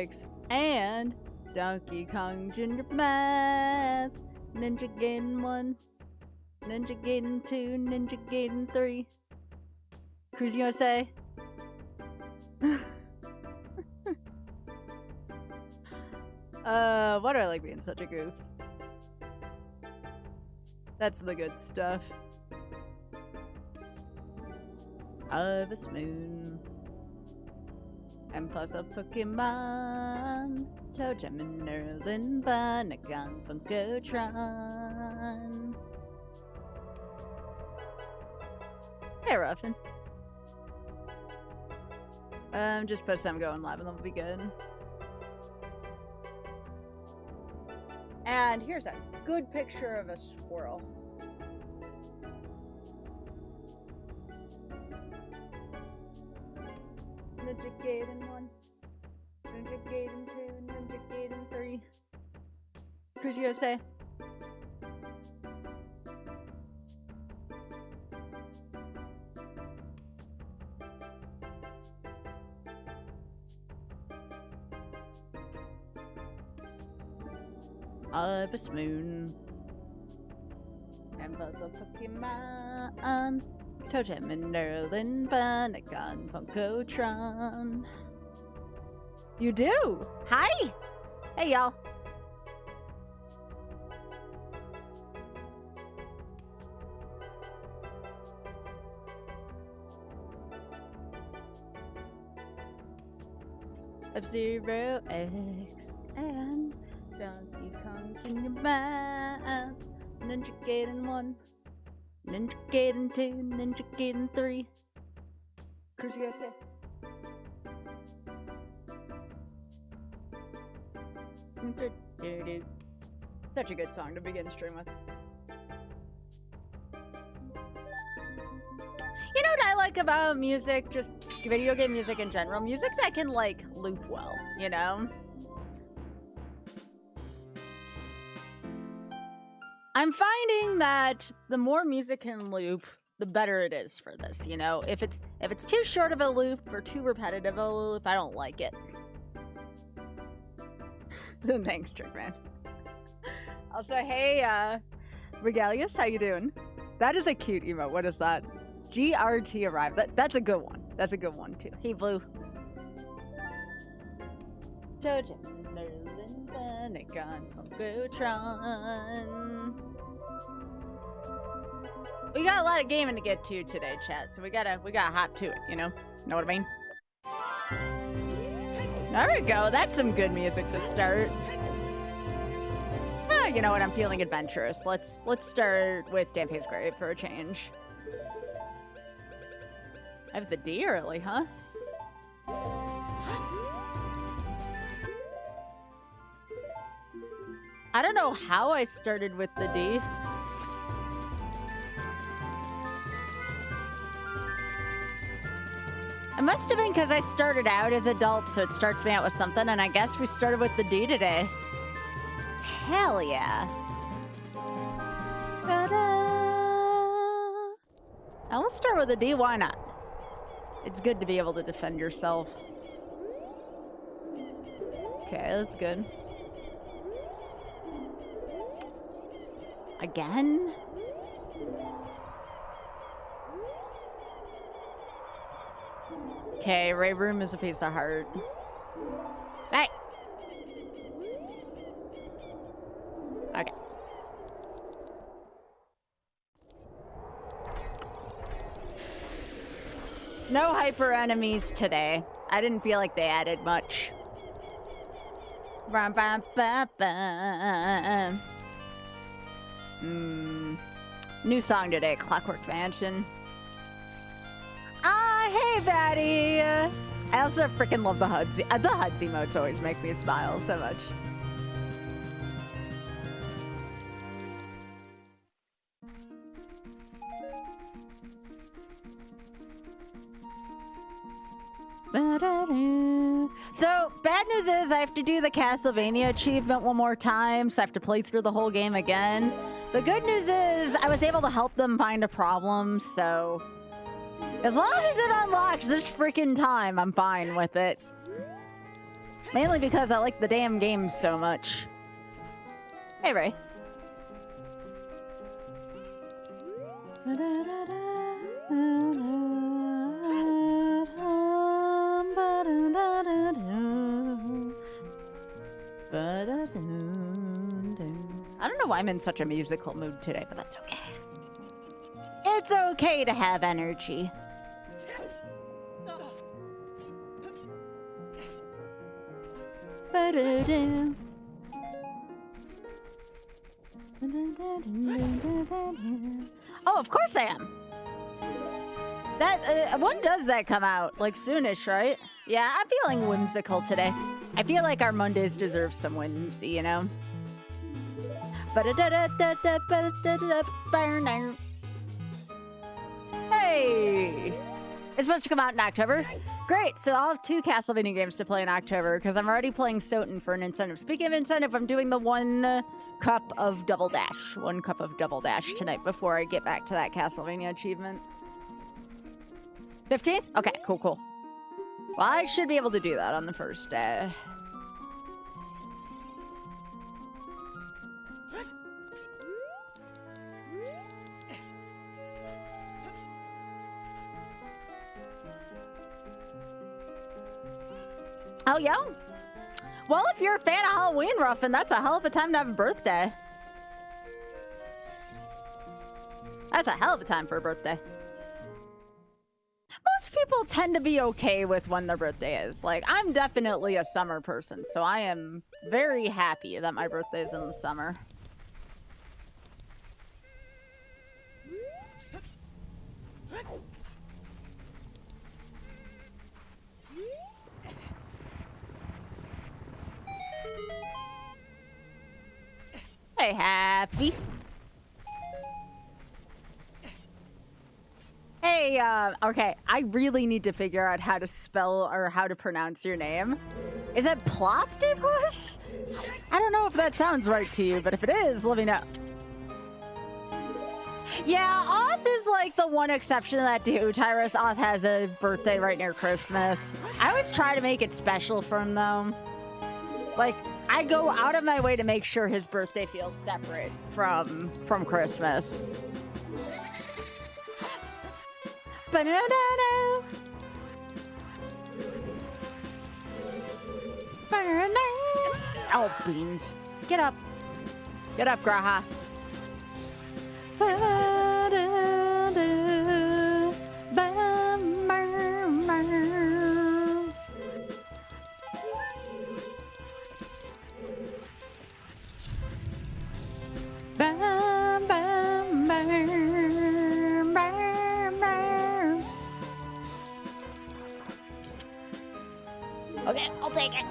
Misc, and Donkey Kong Jr. Math. Ninja Gaiden 1, Ninja Gaiden 2, Ninja Gaiden 3. Cruise USA. Why do I like being such a goof? That's the good stuff. Harvest Moon. And plus a Pokemon. Totem and Nerlin, Banagon, Funkotron. Hey, Ruffin. Just post time going live and that'll be good. And here's a good picture of a squirrel. Ninja Gaiden 1, Ninja Gaiden 2, Ninja Gaiden 3. Cruise USA. Harvest Moon. And Puzzle Pokemon. Totem and Nerlin, Banagon, Funkotron. You do? Hi! Hey, y'all. F-Zero X and Donkey Kong Jr. Math. Ninja Gaiden 1, Ninja Gaiden 2, Ninja Gaiden 3. Cruise USA. Such a good song to begin stream with. You know what I like about music? Just video game music in general. Music that can, like, loop well, you know? I'm finding that the more music can loop, the better it is for this, you know? If it's too short of a loop or too repetitive of a loop, I don't like it. Thanks, Trickman. Also, hey, Regalius, how you doing? That is a cute emote. What is that? GRT arrived. That's a good one. That's a good one, too. Hey, Blue. Jojo. Nerlin, Banagon, Funkotron. We got a lot of gaming to get to today, chat, so we gotta hop to it, you know? Know what I mean? There we go. That's some good music to start. Ah, you know what? I'm feeling adventurous. Let's start with Dampé's Grave for a change. I have the D early, huh? I don't know how I started with the D. It must have been because I started out as adult, so it starts me out with something, and I guess we started with the D today. Hell yeah. Now let's start with the D, why not? It's good to be able to defend yourself. Okay, that's good. Again? Okay, Ray Room is a piece of heart. Hey! Okay. No hyper enemies today. I didn't feel like they added much. New song today, Clockwork Mansion. Ah, hey, Batty! I also freaking love the HUDs. The HUDs emotes always make me smile so much. So, bad news is I have to do the Castlevania achievement one more time, so I have to play through the whole game again. The good news is I was able to help them find a problem, so as long as it unlocks this freaking time, I'm fine with it. Mainly because I like the damn game so much. Hey, Ray. I don't know why I'm in such a musical mood today, but that's okay. It's okay to have energy. Oh, of course I am. That when does that come out? Like soonish, right? Yeah, I'm feeling whimsical today. I feel like our Mondays deserve some whimsy, you know? Hey! It's supposed to come out in October? Great, so I'll have 2 Castlevania games to play in October because I'm already playing Soten for an incentive. Speaking of incentive, I'm doing the 1 cup of Double Dash. 1 cup of Double Dash tonight before I get back to that Castlevania achievement. 15th? Okay, cool, cool. Well, I should be able to do that on the first day. Oh, yeah? Well, if you're a fan of Halloween, Ruffin, that's a hell of a time to have a birthday. That's a hell of a time for a birthday. Most people tend to be okay with when their birthday is. Like, I'm definitely a summer person, so I am very happy that my birthday is in the summer. Hey, Happy. Hey, okay, I really need to figure out how to spell or how to pronounce your name. Is it Ploptipus? I don't know if that sounds right to you, but if it is, let me know. Yeah, Oth is like the one exception to that too. Tyrus, Oth has a birthday right near Christmas. I always try to make it special for him though. Like, I go out of my way to make sure his birthday feels separate from Christmas. Banana. Banana. Oh, beans. Get up. Get up, Graha. Okay, I'll take it.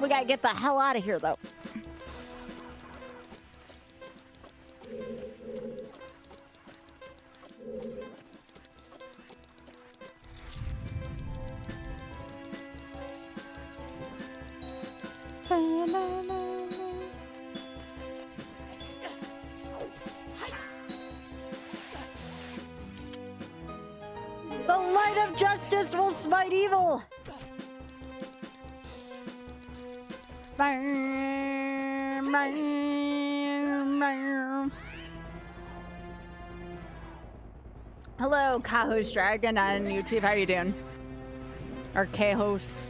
We gotta get the hell out of here, though. The light of justice will smite evil. Hello, Kahos Dragon on YouTube. How are you doing? Or Kahos.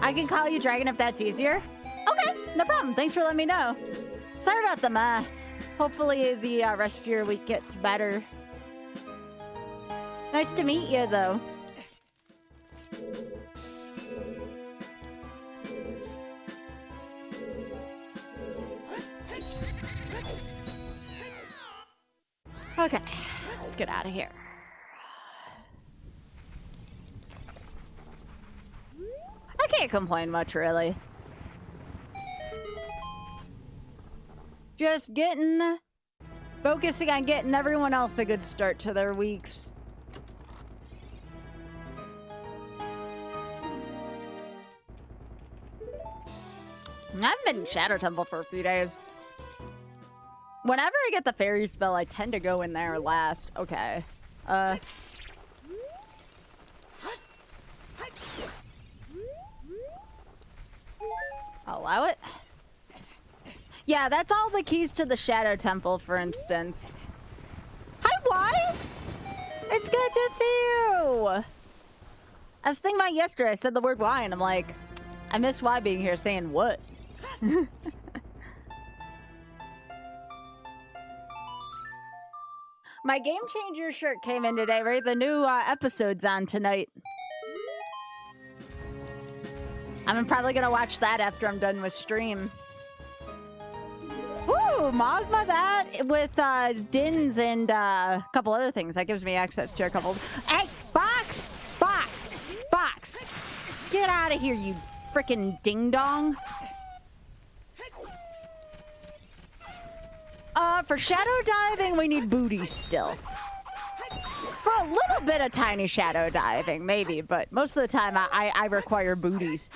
I can call you Dragon if that's easier. Okay, no problem. Thanks for letting me know. Sorry about the hopefully the rest of your week gets better. Nice to meet you, though. Okay, let's get out of here. I can't complain much, really. Just focusing on getting everyone else a good start to their weeks. I've been in Shadow Temple for a few days. Whenever I get the fairy spell, I tend to go in there last. Okay. Allow it. Yeah, that's all the keys to the Shadow Temple, for instance. Hi, Y! It's good to see you! I was thinking about yesterday, I said the word Y, and I'm like, I miss Y being here saying what? My Game Changer shirt came in today, right? The new episode's on tonight. I'm probably gonna watch that after I'm done with stream. Woo! Magma that with Dins and a couple other things. That gives me access to a couple. Hey! Box! Box! Box! Get out of here, you frickin' ding-dong. For shadow diving, we need booties still. For a little bit of tiny shadow diving, maybe, but most of the time I require booties.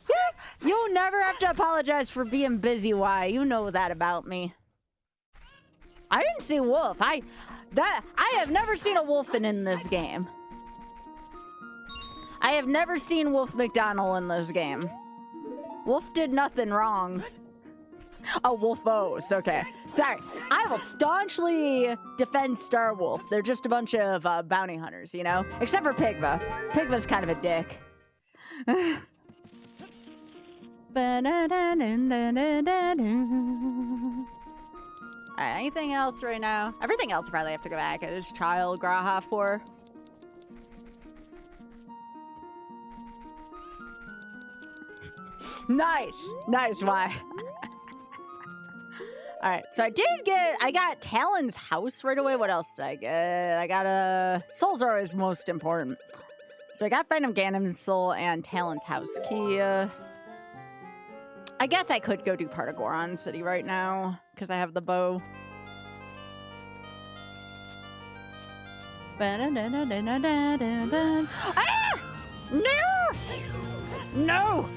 Yeah, you'll never have to apologize for being busy, Y. You know that about me. I didn't see Wolf. I have never seen a wolf in this game. I have never seen Wolf McDonald in this game. Wolf did nothing wrong. Oh, Wolfos. Okay. Sorry. I will staunchly defend Star Wolf. They're just a bunch of bounty hunters, you know? Except for Pigma. Pigma's kind of a dick. Alright, anything else right now? Everything else probably have to go back. It is Child Graha for. Nice! Nice, why? Alright, so I got Talon's house right away. What else did I get? I got a Souls are always most important. So I got Phantom Ganon's soul and Talon's house key. I guess I could go do part of Goron City right now, because I have the bow. Ah! No! No!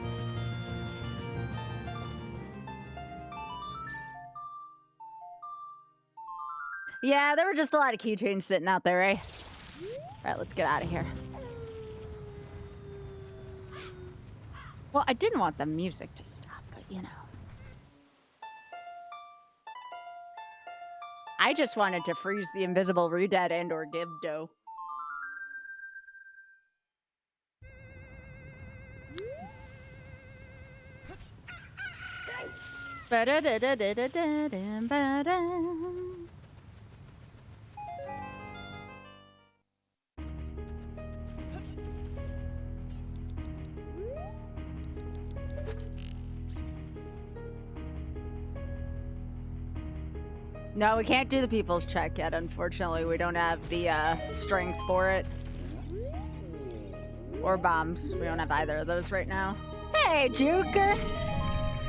Yeah, there were just a lot of keychains sitting out there, eh? Alright, let's get out of here. Well, I didn't want the music to stop, but you know. I just wanted to freeze the invisible Rudet and or Gibdo. No, we can't do the people's check yet, unfortunately. We don't have the strength for it. Or bombs. We don't have either of those right now. Hey, Juker!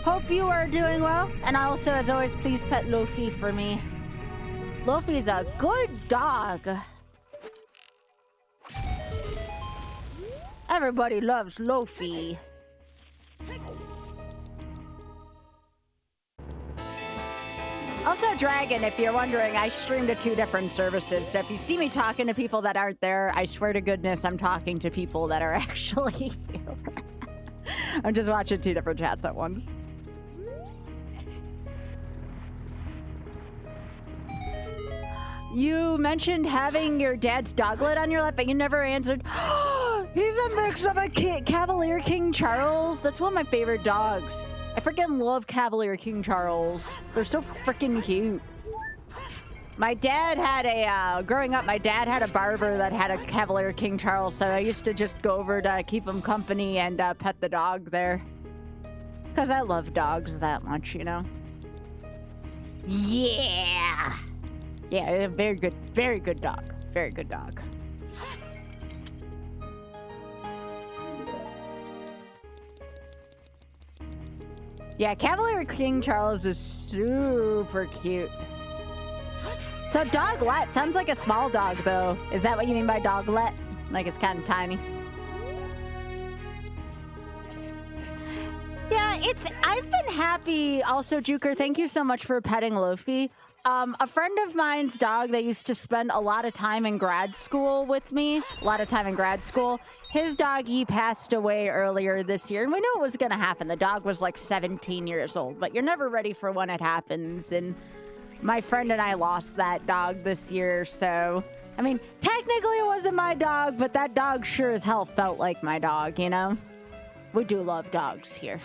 Hope you are doing well. And also, as always, please pet Lofi for me. Lofi's a good dog. Everybody loves Lofi. Also, Dragon, if you're wondering, I stream to 2 different services. So if you see me talking to people that aren't there, I swear to goodness I'm talking to people that are actually here. I'm just watching 2 different chats at once. You mentioned having your dad's doglet on your lap, but you never answered. He's a mix of a Cavalier King Charles. That's one of my favorite dogs. I freaking love Cavalier King Charles. They're so freaking cute. My dad had a, growing up, my dad had a barber that had a Cavalier King Charles, so I used to just go over to keep him company and pet the dog there. Because I love dogs that much, you know? Yeah! Yeah, very good dog. Very good dog. Yeah, Cavalier King Charles is super cute. So doglet sounds like a small dog, though. Is that what you mean by doglet? Like it's kind of tiny? Yeah, I've been happy. Also, Juker, thank you so much for petting Lofi. A friend of mine's dog that used to spend a lot of time in grad school with me, his dog, he passed away earlier this year, and we knew it was going to happen. The dog was like 17 years old, but you're never ready for when it happens, and my friend and I lost that dog this year, so... I mean, technically it wasn't my dog, but that dog sure as hell felt like my dog, you know? We do love dogs here.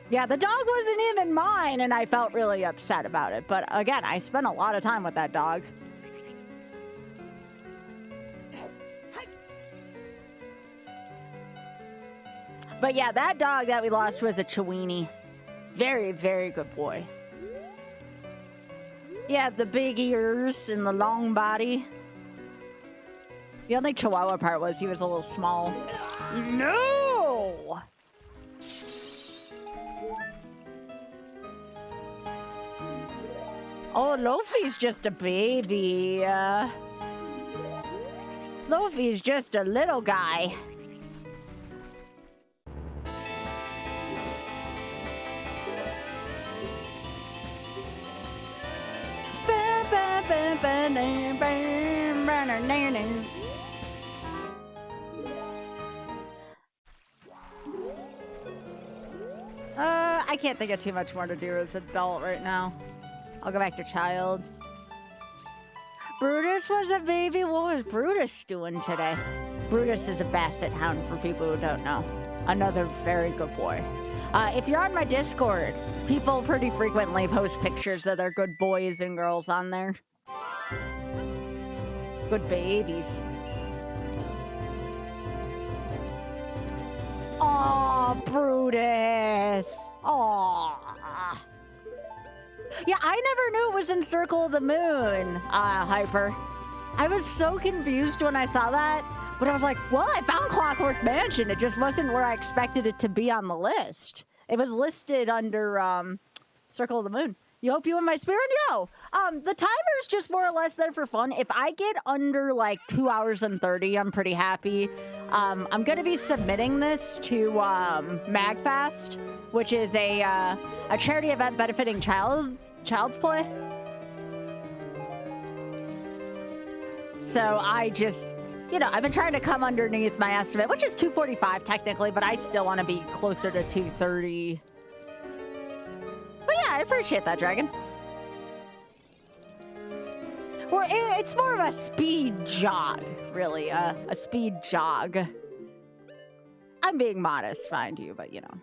Yeah, the dog wasn't even mine, and I felt really upset about it. But again, I spent a lot of time with that dog. But yeah, that dog that we lost was a Chiweenie. Very, very good boy. Yeah, the big ears and the long body. The only Chihuahua part was he was a little small. No! Oh, Lofi's just a baby. Lofi's just a little guy. I can't think of too much more to do as adult right now. I'll go back to child. Brutus was a baby. What was Brutus doing today? Brutus is a basset hound for people who don't know. Another very good boy. If you're on my Discord, people pretty frequently post pictures of their good boys and girls on there. Good babies. Aw, Brutus. Aw. Yeah, I never knew it was in Circle of the Moon, Hyper. I was so confused when I saw that, but I was like, well, I found Clockwork Mansion. It just wasn't where I expected it to be on the list. It was listed under, Circle of the Moon. You hope you and my spirit? Yo! The timer's just more or less there for fun. If I get under, like, 2 hours and 30, I'm pretty happy. I'm gonna be submitting this to, MagFast, which is a charity event benefiting Child's Play. So I just, you know, I've been trying to come underneath my estimate, which is 245 technically, but I still want to be closer to 230. But yeah, I appreciate that, Dragon. Well, it's more of a speed jog, really, a speed jog. I'm being modest, mind you, but you know.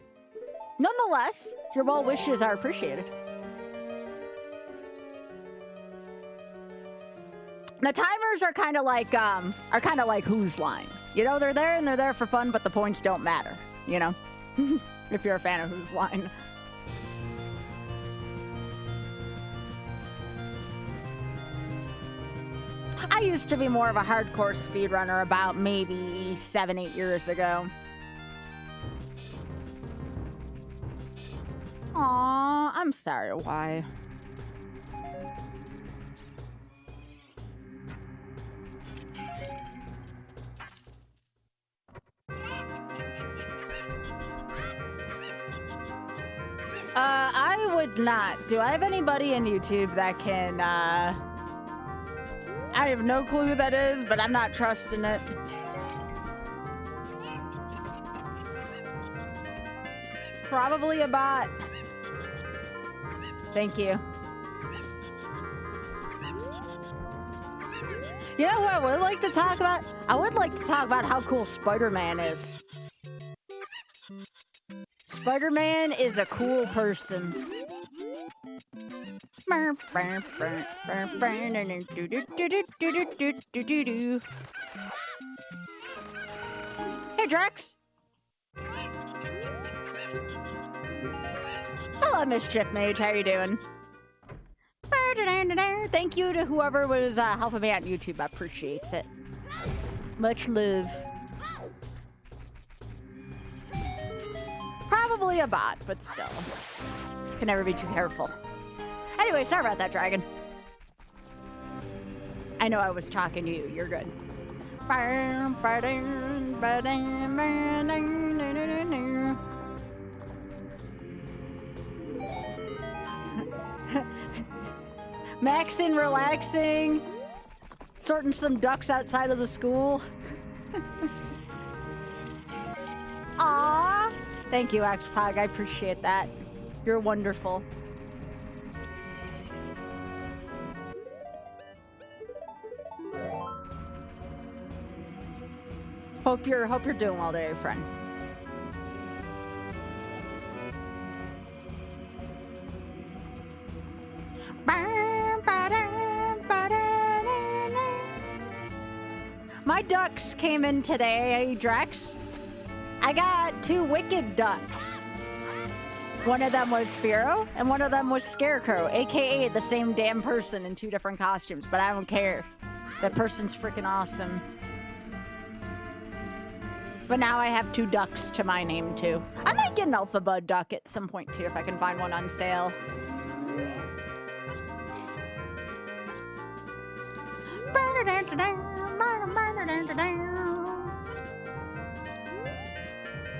Nonetheless, your well wishes are appreciated. The timers are kind of like Who's Line. You know, they're there and they're there for fun, but the points don't matter, you know? If you're a fan of Who's Line. I used to be more of a hardcore speedrunner about maybe 7-8 years ago. Aw, I'm sorry, why? I would not. Do I have anybody in YouTube that can, I have no clue who that is, but I'm not trusting it. Probably a bot. Thank you. You know what I would like to talk about? I would like to talk about how cool Spider-Man is. Spider-Man is a cool person. Hey, Drax. Hello, Mischief Mage. How you doing? Thank you to whoever was helping me out on YouTube. I appreciate it. Much love. Probably a bot, but still. Can never be too careful. Anyway, sorry about that, dragon. I know I was talking to you. You're good. Maxing, relaxing, sorting some ducks outside of the school. Aww. Thank you, Xpog. I appreciate that. You're wonderful. Hope you're doing well there, friend. My ducks came in today, Drex. I got 2 wicked ducks. One of them was Pharaoh, and one of them was Scarecrow, aka the same damn person in 2 different costumes, but I don't care. That person's freaking awesome. But now I have 2 ducks to my name, too. I might get an Alpha Bud duck at some point, too, if I can find one on sale.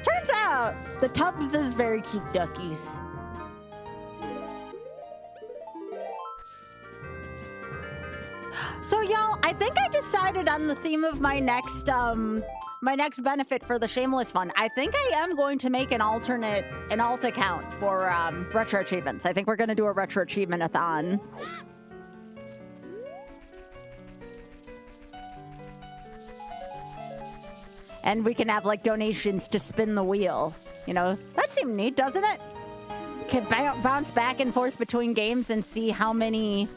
Turns out, the Tubbs is very cute duckies. So, y'all, I think I decided on the theme of my next benefit for the Shameless Fund. I think I am going to make an alt account for retro achievements. I think we're going to do a retro achievement-a-thon. And we can have, like, donations to spin the wheel. You know, that seems neat, doesn't it? Can bounce back and forth between games and see how many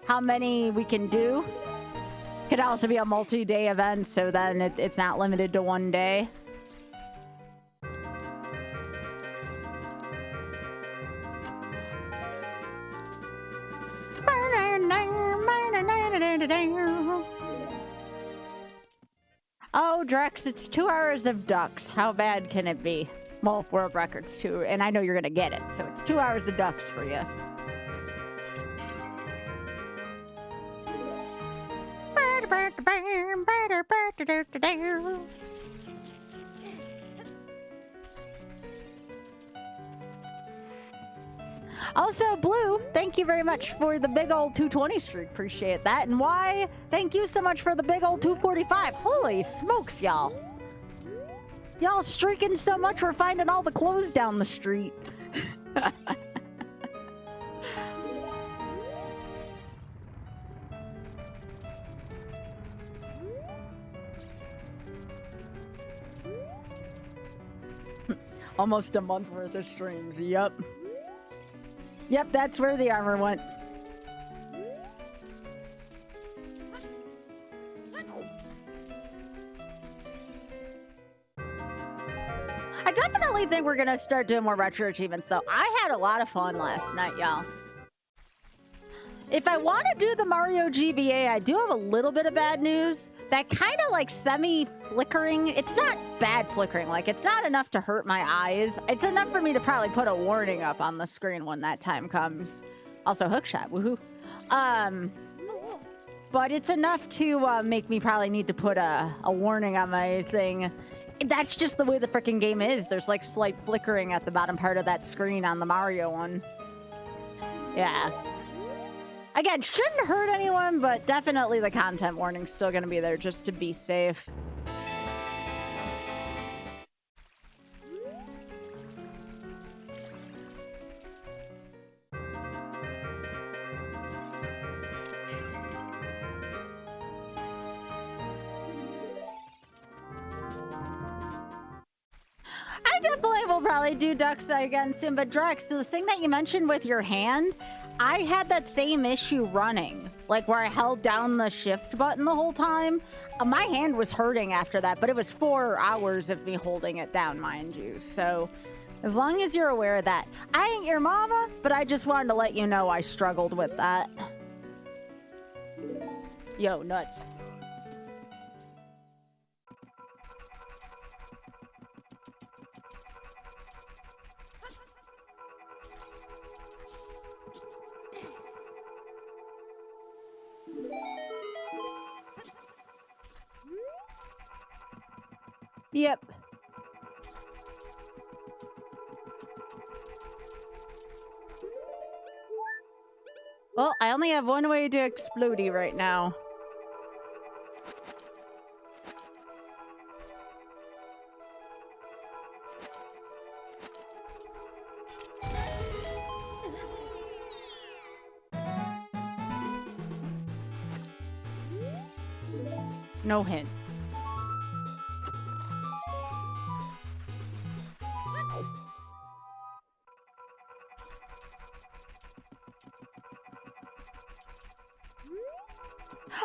we can do. Could also be a multi-day event, so then it's not limited to one day. Oh, Drex, it's 2 hours of ducks. How bad can it be? Well, world records too, and I know you're gonna get it, so it's 2 hours of ducks for you. Also, Blue, thank you very much for the big old 220 streak. Appreciate that. And why? Thank you so much for the big old 245. Holy smokes, y'all. Y'all streaking so much, we're finding all the clothes down the street. Almost a month worth of streams. Yep. Yep, that's where the armor went. I definitely think we're gonna start doing more retro achievements, though. I had a lot of fun last night, y'all. If I want to do the Mario GBA, I do have a little bit of bad news. That kind of like semi-flickering, it's not bad flickering, like it's not enough to hurt my eyes. It's enough for me to probably put a warning up on the screen when that time comes. Also, hookshot, woohoo. But it's enough to make me probably need to put a warning on my thing. That's just the way the freaking game is. There's like slight flickering at the bottom part of that screen on the Mario one. Yeah. Again, shouldn't hurt anyone, but definitely the content warning's still going to be there just to be safe. I definitely will probably do ducks again soon, but Drex, the thing that you mentioned with your hand, I had that same issue running, like where I held down the shift button the whole time. My hand was hurting after that, but it was 4 hours of me holding it down, mind you. So As long as you're aware of that. I ain't your mama, but I just wanted to let you know I struggled with that. Yo, nuts. Yep. Well, I only have one way to explodey right now. No hint.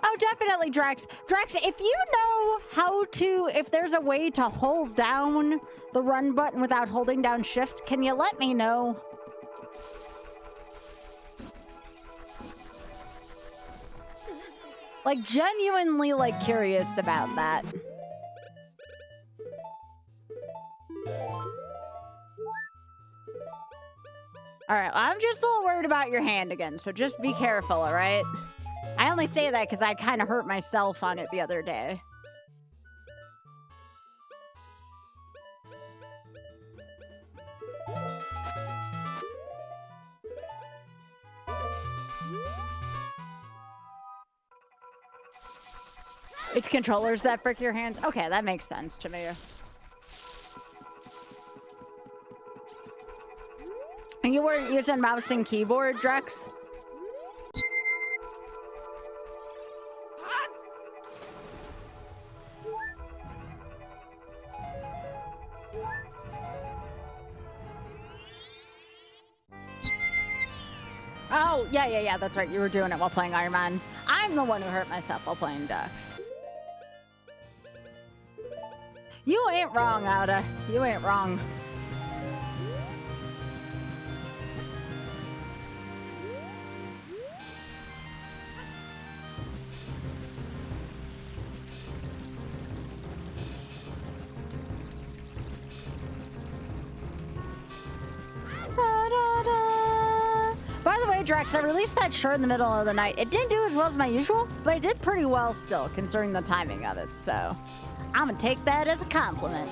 Oh, definitely, Drax. Drax, if you know how to, if there's a way to hold down the run button without holding down shift, can you let me know? Like, genuinely, like, curious about that. Alright, well, I'm just a little worried about your hand again, so just be careful, alright? I only say that because I kind of hurt myself on it the other day. It's controllers that frick your hands? Okay, that makes sense to me. And you weren't using mouse and keyboard, Drex? Oh, yeah, that's right. You were doing it while playing Iron Man. I'm the one who hurt myself while playing Ducks. You ain't wrong, Ada. You ain't wrong. By the way, Drax, I released that shirt in the middle of the night. It didn't do as well as my usual, but it did pretty well still, considering the timing of it, so I'm gonna take that as a compliment.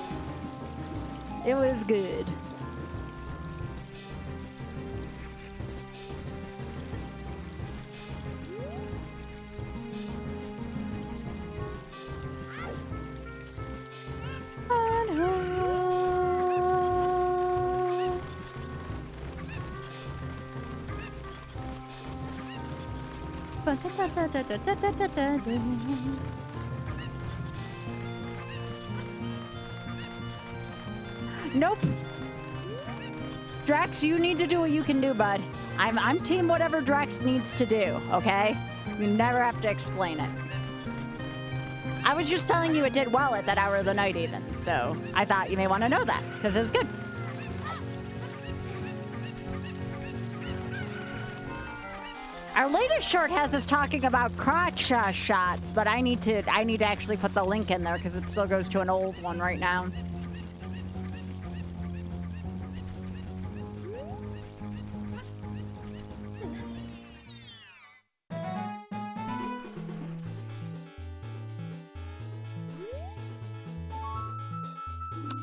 It was good. Nope. Drax, you need to do what you can do, bud. I'm team whatever Drax needs to do, okay? You never have to explain it. I was just telling you it did well at that hour of the night even, so I thought you may want to know that, because it was good. Our latest short has us talking about crotch shots, but I need to actually put the link in there because it still goes to an old one right now.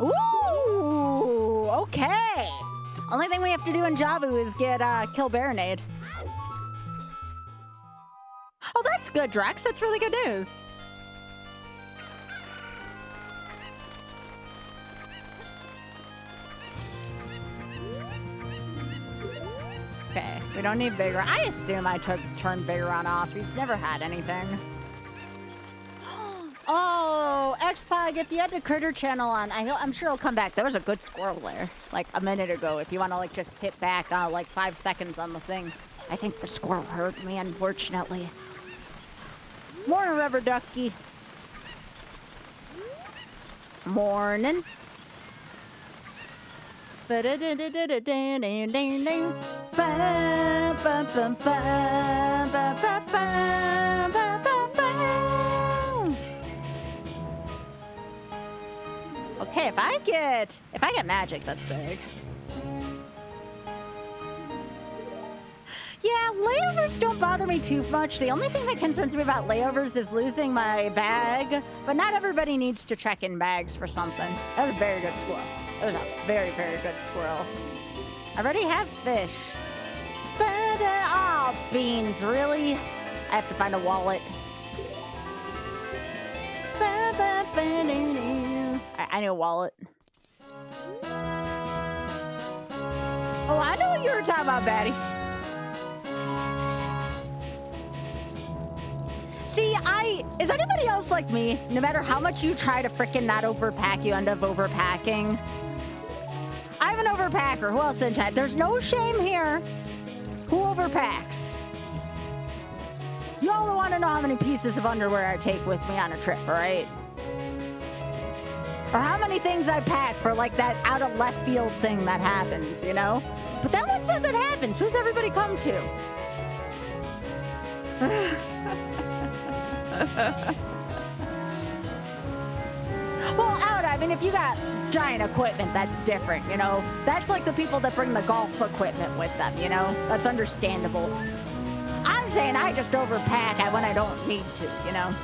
Ooh, okay. Only thing we have to do in Javu is get kill Baronade. Oh, that's good, Drax. That's really good news. Okay, we don't need Vigor. I assume I turned Vigoron off. He's never had anything. Oh, Xpog, if you had the Critter channel on, I'm sure he'll come back. There was a good squirrel there, like a minute ago. If you want to like just hit back like 5 seconds on the thing. I think the squirrel hurt me, unfortunately. Morning, Rubber Ducky. Morning. Okay, if I get magic, that's big. Yeah, layovers don't bother me too much. The only thing that concerns me about layovers is losing my bag. But not everybody needs to check in bags for something. That was a very good squirrel. That was a very, very good squirrel. I already have fish. But, oh, beans, really? I have to find a wallet. I need a wallet. Oh, I know what you were talking about, Batty. See, is anybody else like me? No matter how much you try to frickin' not overpack, you end up overpacking. I'm an overpacker. Who else in chat? There's no shame here. Who overpacks? You all want to know how many pieces of underwear I take with me on a trip, right? Or how many things I pack for like that out of left field thing that happens, you know? But then what's that happens? Who's everybody come to? Well, I mean, if you got giant equipment, that's different, you know? That's like the people that bring the golf equipment with them, you know? That's understandable. I'm saying I just overpack when I don't need to, you know?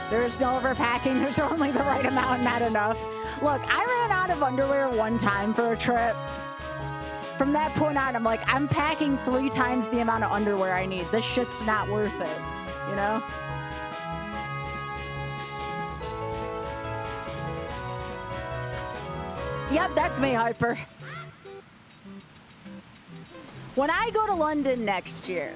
There's no overpacking. There's only the right amount, not enough. Look, I ran out of underwear one time for a trip. From that point on, I'm like, I'm packing 3 times the amount of underwear I need. This shit's not worth it, you know? Yep, that's me, Hyper. When I go to London next year,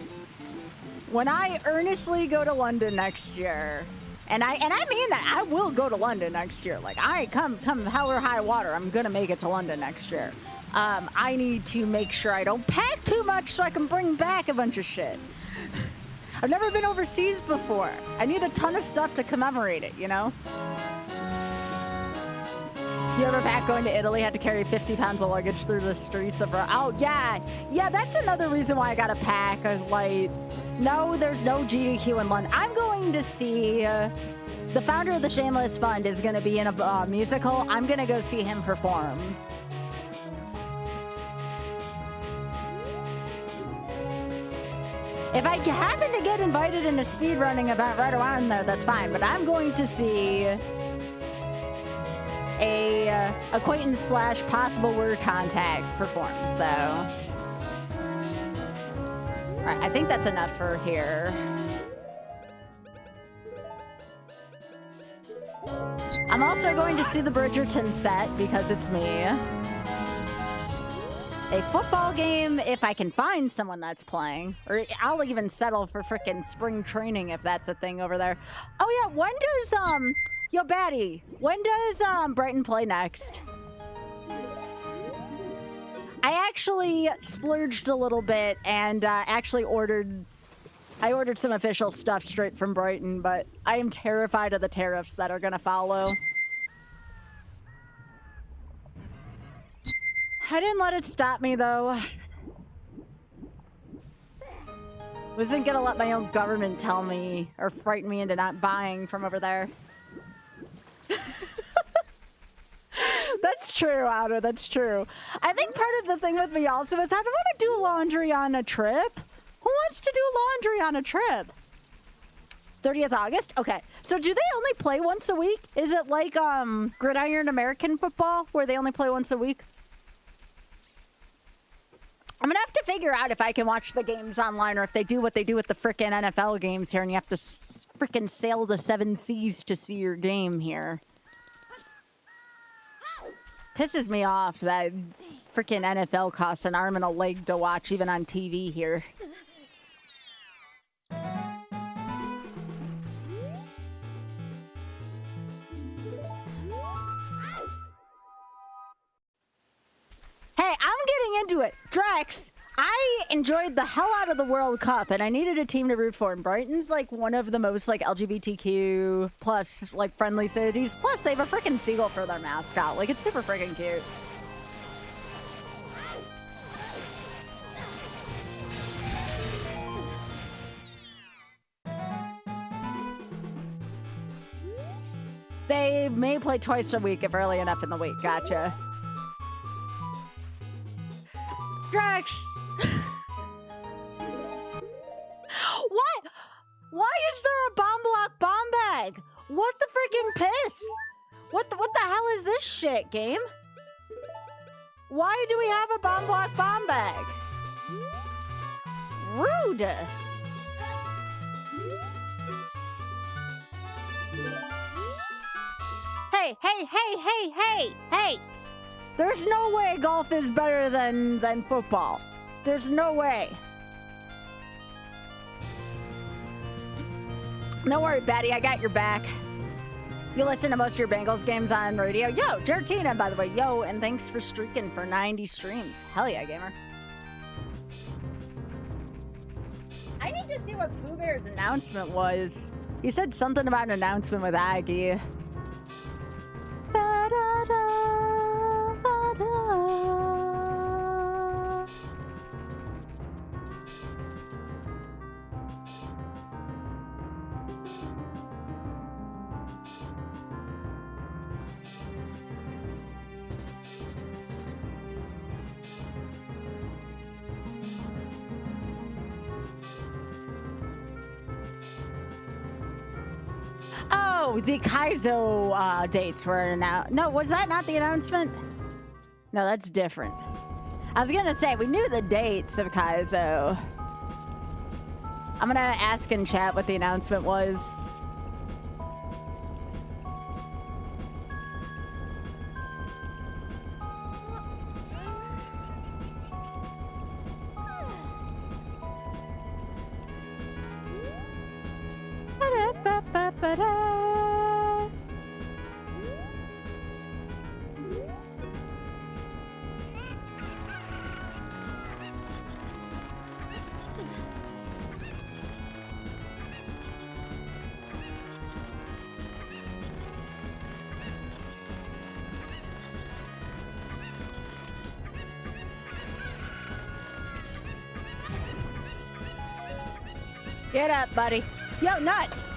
when I earnestly go to London next year, and I mean that, I will go to London next year. Like, I come hell or high water, I'm gonna make it to London next year. I need to make sure I don't pack too much so I can bring back a bunch of shit. I've never been overseas before. I need a ton of stuff to commemorate it, you know? You ever pack going to Italy, had to carry 50 pounds of luggage through the streets of Rome? Oh, yeah. Yeah, that's another reason why I gotta pack a light. No, there's no GDQ in London. I'm going to see... the founder of the Shameless Fund is going to be in a musical. I'm going to go see him perform. If I happen to get invited in a speedrunning event right around there, that's fine. But I'm going to see a acquaintance / possible word contact perform. So, all right, I think that's enough for here. I'm also going to see the Bridgerton set because it's me. A football game if I can find someone that's playing. Or I'll even settle for frickin' spring training if that's a thing over there. Oh yeah, when does, yo Batty, when does, Brighton play next? I actually splurged a little bit and, actually ordered some official stuff straight from Brighton, but I am terrified of the tariffs that are gonna follow. I didn't let it stop me, though. Wasn't gonna let my own government tell me or frighten me into not buying from over there. That's true, Otto, that's true. I think part of the thing with me also is I don't want to do laundry on a trip. Who wants to do laundry on a trip? 30th August? Okay. So do they only play once a week? Is it like Gridiron American football where they only play once a week? I'm gonna have to figure out if I can watch the games online or if they do what they do with the frickin' NFL games here and you have to frickin' sail the 7 seas to see your game here. Pisses me off that frickin' NFL costs an arm and a leg to watch even on TV here. Hey, I'm getting into it. Drex, I enjoyed the hell out of the World Cup, and I needed a team to root for. And Brighton's like one of the most like LGBTQ plus like friendly cities. Plus, they have a freaking seagull for their mascot. Like, it's super freaking cute. They may play twice a week if early enough in the week. Gotcha. Drax! What? Why is there a bomb block bomb bag? What the freaking piss? What the hell is this shit, game? Why do we have a bomb block bomb bag? Rude. Hey. There's no way golf is better than football. There's no way. Don't worry, Betty. I got your back. You listen to most of your Bengals games on radio. Yo, Jartina, by the way. Yo, and thanks for streaking for 90 streams. Hell yeah, gamer. I need to see what Pooh Bear's announcement was. He said something about an announcement with Aggie. Oh, the Kaizo dates were announced. No, was that not the announcement? No, that's different. I was gonna say, we knew the dates of Kaizo. I'm gonna ask in chat what the announcement was. Get up, buddy. Yo, nuts!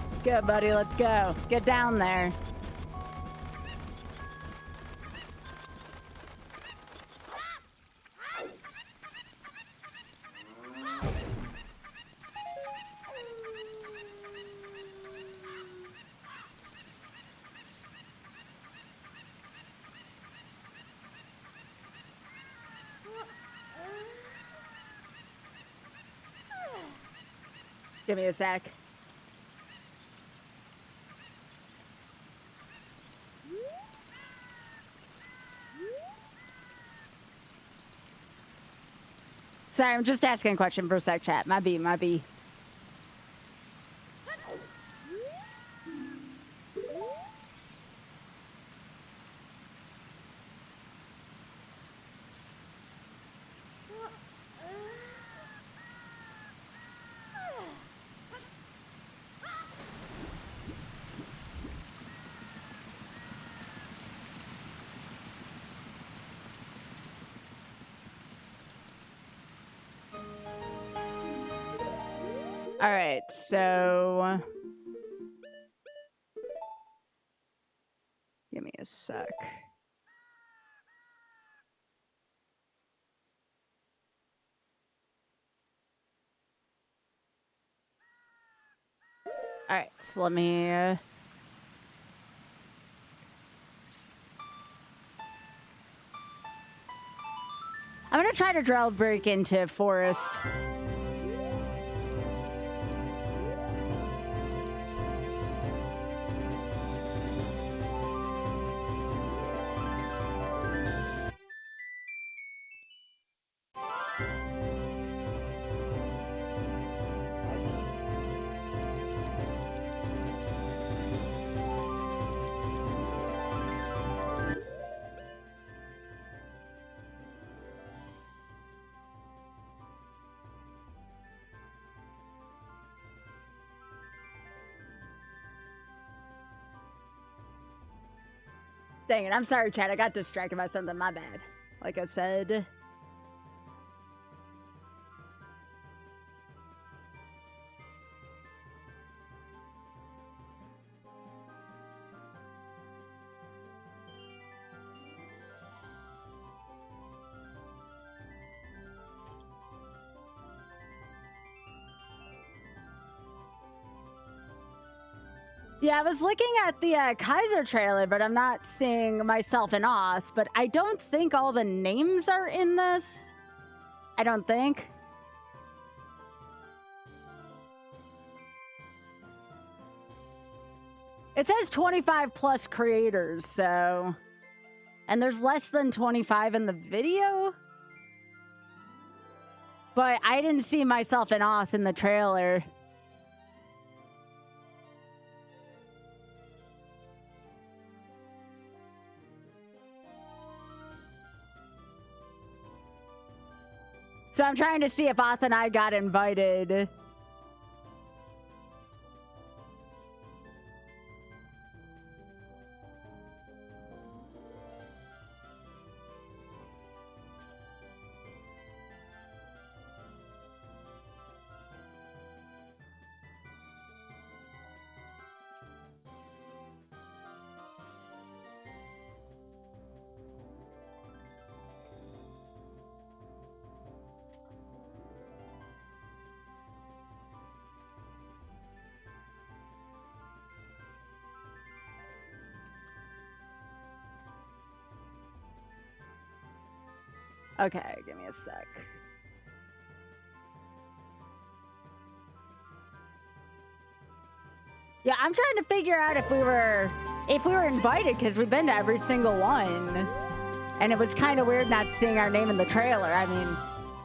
Let's go, buddy. Let's go. Get down there. Give me a sec. Sorry, I'm just asking a question for sec chat. Might be. All right, so give me a sec. All right, so let me I'm gonna try to drill break into forest. Dang it, I'm sorry, Chad. I got distracted by something. My bad. Like I said. Yeah, I was looking at the Kaiser trailer, but I'm not seeing myself in Oth. But I don't think all the names are in this. I don't think. It says 25 plus creators, so... And there's less than 25 in the video? But I didn't see myself in Oth in the trailer. So I'm trying to see if Oth and I got invited. Okay, give me a sec. Yeah, I'm trying to figure out if we were invited, because we've been to every single one. And it was kind of weird not seeing our name in the trailer. I mean,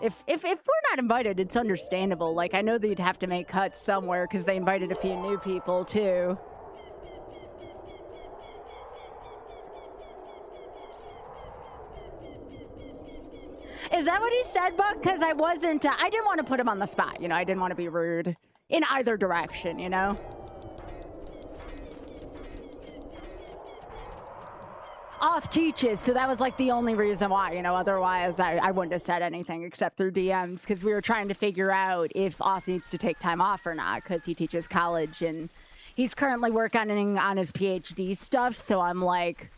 if we're not invited, it's understandable. Like, I know they'd have to make cuts somewhere because they invited a few new people too. Is that what he said, Buck? Because I wasn't, I didn't want to put him on the spot, you know? I didn't want to be rude in either direction, you know? Oth teaches, so that was like the only reason why, you know? Otherwise, I wouldn't have said anything except through DMs, because we were trying to figure out if Oth needs to take time off or not, because he teaches college, and he's currently working on his PhD stuff, so I'm like,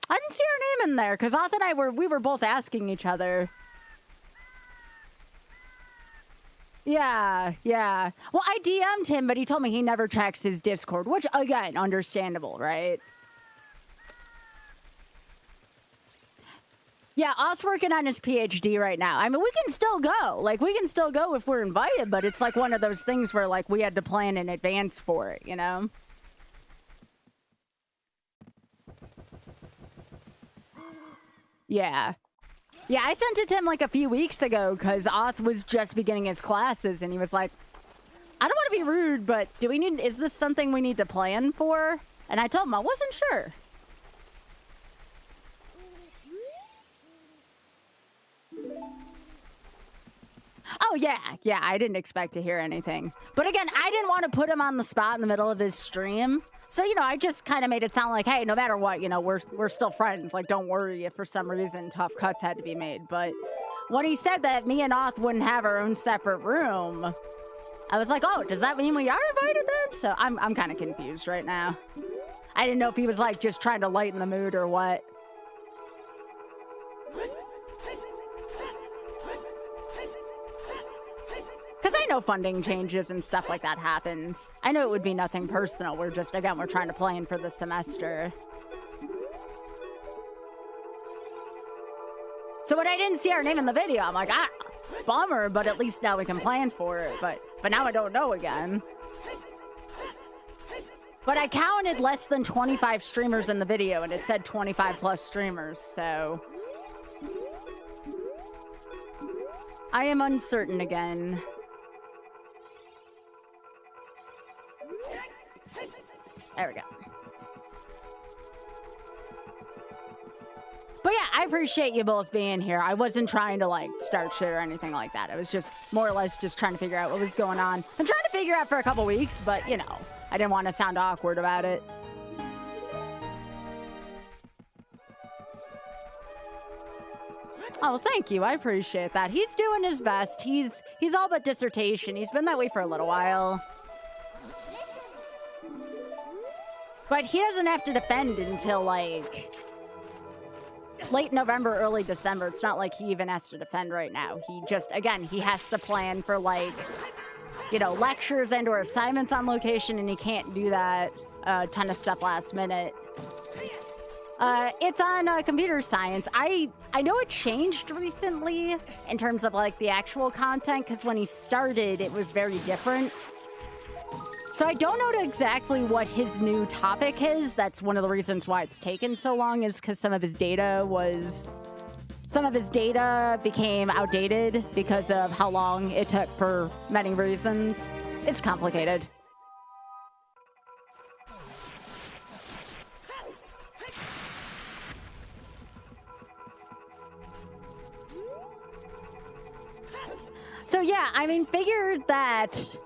I didn't see our name in there, because Oth and I we were both asking each other. Yeah, yeah. Well, I DM'd him, but he told me he never checks his Discord, which, again, understandable, right? Yeah, Oth's working on his PhD right now. I mean, we can still go. Like, we can still go if we're invited, but it's like one of those things where, like, we had to plan in advance for it, you know? Yeah. Yeah, I sent it to him like a few weeks ago because Oth was just beginning his classes and he was like, I don't want to be rude, but is this something we need to plan for? And I told him I wasn't sure. Oh, yeah. Yeah, I didn't expect to hear anything. But again, I didn't want to put him on the spot in the middle of his stream. So, you know, I just kind of made it sound like, hey, no matter what, you know, we're still friends. Like, don't worry if for some reason tough cuts had to be made. But when he said that me and Oth wouldn't have our own separate room, I was like, oh, does that mean we are invited then? So I'm kind of confused right now. I didn't know if he was, like, just trying to lighten the mood or what. Because I know funding changes and stuff like that happens. I know it would be nothing personal. We're just, again, we're trying to plan for the semester. So when I didn't see our name in the video, I'm like, bummer, but at least now we can plan for it. But now I don't know again. But I counted less than 25 streamers in the video, and it said 25 plus streamers, so... I am uncertain again. There we go. But yeah, I appreciate you both being here. I wasn't trying to, like, start shit or anything like that. I was just more or less just trying to figure out what was going on. I'm trying to figure out for a couple weeks, but, you know, I didn't want to sound awkward about it. Oh, thank you. I appreciate that. He's doing his best. He's all but dissertation. He's been that way for a little while. But he doesn't have to defend until, like, late November, early December. It's not like he even has to defend right now. He just, again, he has to plan for, like, you know, lectures and or assignments on location, and he can't do that a ton of stuff last minute. It's on computer science. I know it changed recently in terms of, like, the actual content, because when he started, it was very different. So I don't know exactly what his new topic is. That's one of the reasons why it's taken so long, is because some of his data became outdated because of how long it took for many reasons. It's complicated. So yeah, I mean, figured that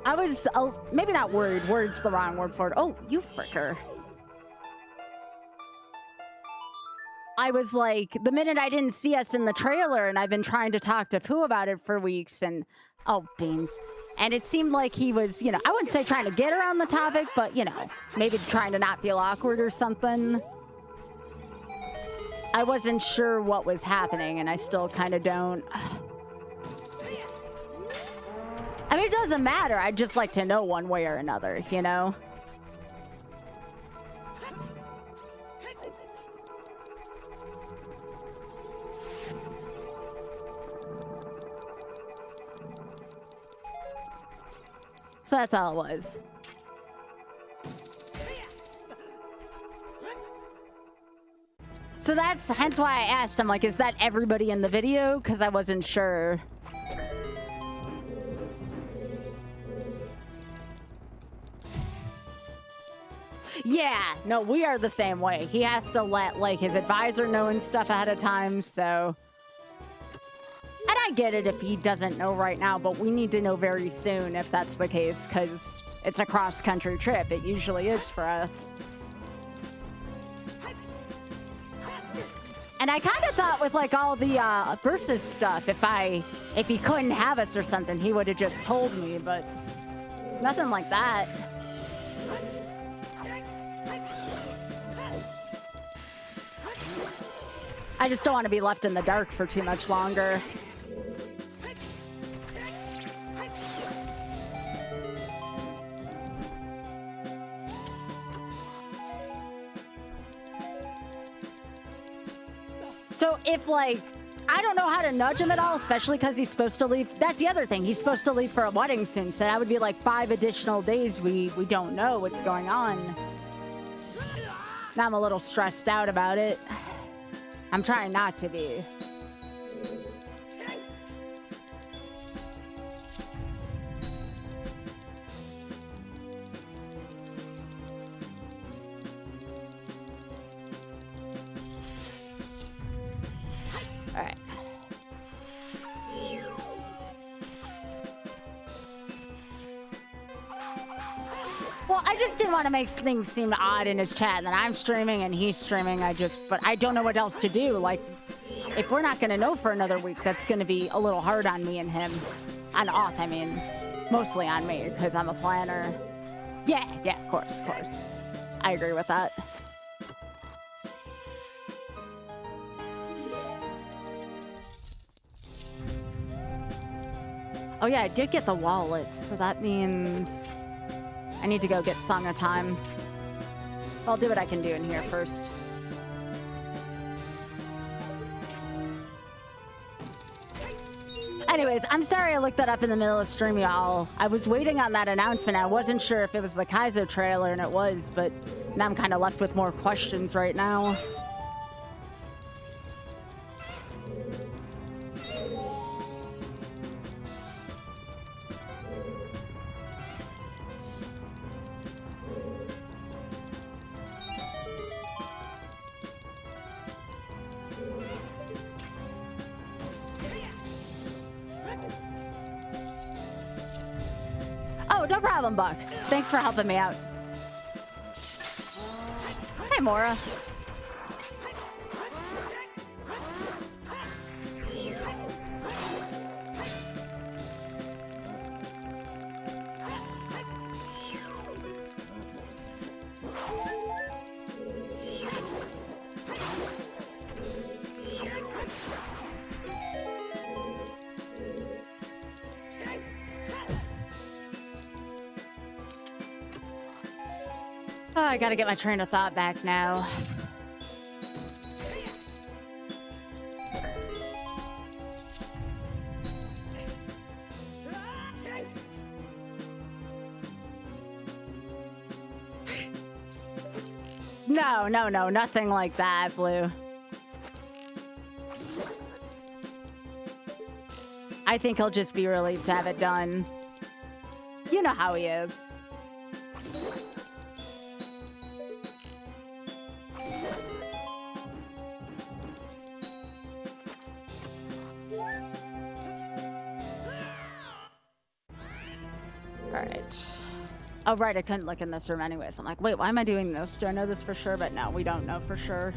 I was, maybe not worried. Worried's the wrong word for it. Oh, you fricker. I was like, the minute I didn't see us in the trailer, and I've been trying to talk to Pooh about it for weeks, and, oh, beans. And it seemed like he was, you know, I wouldn't say trying to get her on the topic, but, you know, maybe trying to not feel awkward or something. I wasn't sure what was happening, and I still kind of don't. I mean, it doesn't matter. I'd just like to know one way or another, you know? So that's all it was. So that's hence why I asked him, like, is that everybody in the video? Because I wasn't sure. Yeah, no, we are the same way. He has to let, like, his advisor know and stuff ahead of time, so... And I get it if he doesn't know right now, but we need to know very soon if that's the case, because it's a cross-country trip. It usually is for us. And I kind of thought with, like, all the versus stuff, if he couldn't have us or something, he would have just told me, but nothing like that. I just don't want to be left in the dark for too much longer. So if, like, I don't know how to nudge him at all, especially because he's supposed to leave. That's the other thing. He's supposed to leave for a wedding soon, so that would be like 5 additional days we don't know what's going on. Now I'm a little stressed out about it. I'm trying not to be. All right. Well, I just didn't want to make things seem odd in his chat that I'm streaming and he's streaming. But I don't know what else to do. Like, if we're not going to know for another week, that's going to be a little hard on me and him. On off, I mean. Mostly on me, because I'm a planner. Yeah, of course. I agree with that. Oh yeah, I did get the wallet, so that means I need to go get Song of Time. I'll do what I can do in here first. Anyways, I'm sorry I looked that up in the middle of stream, y'all. I was waiting on that announcement. I wasn't sure if it was the Kaizo trailer, and it was, but now I'm kind of left with more questions right now. Oh, no problem, Buck. Thanks for helping me out. Hey, Mora. Oh, I gotta get my train of thought back now. No, no, no, nothing like that, Blue. I think he'll just be relieved to have it done. You know how he is. Alright. Oh, right, I couldn't look in this room anyways. I'm like, wait, why am I doing this? Do I know this for sure? But no, we don't know for sure.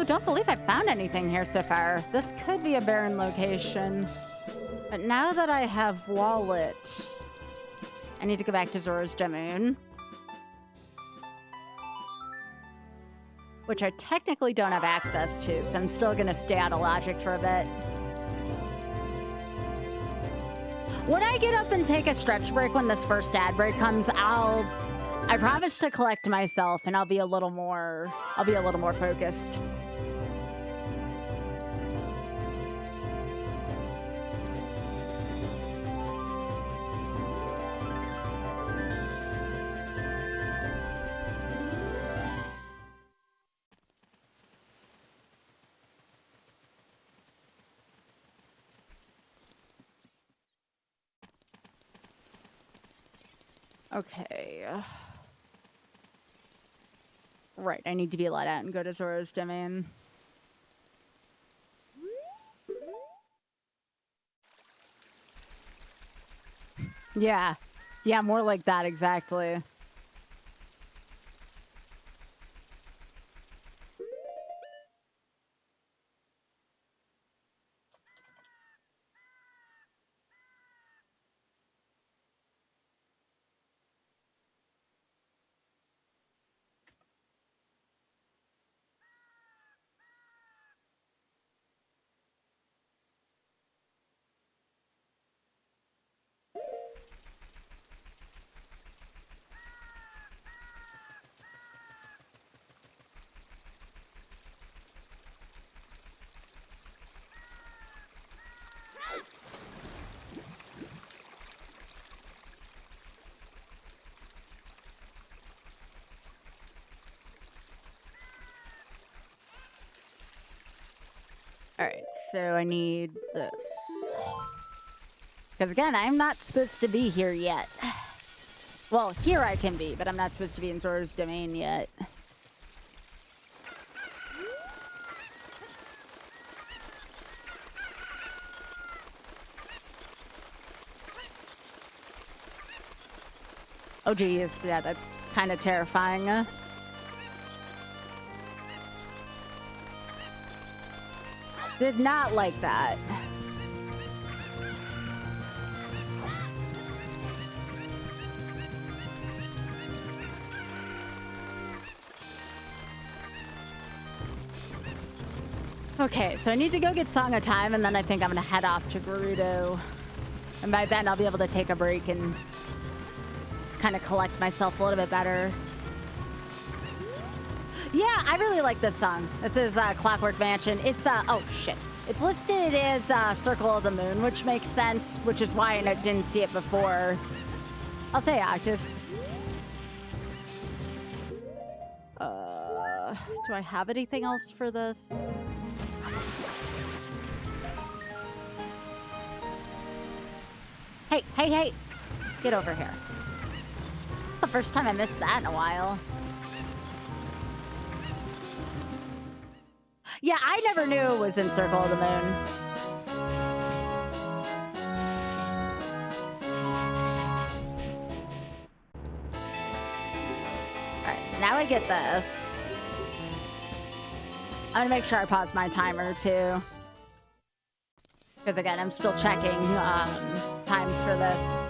Don't believe I found anything here so far. This could be a barren location. But now that I have Wallet, I need to go back to Zora's Domain. Which I technically don't have access to, so I'm still gonna stay out of logic for a bit. When I get up and take a stretch break when this first ad break comes, I promise to collect myself and I'll be a little more focused. Okay. Right, I need to be let out and go to Zora's Domain. Yeah. Yeah, more like that, exactly. Alright, so I need this. Because again, I'm not supposed to be here yet. Well, here I can be, but I'm not supposed to be in Zora's Domain yet. Oh geez, yeah, that's kind of terrifying. Did not like that. Okay, so I need to go get Song of Time, and then I think I'm gonna head off to Gerudo. And by then I'll be able to take a break and kind of collect myself a little bit better. Yeah, I really like this song. This is Clockwork Mansion. It's, oh shit. It's listed as Circle of the Moon, which makes sense, which is why I didn't see it before. I'll say active. Do I have anything else for this? Hey, hey, hey! Get over here. It's the first time I missed that in a while. Yeah, I never knew it was in Circle of the Moon. so now I get this. I'm gonna make sure I pause my timer too. Because again, I'm still checking times for this.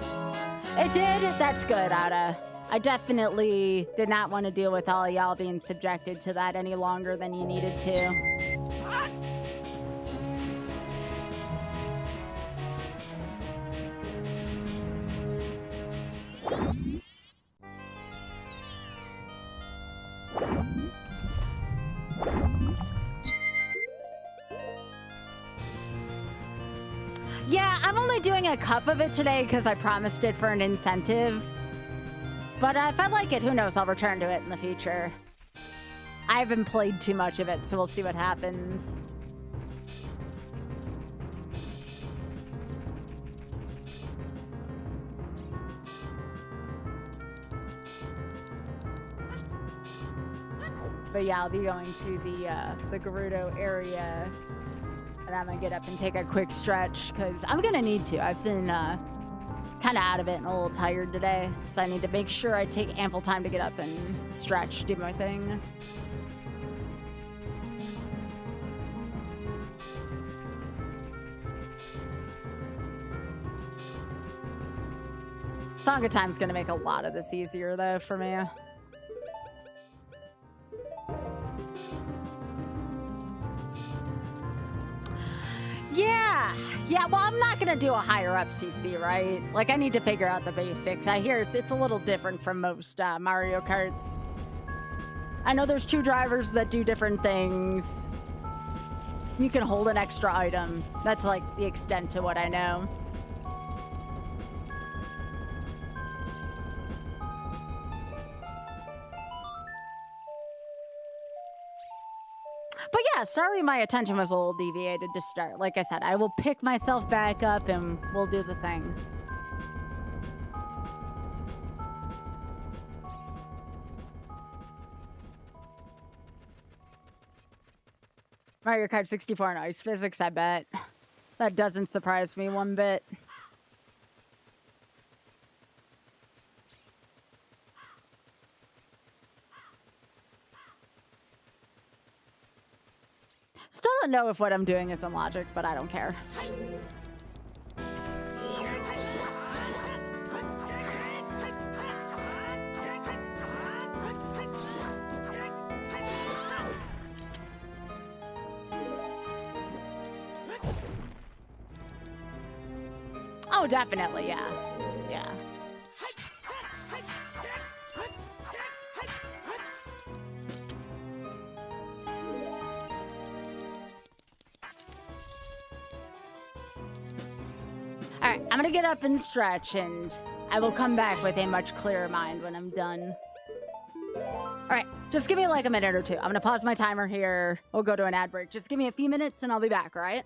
It did. That's good, Ada. I definitely did not want to deal with all y'all being subjected to that any longer than you needed to. Yeah, I'm only doing a cup of it today because I promised it for an incentive. But if I like it, who knows? I'll return to it in the future. I haven't played too much of it, so we'll see what happens. But yeah, I'll be going to the Gerudo area. And I'm gonna get up and take a quick stretch because I'm gonna need to. I've been kind of out of it and a little tired today, so I need to make sure I take ample time to get up and stretch, do my thing. Song of Time's gonna make a lot of this easier though for me. Yeah, well, I'm not gonna do a higher up CC, right? Like, I need to figure out the basics. I hear it's a little different from most Mario Karts. I know there's 2 drivers that do different things. You can hold an extra item. That's like the extent to what I know. But yeah, sorry my attention was a little deviated to start. Like I said, I will pick myself back up and we'll do the thing. Mario Kart 64 and ice physics, I bet. That doesn't surprise me one bit. Still don't know if what I'm doing is in logic, but I don't care. Oh, definitely, yeah. Yeah. All right, I'm gonna get up and stretch, and I will come back with a much clearer mind when I'm done. All right, just give me like a minute or two. I'm gonna pause my timer here. We'll go to an ad break. Just give me a few minutes, and I'll be back, all right?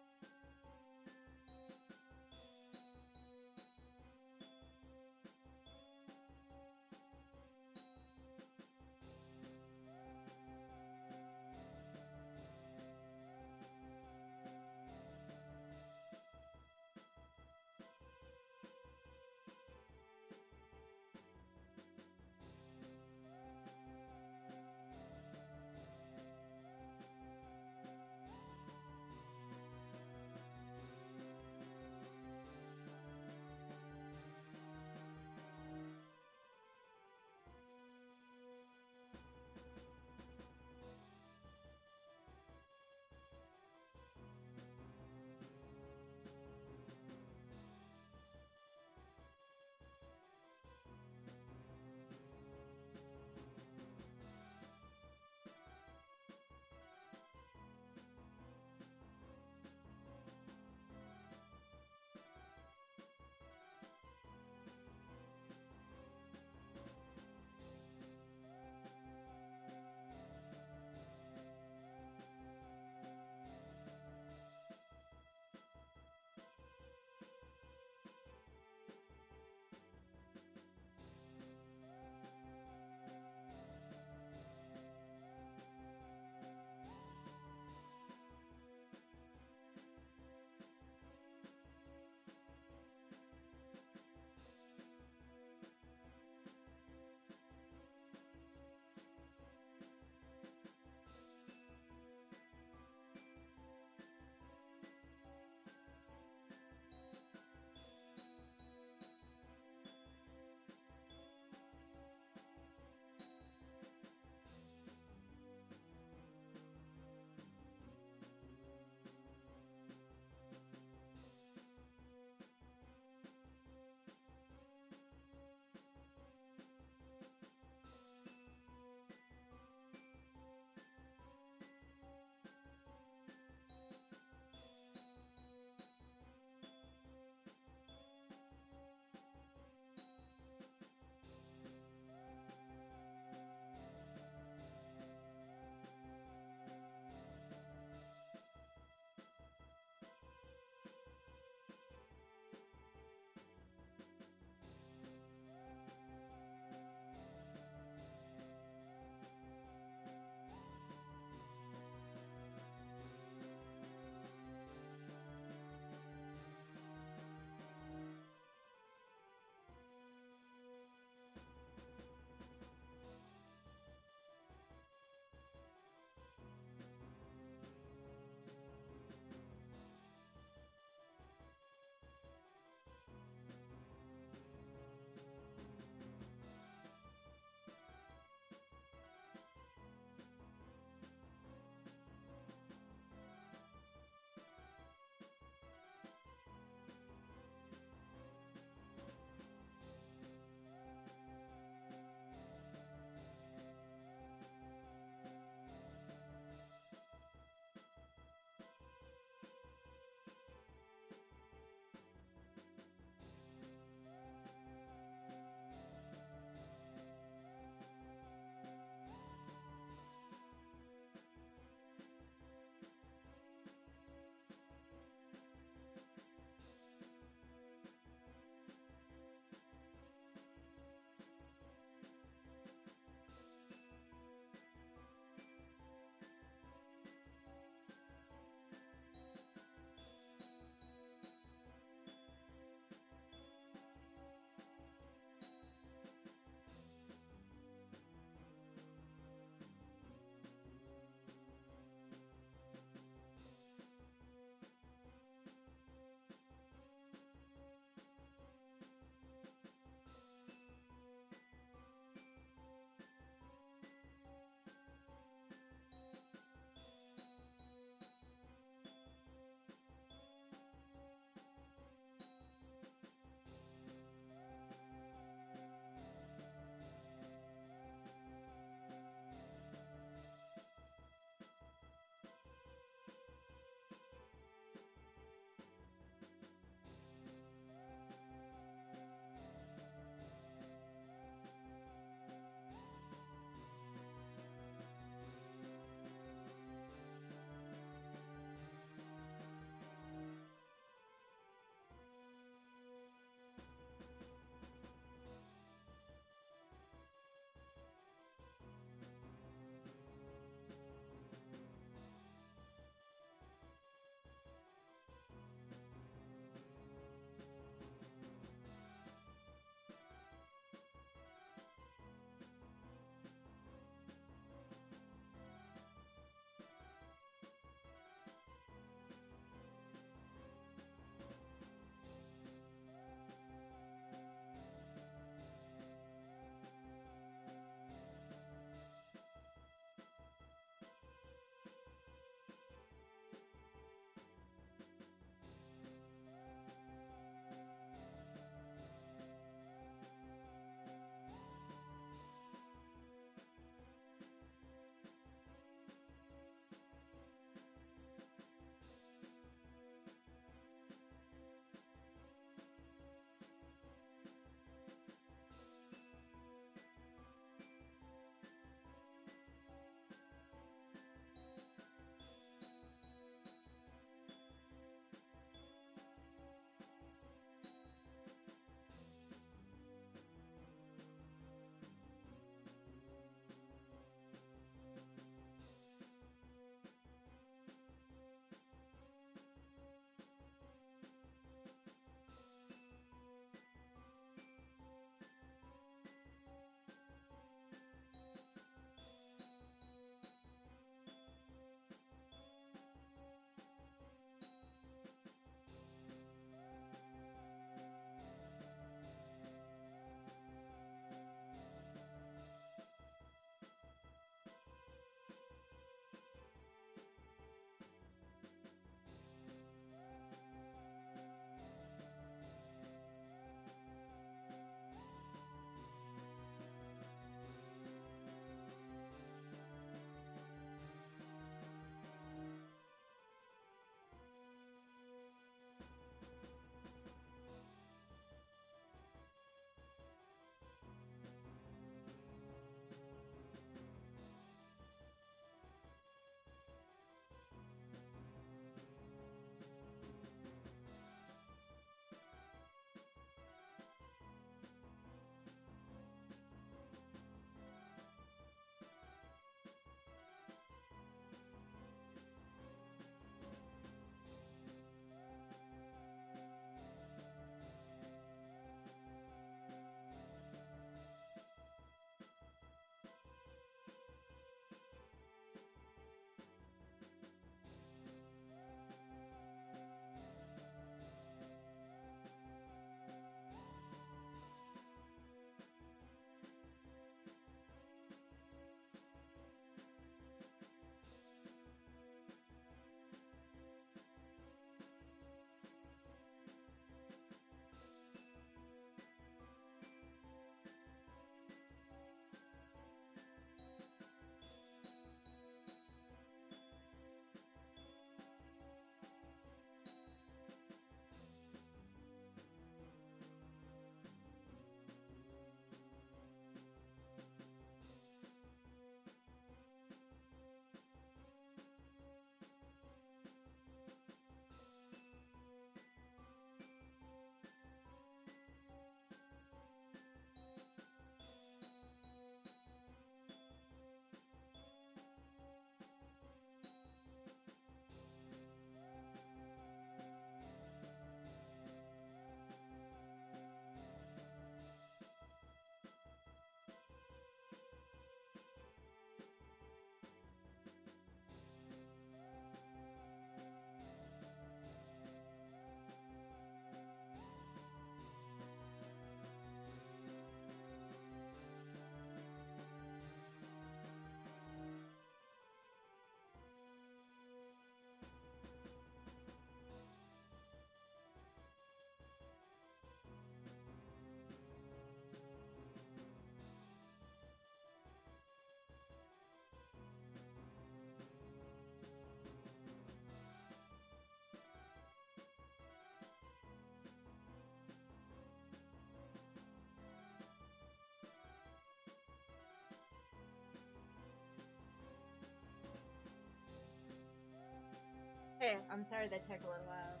Hey, I'm sorry that took a little while.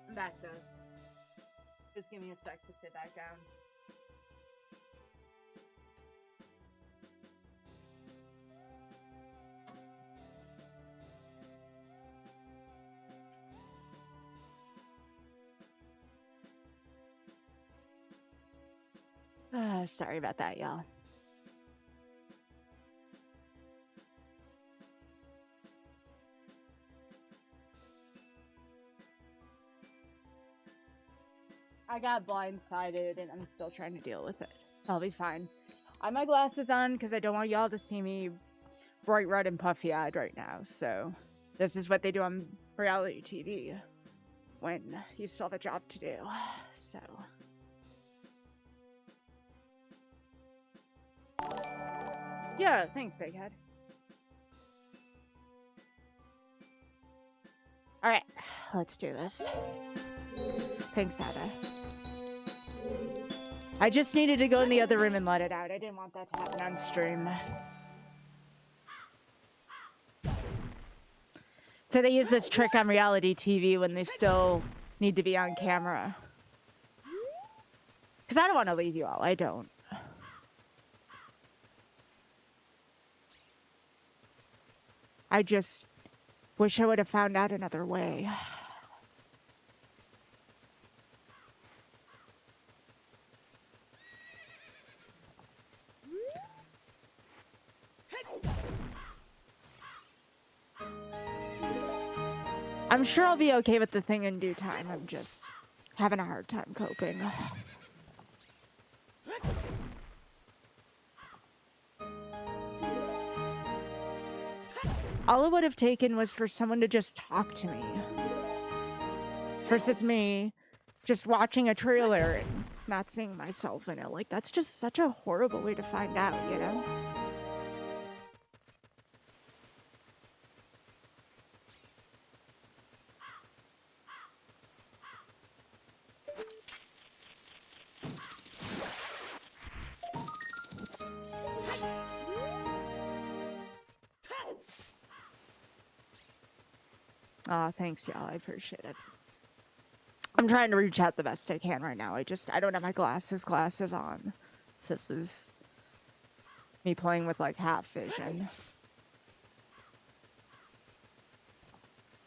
I'm back though. Just give me a sec to sit back down. Sorry about that, y'all. I got blindsided and I'm still trying to deal with it. I'll be fine. I have my glasses on because I don't want y'all to see me bright red and puffy-eyed right now. So this is what they do on reality TV when you still have a job to do. So... yeah, thanks, Big Head. Alright, let's do this. Thanks, Ada. I just needed to go in the other room and let it out. I didn't want that to happen on stream. So they use this trick on reality TV when they still need to be on camera. Because I don't want to leave you all. I don't. I just wish I would have found out another way. I'm sure I'll be okay with the thing in due time. I'm just having a hard time coping. All it would have taken was for someone to just talk to me. Versus me just watching a trailer and not seeing myself in it. Like, that's just such a horrible way to find out, you know? Aw, thanks, y'all. I appreciate it. I'm trying to reach out the best I can right now. I don't have my glasses on. So this is me playing with, like, half vision.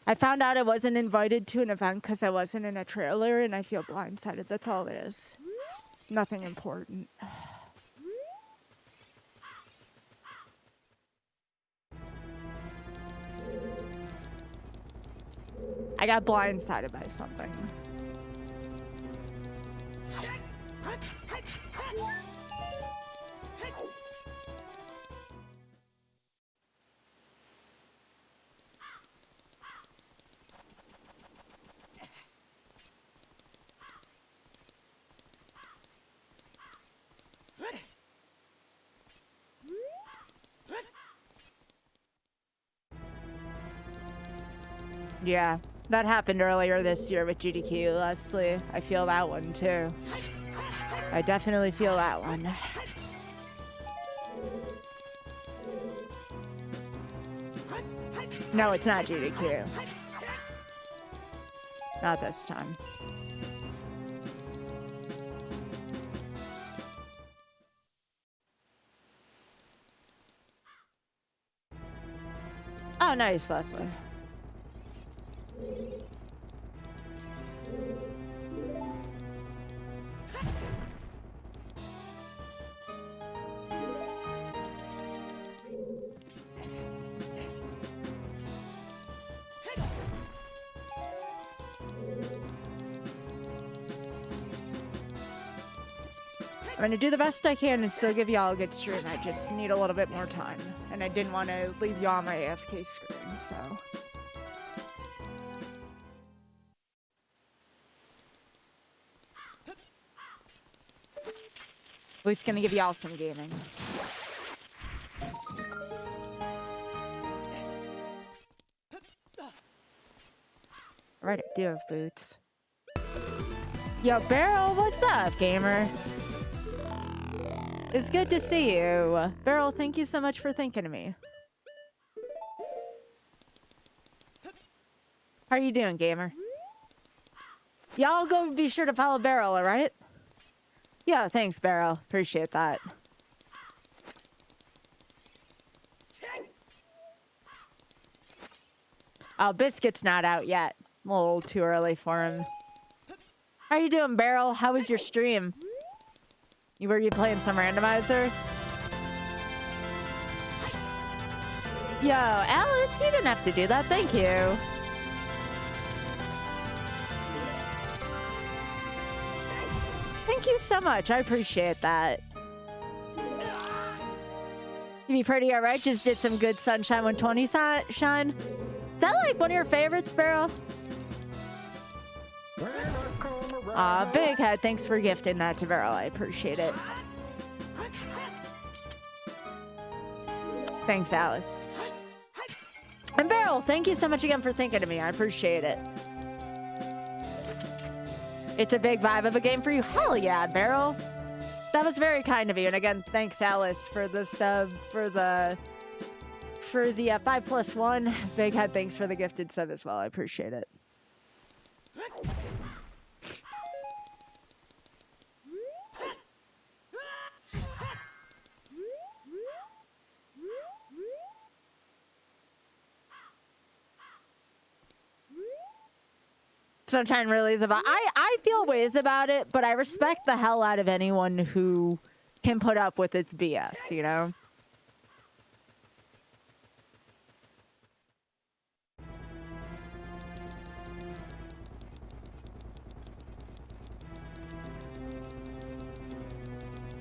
I found out I wasn't invited to an event because I wasn't in a trailer, and I feel blindsided. That's all it is. It's nothing important. I got blindsided by something. Yeah, that happened earlier this year with GDQ, Leslie. I feel that one, too. I definitely feel that one. No, it's not GDQ. Not this time. Oh, nice, Leslie. I'm gonna do the best I can and still give y'all a good stream. I just need a little bit more time. And I didn't want to leave y'all on my AFK screen, so... At least gonna give y'all some gaming. Alright, I do have boots. Yo, Beryl, what's up, gamer? It's good to see you. Beryl, thank you so much for thinking of me. How are you doing, gamer? Y'all go be sure to follow Beryl, alright? Yeah, thanks, Beryl. Appreciate that. Oh, Biscuit's not out yet. A little too early for him. How you doing, Beryl? How was your stream? Were you playing some randomizer? Yo, Alice, you didn't have to do that. Thank you. Thank you so much. I appreciate that. You be pretty alright? Just did some good Sunshine 120 shine. Is that like one of your favorites, Beryl? Big Head, thanks for gifting that to Beryl. I appreciate it. Thanks, Alice. And Beryl, thank you so much again for thinking of me. I appreciate it. It's a big vibe of a game for you. Hell yeah, Beryl. That was very kind of you. And again, thanks, Alice, for the sub, for the 5+1. Big Head, thanks for the gifted sub as well. I appreciate it. Sunshine really is about... I feel ways about it, but I respect the hell out of anyone who can put up with its BS, you know?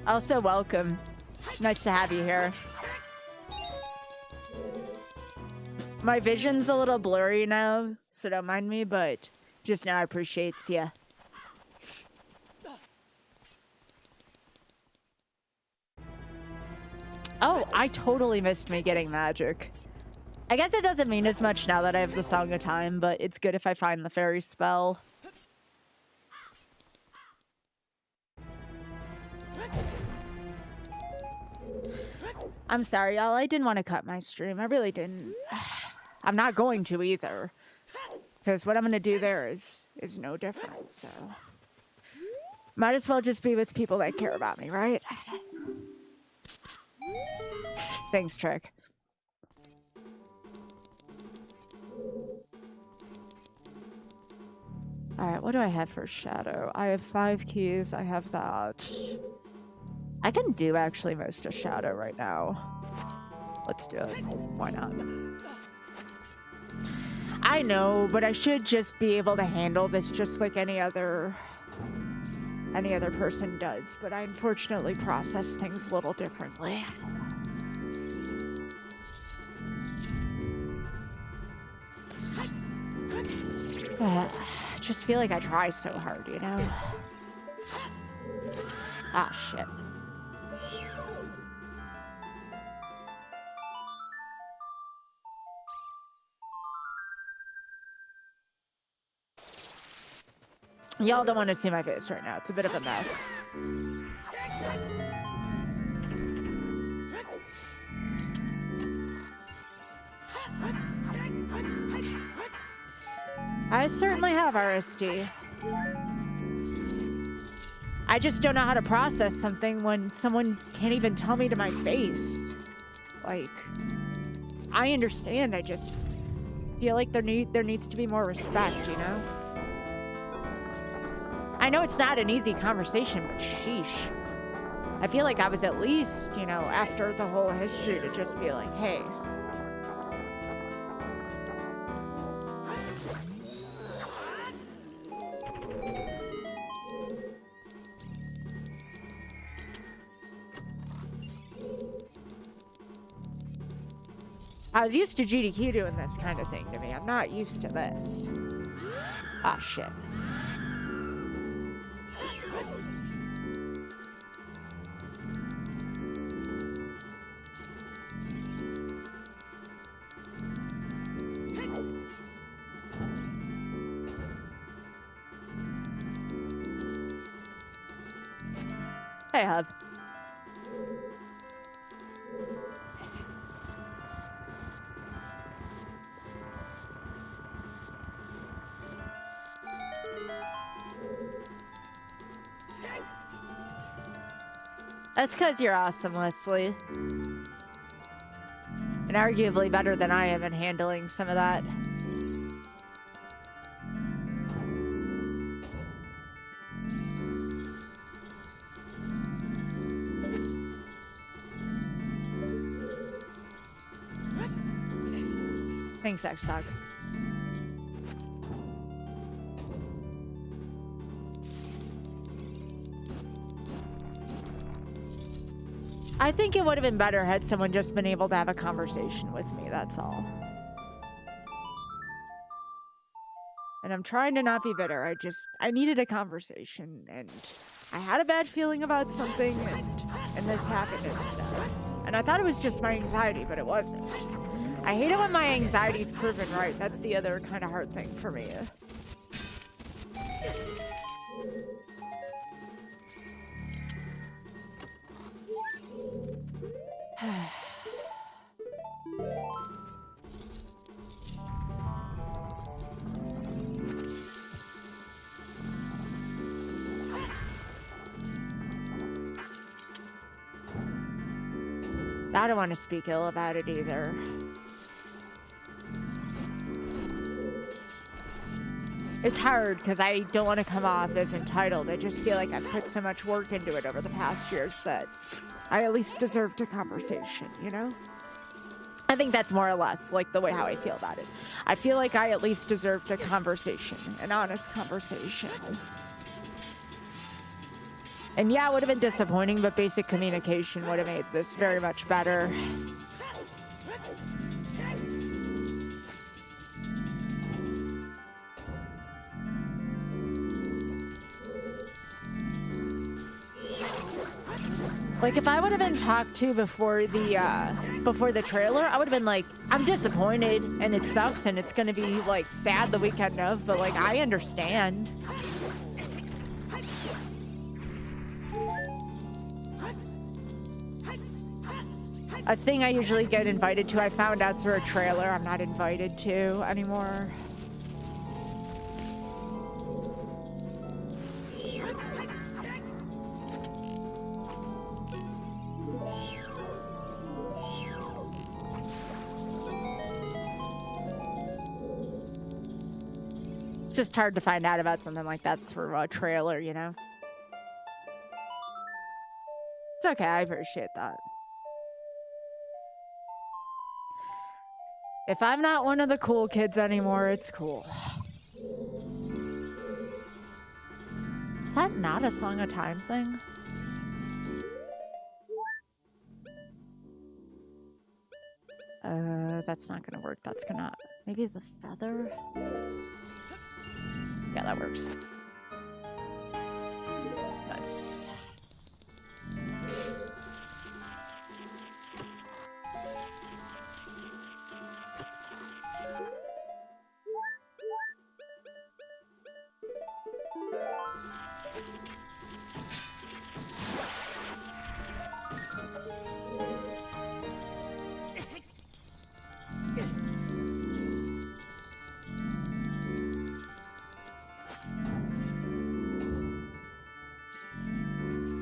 Also, welcome. Nice to have you here. My vision's a little blurry now, so don't mind me, but... just now I appreciates ya. Oh, I totally missed me getting magic. I guess it doesn't mean as much now that I have the Song of Time, but it's good if I find the fairy spell. I'm sorry, y'all. I didn't want to cut my stream. I really didn't. I'm not going to either. Because what I'm going to do there is no different, so... might as well just be with people that care about me, right? Thanks, Trick. Alright, what do I have for Shadow? I have 5 keys. I have that. I can do, actually, most of Shadow right now. Let's do it. Why not? I know, but I should just be able to handle this just like any other person does. But I unfortunately process things a little differently. Just feel like I try so hard, you know? Ah, shit. Y'all don't want to see my face right now. It's a bit of a mess. I certainly have RSD. I just don't know how to process something when someone can't even tell me to my face. Like, I understand. I just feel like there needs to be more respect, you know? I know it's not an easy conversation, but sheesh. I feel like I was at least, you know, after the whole history to just be like, hey. I was used to GDQ doing this kind of thing to me. I'm not used to this. Ah, shit. Hey, Hub. That's because you're awesome, Leslie. And arguably better than I am in handling some of that. Thanks, Xbox. I think it would have been better had someone just been able to have a conversation with me, that's all. And I'm trying to not be bitter. I needed a conversation, and I had a bad feeling about something, and this happened instead. And I thought it was just my anxiety, but it wasn't. I hate it when my anxiety's proven right. That's the other kind of hard thing for me. I don't want to speak ill about it either. It's hard because I don't want to come off as entitled. I just feel like I've put so much work into it over the past years that I at least deserved a conversation, you know? I think that's more or less like the way how I feel about it. I feel like I at least deserved a conversation, an honest conversation. And yeah, it would have been disappointing, but basic communication would have made this very much better. Like, if I would have been talked to before the trailer, I would have been like, I'm disappointed, and it sucks, and it's gonna be, like, sad the weekend of, but, like, I understand. A thing I usually get invited to, I found out through a trailer I'm not invited to anymore. It's just hard to find out about something like that through a trailer, you know? It's okay, I appreciate that. If I'm not one of the cool kids anymore, it's cool. Is that not a Song of Time thing? That's not gonna work. That's gonna... Maybe the feather? Yeah, that works. Nice.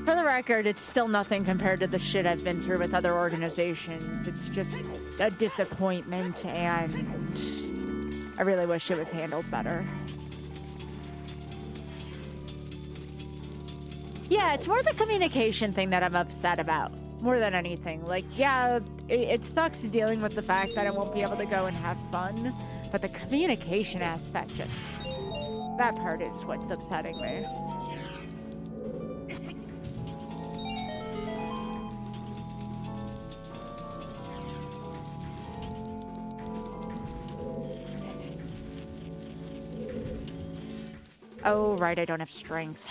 For the record, it's still nothing compared to the shit I've been through with other organizations. It's just a disappointment, and I really wish it was handled better. Yeah, it's more the communication thing that I'm upset about, more than anything. Like, yeah, it sucks dealing with the fact that I won't be able to go and have fun, but the communication aspect just... that part is what's upsetting me. Oh, right, I don't have strength.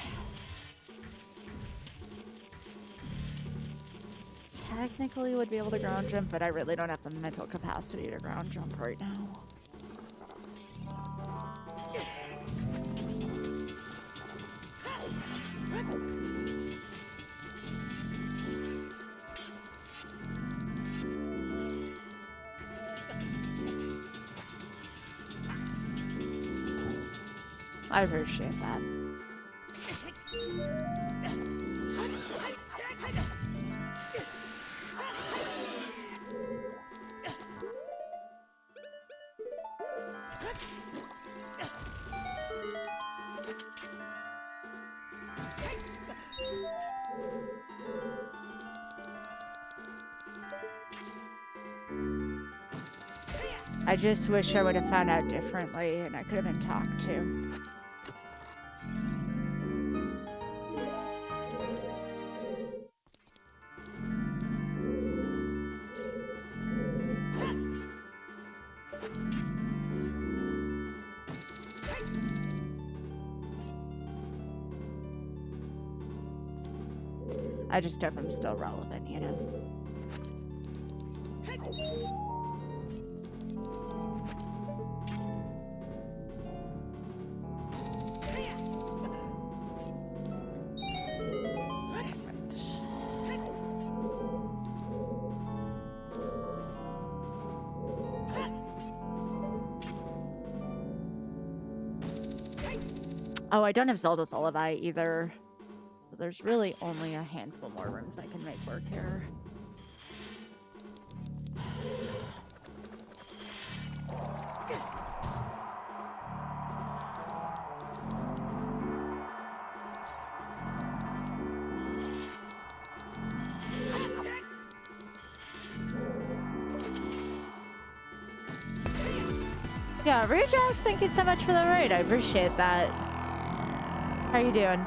Technically would be able to ground jump, but I really don't have the mental capacity to ground jump right now. I appreciate that. I just wish I would have found out differently and I could have been talked to. I just hope I'm still relevant, you know? Oh, I don't have Zelda's Lullaby either. So there's really only a handful more rooms I can make work here. Yeah, Rejax, thank you so much for the raid. I appreciate that. How you doing?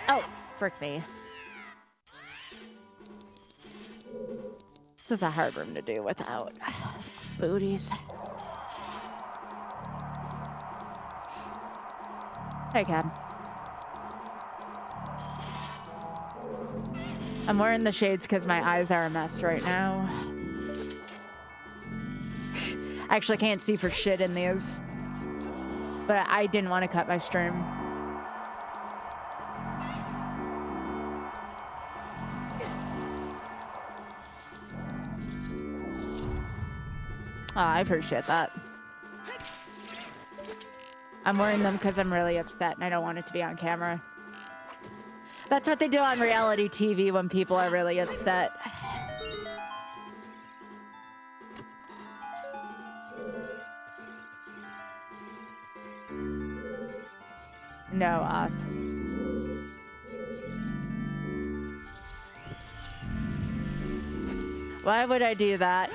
Oh, frick me. This is a hard room to do without booties. Hey, Cab. I'm wearing the shades because my eyes are a mess right now. I actually can't see for shit in these. But I didn't want to cut my stream. Oh, I appreciate that. I'm wearing them because I'm really upset and I don't want it to be on camera. That's what they do on reality TV when people are really upset. No, Oth. Why would I do that?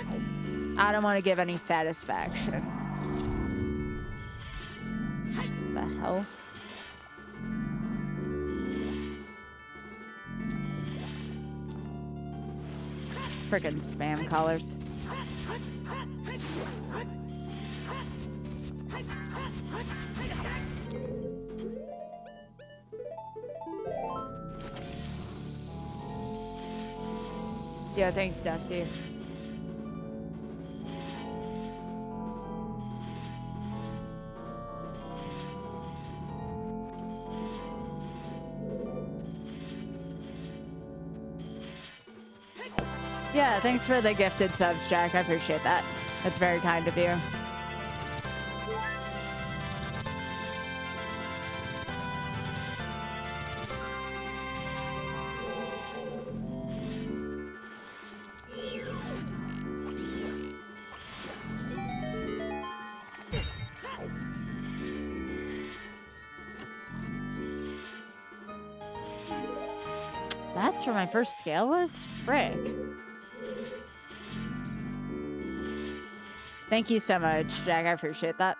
I don't want to give any satisfaction. The hell? Frickin' spam callers. Yeah, thanks, Dusty. Yeah, thanks for the gifted subs, Jack. I appreciate that. That's very kind of you. That's where my first scale was? Frick. Thank you so much, Jack. I appreciate that.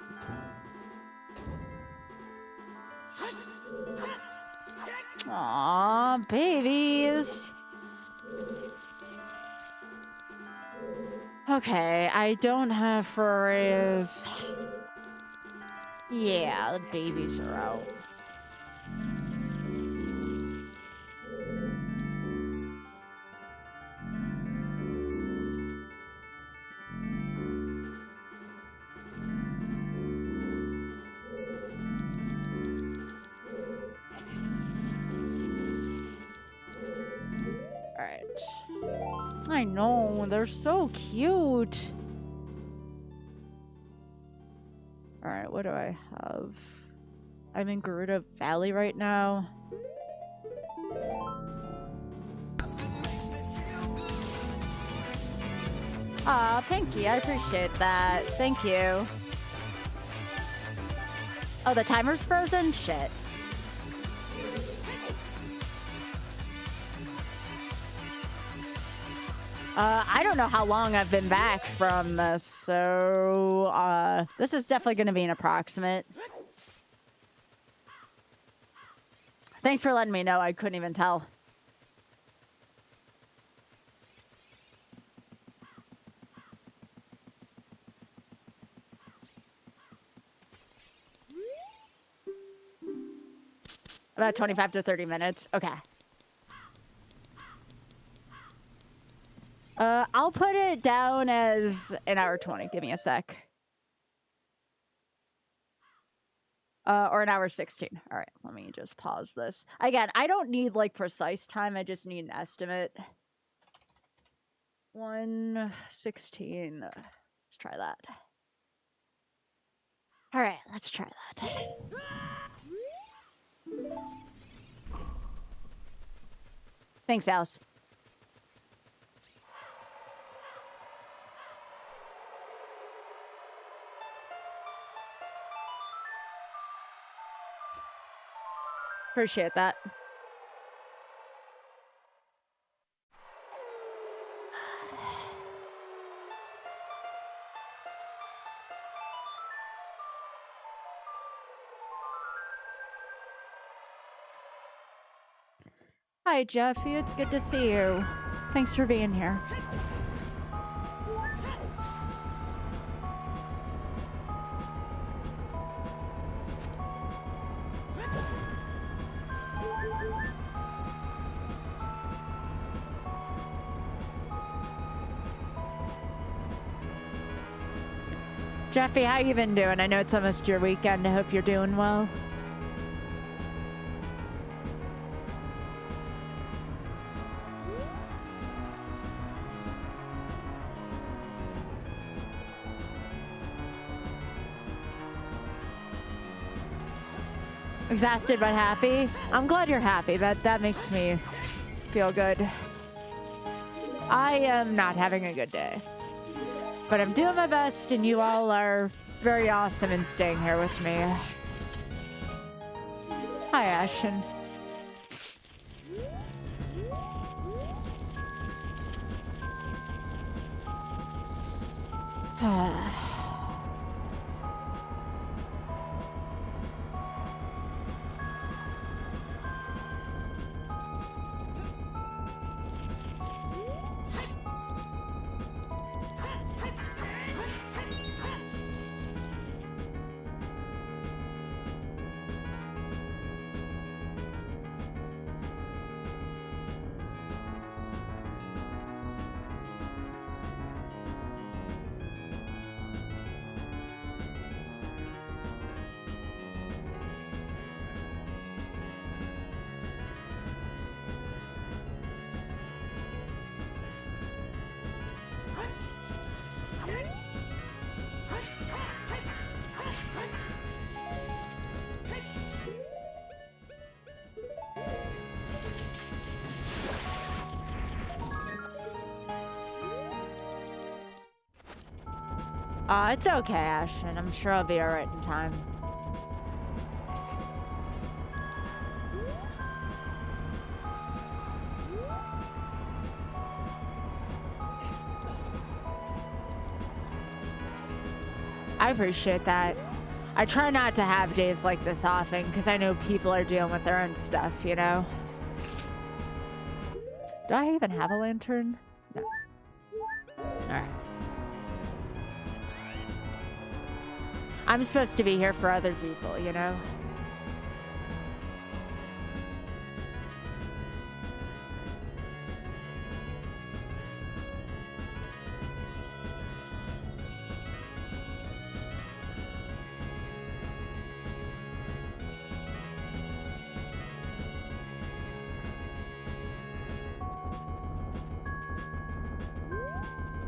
Aw, babies. Okay, I don't have furries. Yeah, the babies are out. I know, they're so cute. Alright, what do I have? I'm in Gerudo Valley right now. Aw, Pinky, I appreciate that. Thank you. Oh, the timer's frozen? Shit. I don't know how long I've been back from this, so this is definitely going to be an approximate. Thanks for letting me know. I couldn't even tell. About 25 to 30 minutes. Okay. I'll put it down as an hour 20. Give me a sec. Or an hour 16. All right, let me just pause this. Again, I don't need like precise time. I just need an estimate. 1:16. Let's try that. All right, let's try that. Thanks, Alice. Appreciate that. Hi, Jeffy. It's good to see you. Thanks for being here. Jeffy, how you been doing? I know it's almost your weekend. I hope you're doing well. Exhausted but happy. I'm glad you're happy. That makes me feel good. I am not having a good day. But I'm doing my best, and you all are very awesome in staying here with me. Hi, Ashen. It's okay, Ashen. I'm sure I'll be alright in time. I appreciate that. I try not to have days like this often, because I know people are dealing with their own stuff, you know? Do I even have a lantern? No. Alright. I'm supposed to be here for other people, you know?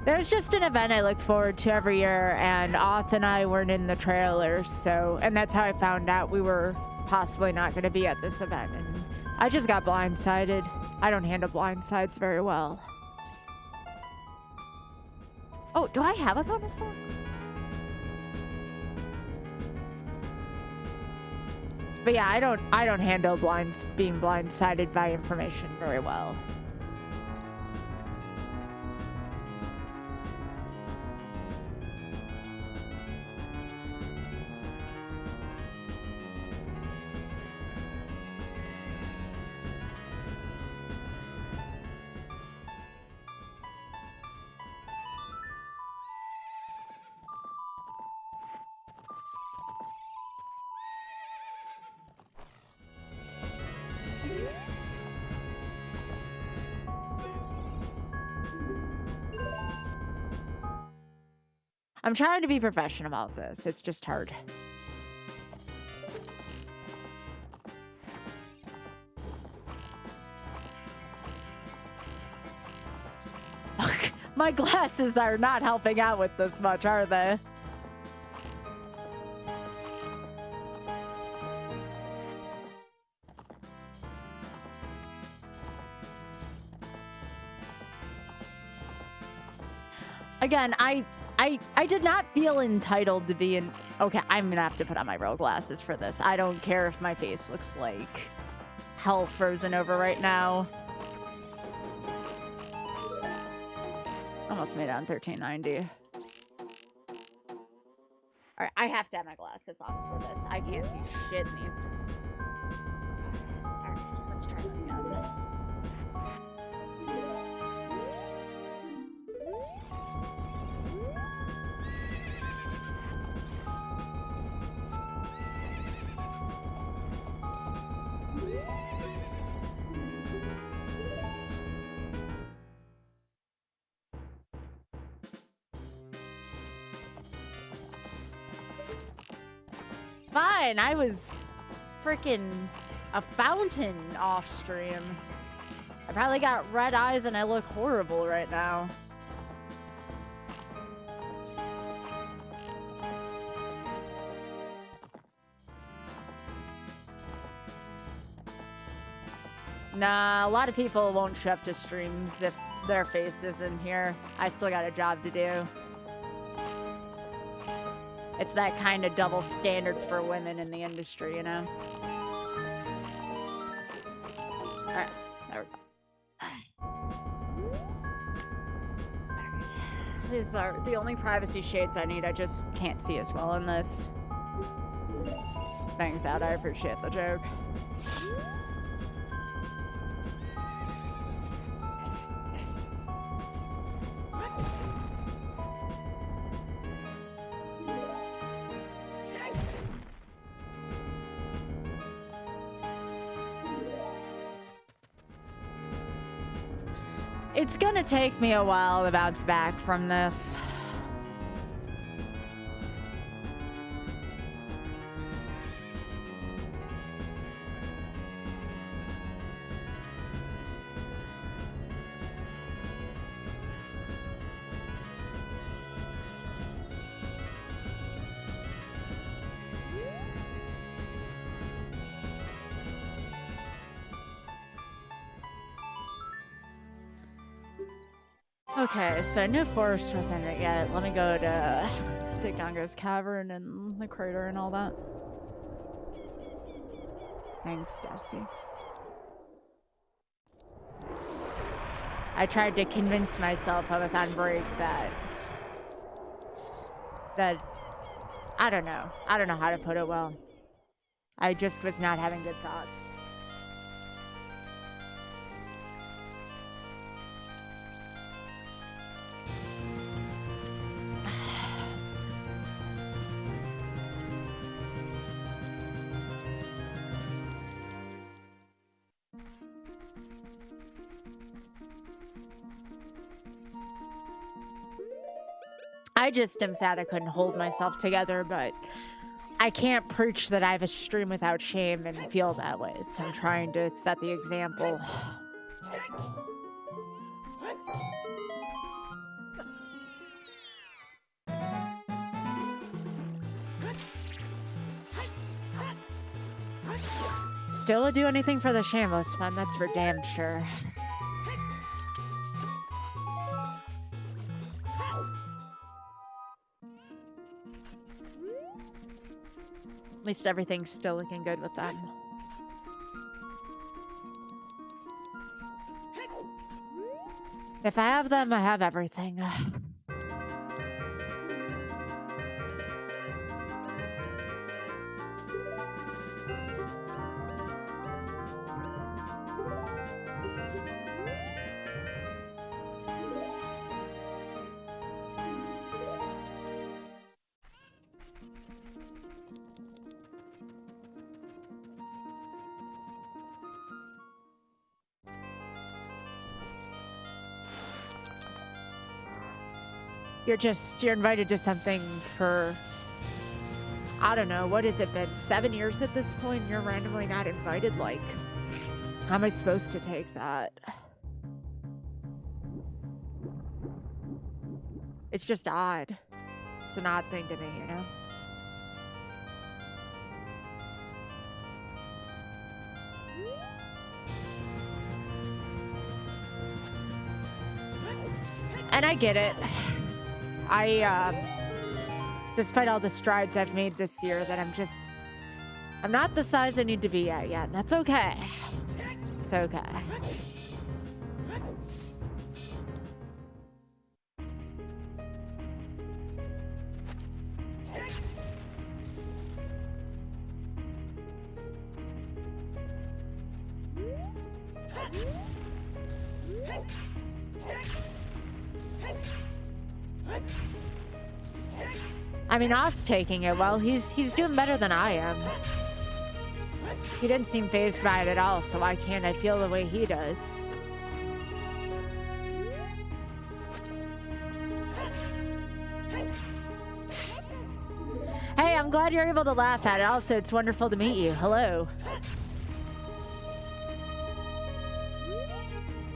There's just an event I look forward to every year, and Oth and I weren't in the trailer, and that's how I found out we were possibly not going to be at this event, and I just got blindsided. I don't handle blindsides very well. Oh, do I have a bonus song? But yeah, I don't handle being blindsided by information very well. I'm trying to be professional about this. It's just hard. My glasses are not helping out with this much, are they? Again, I did not feel entitled to be in... Okay, I'm gonna have to put on my real glasses for this. I don't care if my face looks like hell frozen over right now. Almost made it on 1390. Alright, I have to have my glasses on for this. I can't see shit in these. Alright, let's try that again. Fine, I was freaking a fountain off stream. I probably got red eyes and I look horrible right now. Nah, a lot of people won't show up to streams if their face isn't here. I still got a job to do. It's that kind of double standard for women in the industry, you know? Alright, there we go. Alright. These are the only privacy shades I need. I just can't see as well in this. Thanks, Ad. I appreciate the joke. It's gonna take me a while to bounce back from this. Okay, so New Forest wasn't it yet. Let me go to Stickdongo's Cavern and the crater and all that. Thanks, Dusty. I tried to convince myself I was on break that I don't know. I don't know how to put it well. I just was not having good thoughts. I just am sad I couldn't hold myself together, but I can't preach that I have a stream without shame and feel that way, so I'm trying to set the example. Still would do anything for the shameless fun, that's for damn sure. At least everything's still looking good with them. If I have them, I have everything. you're invited to something for, I don't know, what has it been, 7 years at this point? You're randomly not invited. Like, how am I supposed to take that? It's just odd. It's an odd thing to me, you know? And I get it. Despite all the strides I've made this year, that I'm not the size I need to be at yet, and that's okay. It's okay. I mean, Oz taking it well. He's doing better than I am. He didn't seem fazed by it at all, so why can't I feel the way he does? Hey, I'm glad you're able to laugh at it. Also, it's wonderful to meet you. Hello.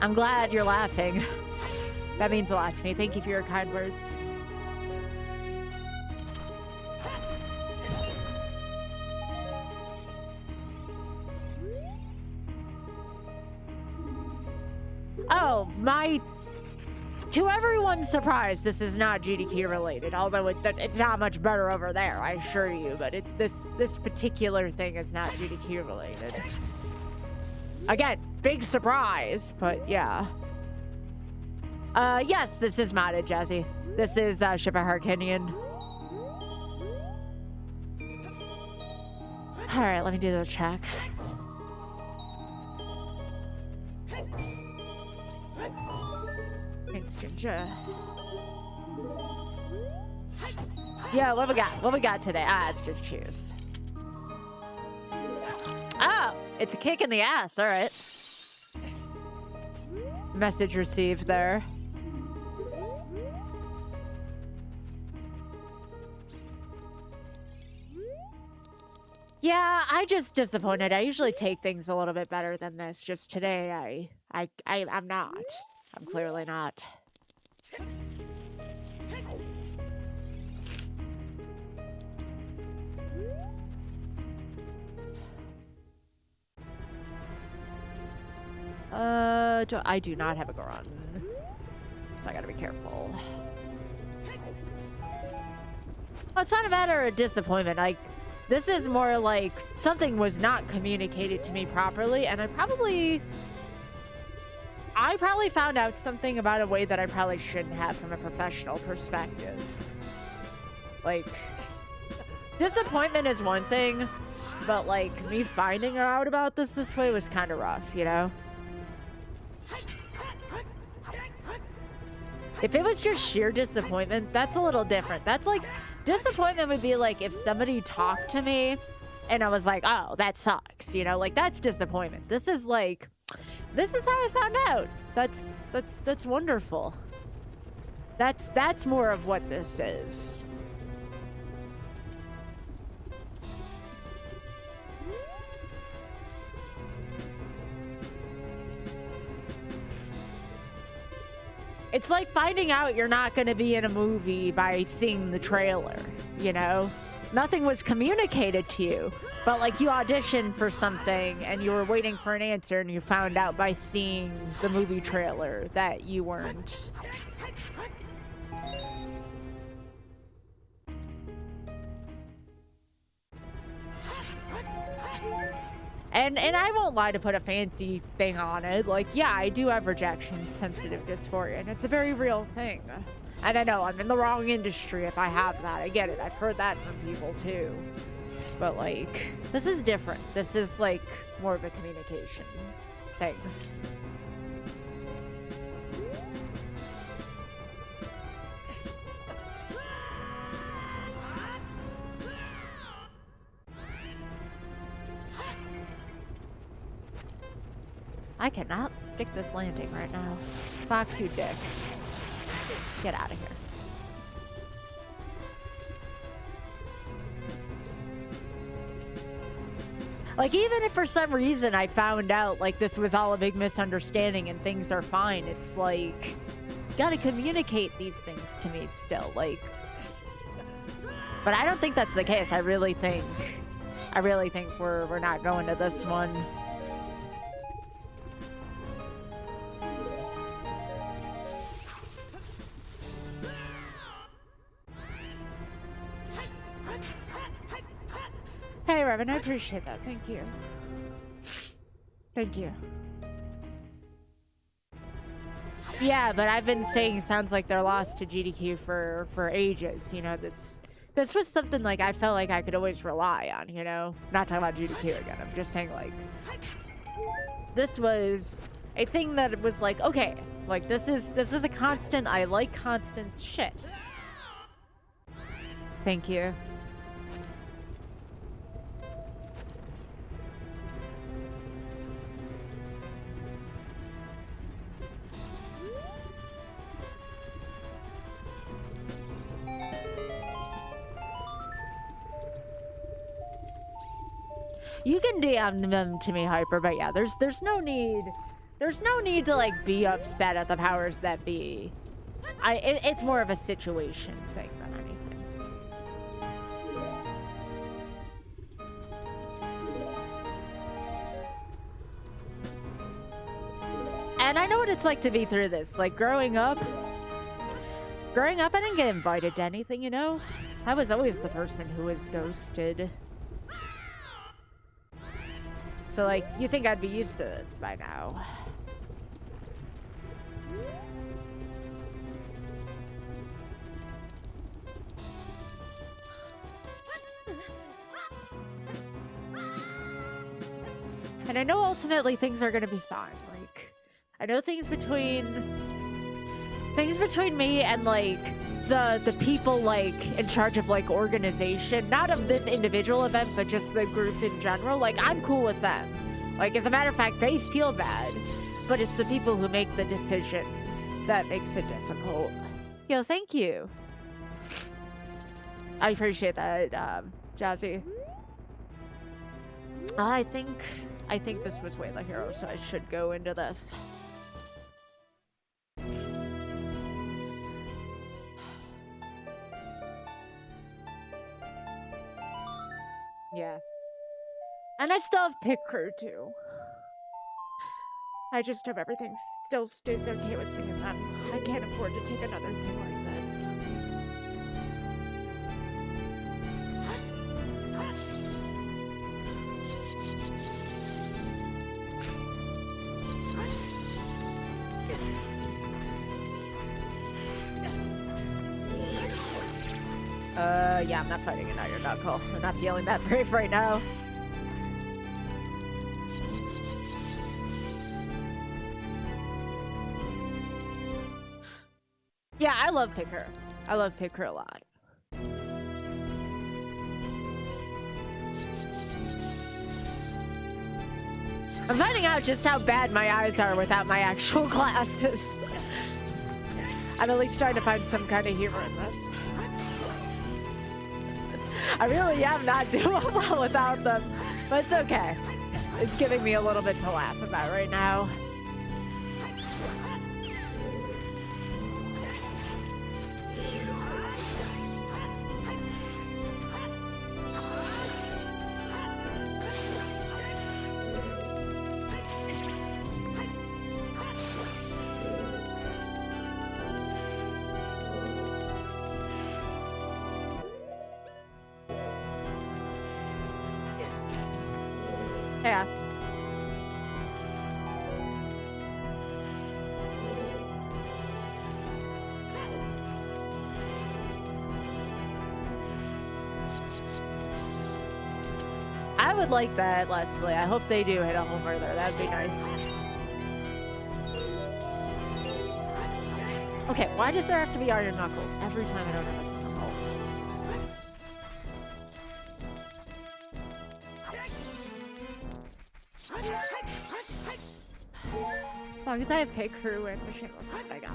I'm glad you're laughing. That means a lot to me. Thank you for your kind words. Oh, to everyone's surprise, this is not GDQ related, although it's not much better over there, I assure you, but this particular thing is not GDQ related. Again, big surprise, but yeah. Yes, this is modded, Jazzy. This is Ship of Harkinian. Alright, let me do the check. Thanks, Ginger. Yeah, what we got? What we got today? It's just cheers. Oh, it's a kick in the ass. All right. Message received there. Yeah, I just disappointed. I usually take things a little bit better than this. Just today, I'm not. I'm clearly not. I do not have a gun, so I gotta be careful. Well, it's not a matter of disappointment. Like, this is more like something was not communicated to me properly, and I probably found out something about a way that I probably shouldn't have from a professional perspective. Like, disappointment is one thing, but like me finding out about this way was kind of rough, you know? If it was just sheer disappointment, that's a little different. That's like, disappointment would be like if somebody talked to me and I was like, oh, that sucks, you know? Like, that's disappointment. This is like, this is how I found out. That's wonderful. That's more of what this is. It's like finding out you're not going to be in a movie by seeing the trailer, you know? Nothing was communicated to you, but like you auditioned for something and you were waiting for an answer and you found out by seeing the movie trailer that you weren't. And I won't lie to put a fancy thing on it. Like, yeah, I do have rejection-sensitive dysphoria, and it's a very real thing. And I know I'm in the wrong industry if I have that. I get it. I've heard that from people, too. But, like, this is different. This is, like, more of a communication thing. I cannot stick this landing right now. Fox, you dick. Get out of here. Like, even if for some reason I found out, like, this was all a big misunderstanding and things are fine, it's like, you gotta communicate these things to me still, like. But I don't think that's the case. I really think we're not going to this one. Hey, Revan, I appreciate that. Thank you. Thank you. Yeah, but I've been saying sounds like they're lost to GDQ for ages. You know, this was something like I felt like I could always rely on, you know? Not talking about GDQ again. I'm just saying, like, this was a thing that was like, okay, like, this is a constant. I like constants. Shit. Thank you. You can DM them to me, Hyper, but yeah, there's no need to like be upset at the powers that be. It's more of a situation thing than anything. And I know what it's like to be through this. Like growing up, I didn't get invited to anything, you know? I was always the person who was ghosted. So, like, you think I'd be used to this by now. And I know ultimately things are gonna be fine. Like, I know things between me and, like, the people, like, in charge of, like, organization, not of this individual event, but just the group in general, like, I'm cool with them. Like, as a matter of fact, they feel bad, but it's the people who make the decisions that makes it difficult. Yo, thank you. I appreciate that, Jazzy. I think this was Wayla Hero, so I should go into this. Yeah. And I still have Pit Crew, too. I just hope everything still stays okay with me, and then I can't afford to take another thing like this. Yeah, I'm not fighting an iron knuckle. I'm not feeling that brave right now. Yeah, I love Picker. I love Picker a lot. I'm finding out just how bad my eyes are without my actual glasses. I'm at least trying to find some kind of humor in this. I really am not doing well without them, but it's okay. It's giving me a little bit to laugh about right now. Yeah. I would like that, Leslie. I hope they do hit a homer there. That'd be nice. Okay, why does there have to be iron knuckles every time I don't have a ton of health? As long as I have Pit Crew and Machineless, I got.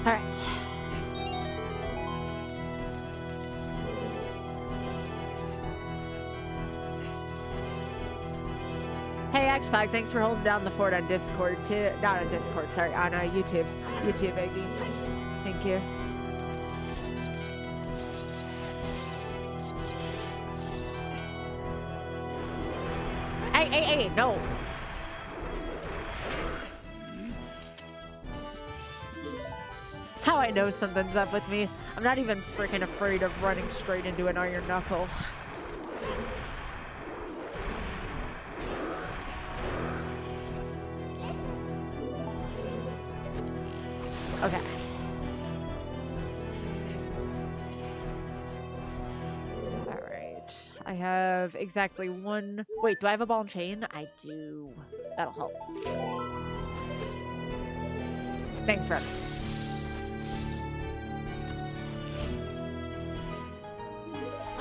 All right. Hey, Xpac, thanks for holding down the fort on Discord too. Not on Discord, sorry, on YouTube. YouTube, Iggy. Thank you. Hey, no. That's how I know something's up with me. I'm not even freaking afraid of running straight into an iron knuckle. Okay. Alright. I have exactly one... Wait, do I have a ball and chain? I do. That'll help. Thanks, Fred.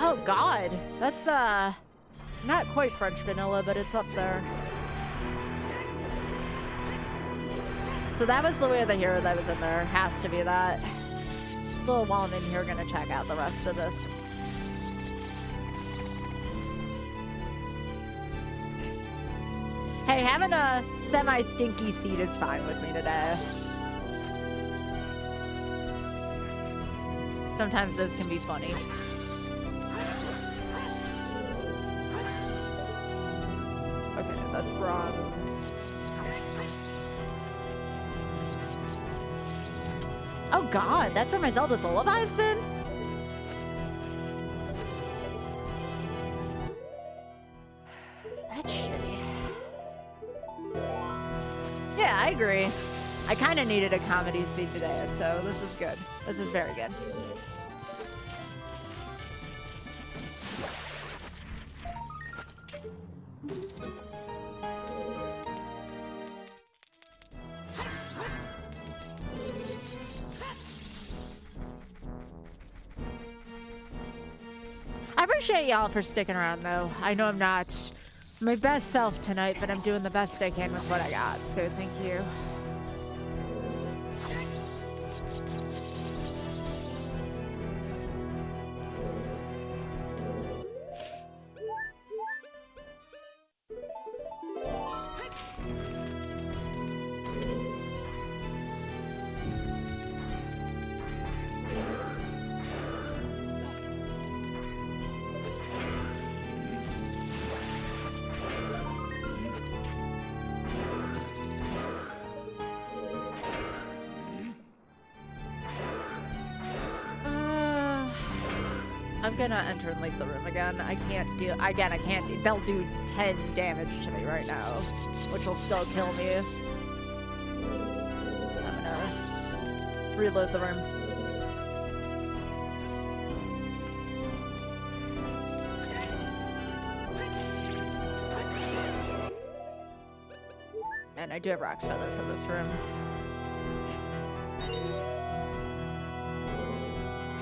Oh, God. That's, not quite French vanilla, but it's up there. So that was the way of the hero that was in there. Has to be that. Still, while I'm in here, gonna check out the rest of this. Hey, having a semi-stinky seat is fine with me today. Sometimes those can be funny. Okay, that's bronze. Oh God, that's where my Zelda's Lullaby's been? That's shitty. Yeah, I agree. I kind of needed a comedy scene today, so this is good. This is very good. I appreciate y'all for sticking around, though. I know I'm not my best self tonight, but I'm doing the best I can with what I got, so thank you. I'm gonna enter and leave the room again. I can't deal. Again, I can't. They'll do 10 damage to me right now, which will still kill me. So I'm gonna reload the room. And I do have Rock's Feather for this room.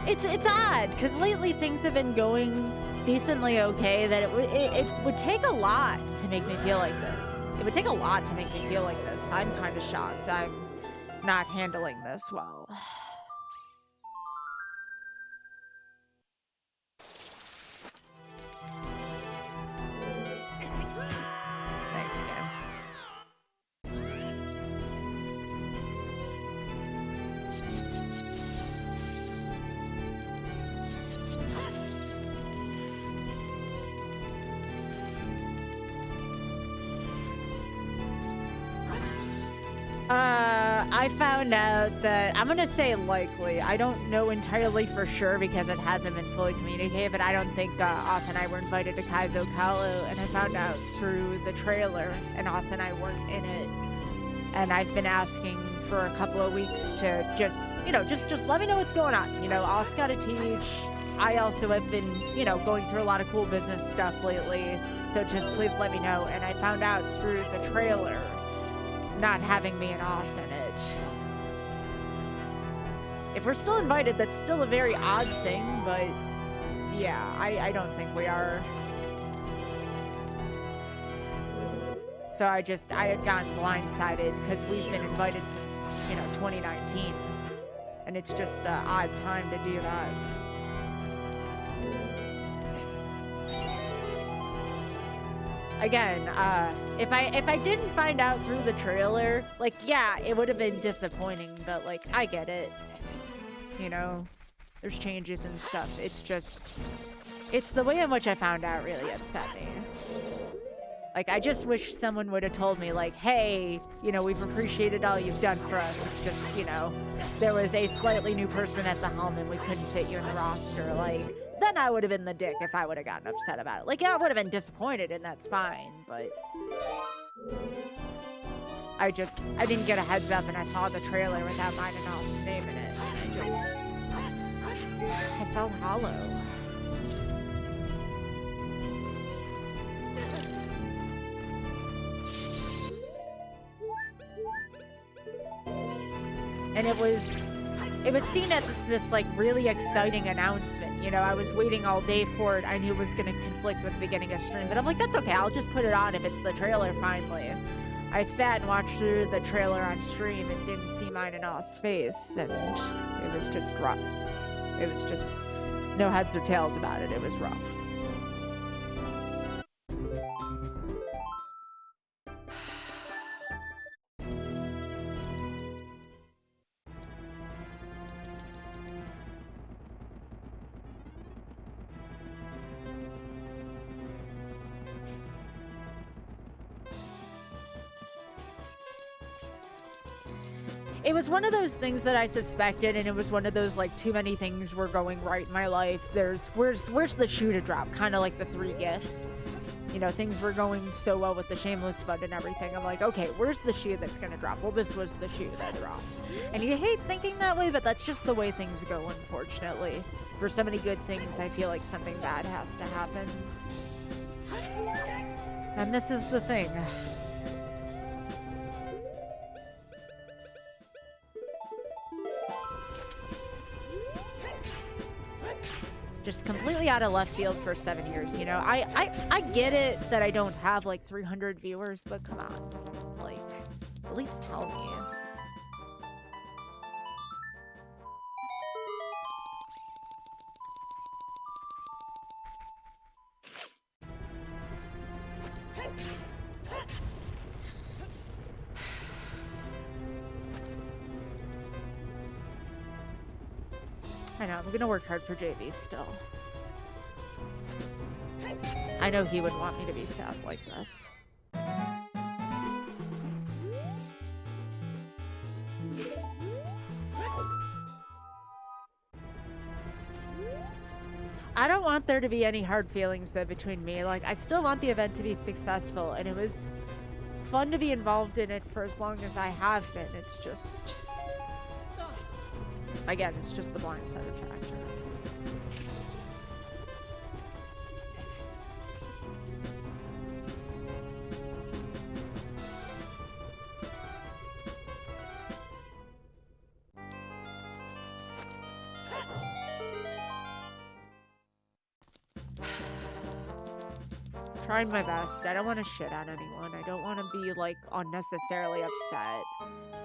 It's odd, because lately things have been going decently okay, that it would take a lot to make me feel like this. It would take a lot to make me feel like this. I'm kind of shocked I'm not handling this well. Thanks, game. I found out that, I'm gonna say likely, I don't know entirely for sure because it hasn't been fully communicated, but I don't think Oth and I were invited to Kaizo Kalu, and I found out through the trailer, and Oth and I weren't in it. And I've been asking for a couple of weeks to just, you know, just let me know what's going on. You know, Oth's gotta teach. I also have been, you know, going through a lot of cool business stuff lately, so just please let me know. And I found out through the trailer, not having me and Oth in it. If we're still invited, that's still a very odd thing, but yeah, I don't think we are. So I had gotten blindsided because we've been invited since, you know, 2019. And it's just an odd time to do that. Again, if I didn't find out through the trailer, like, yeah, it would have been disappointing, but, like, I get it. You know, there's changes and stuff. It's just, it's the way in which I found out really upset me. Like, I just wish someone would have told me, like, hey, you know, we've appreciated all you've done for us. It's just, you know, there was a slightly new person at the helm and we couldn't fit you in the roster. Like, then I would have been the dick if I would have gotten upset about it. Like, yeah, I would have been disappointed and that's fine, but I didn't get a heads up and I saw the trailer without Minonal's name in it. And I felt hollow. And it was seen as this like really exciting announcement. You know, I was waiting all day for it. I knew it was going to conflict with the beginning of stream, but I'm like, that's okay. I'll just put it on if it's the trailer finally. I sat and watched through the trailer on stream and didn't see mine in all space, and it was just rough. It was just no heads or tails about it. It was rough. It was one of those things that I suspected, and it was one of those, like, too many things were going right in my life. Where's the shoe to drop? Kind of like the 3 gifts. You know, things were going so well with the Shameless Fund and everything. I'm like, okay, where's the shoe that's gonna drop? Well, this was the shoe that dropped. And you hate thinking that way, but that's just the way things go, unfortunately. For so many good things, I feel like something bad has to happen. And this is the thing. Just completely out of left field for 7 years, you know? I get it that I don't have, like, 300 viewers, but come on. Like, at least tell me. I know, I'm gonna work hard for JV still. I know he would want me to be sad like this. I don't want there to be any hard feelings though between me. Like, I still want the event to be successful, and it was fun to be involved in it for as long as I have been. It's just... Again, it's just the blindsided factor. Trying my best. I don't want to shit on anyone. I don't want to be, like, unnecessarily upset.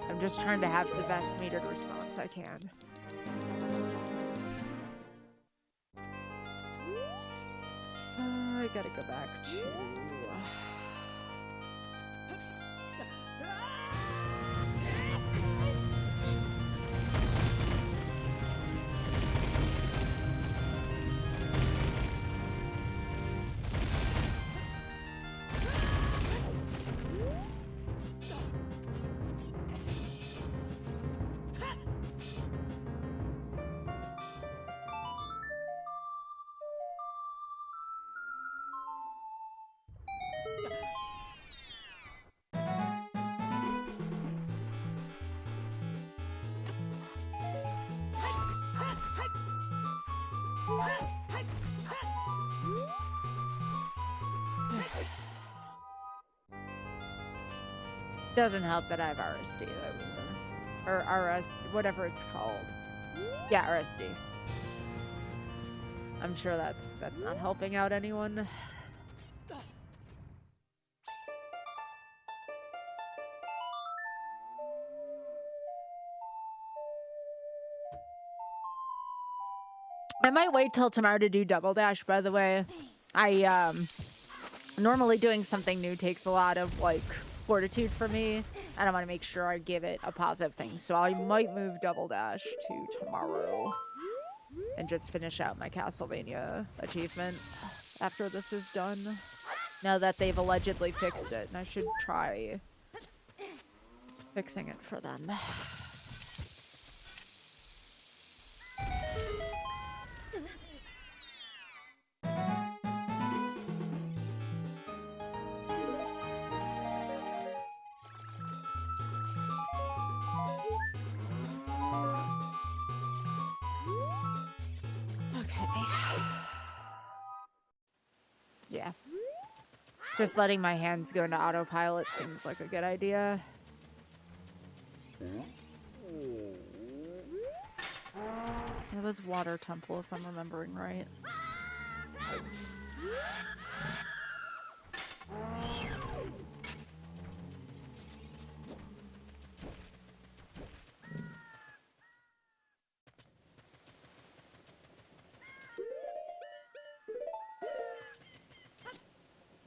I'm just trying to have the best metered response I can. I gotta go back to... Doesn't help that I have RSD though either. Or RS, whatever it's called. Yeah, RSD. I'm sure that's not helping out anyone. I might wait till tomorrow to do double dash, by the way. Normally doing something new takes a lot of, like, fortitude for me, and I want to make sure I give it a positive thing. So I might move double dash to tomorrow and just finish out my Castlevania achievement after this is done. Now that they've allegedly fixed it, and I should try fixing it for them. Yeah. Just letting my hands go into autopilot seems like a good idea. It was Water Temple, if I'm remembering right.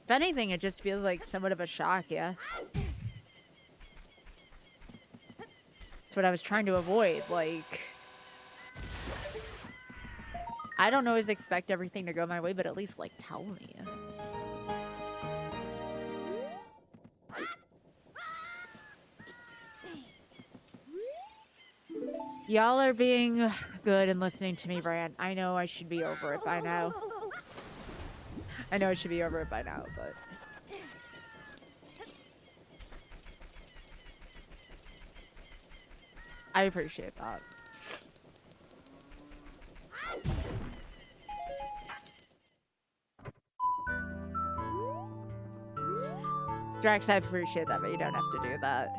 If anything, it just feels like somewhat of a shock, yeah? That's what I was trying to avoid, like... I don't always expect everything to go my way, but at least, like, tell me. Y'all are being good and listening to me rant. I know I should be over it by now. I know I should be over it by now, but... I appreciate that. Drax, I appreciate that, but you don't have to do that.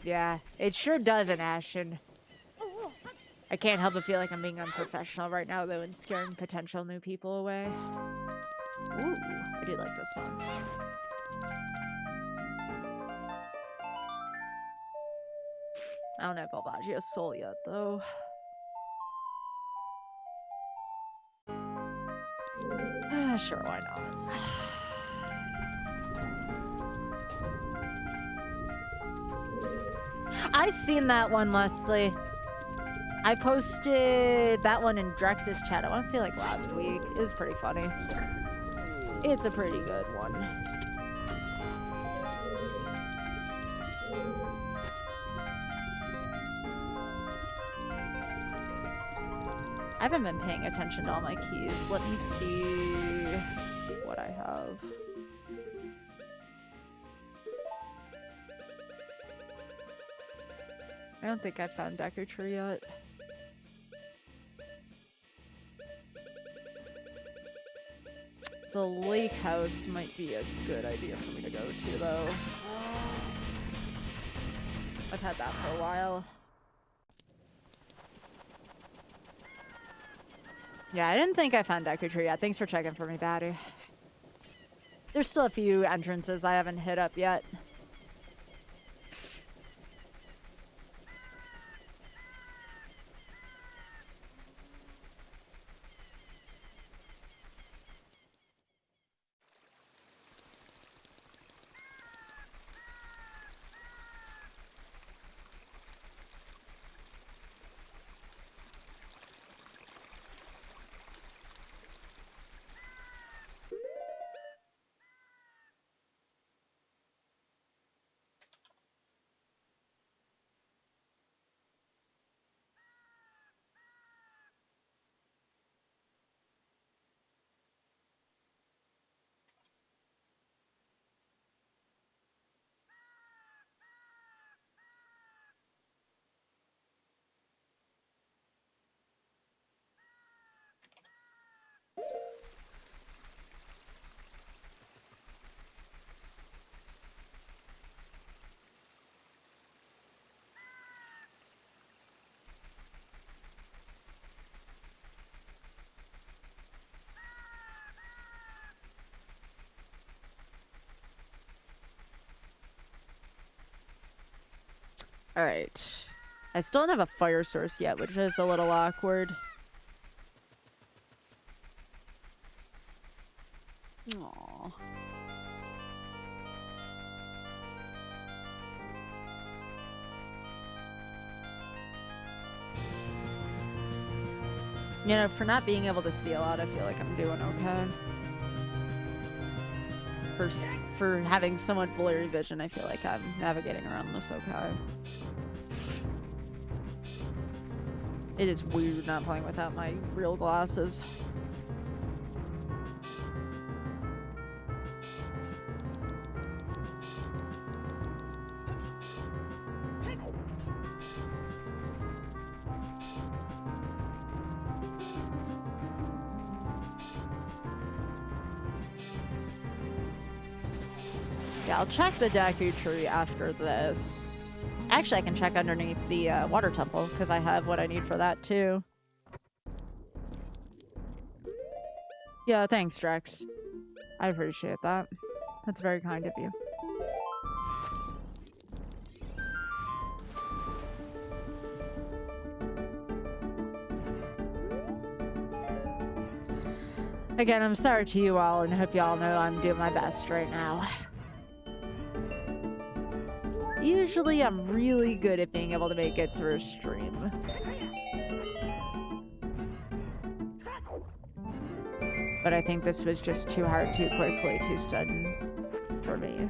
Yeah, it sure does an Ashton. I can't help but feel like I'm being unprofessional right now, though, and scaring potential new people away. Ooh, I do like this song. I don't have Balbaggio's soul yet, though. Sure, why not? I've seen that one, Leslie. I posted that one in Drex's chat. I want to say like last week. It was pretty funny. It's a pretty good one. I haven't been paying attention to all my keys. Let me see what I have. I don't think I found Deku Tree yet. The lake house might be a good idea for me to go to, though. I've had that for a while. Yeah, I didn't think I found Deku Tree yet. Thanks for checking for me, Batty. There's still a few entrances I haven't hit up yet. Alright. I still don't have a fire source yet, which is a little awkward. Aww. You know, for not being able to see a lot, I feel like I'm doing okay. For having somewhat blurry vision, I feel like I'm navigating around this okay. It is weird not playing without my real glasses. Yeah, I'll check the Deku tree after this. Actually, I can check underneath the water temple, because I have what I need for that, too. Yeah, thanks, Drex. I appreciate that. That's very kind of you. Again, I'm sorry to you all, and I hope you all know I'm doing my best right now. Usually I'm really good at being able to make it through a stream. But I think this was just too hard, too quickly, too sudden for me.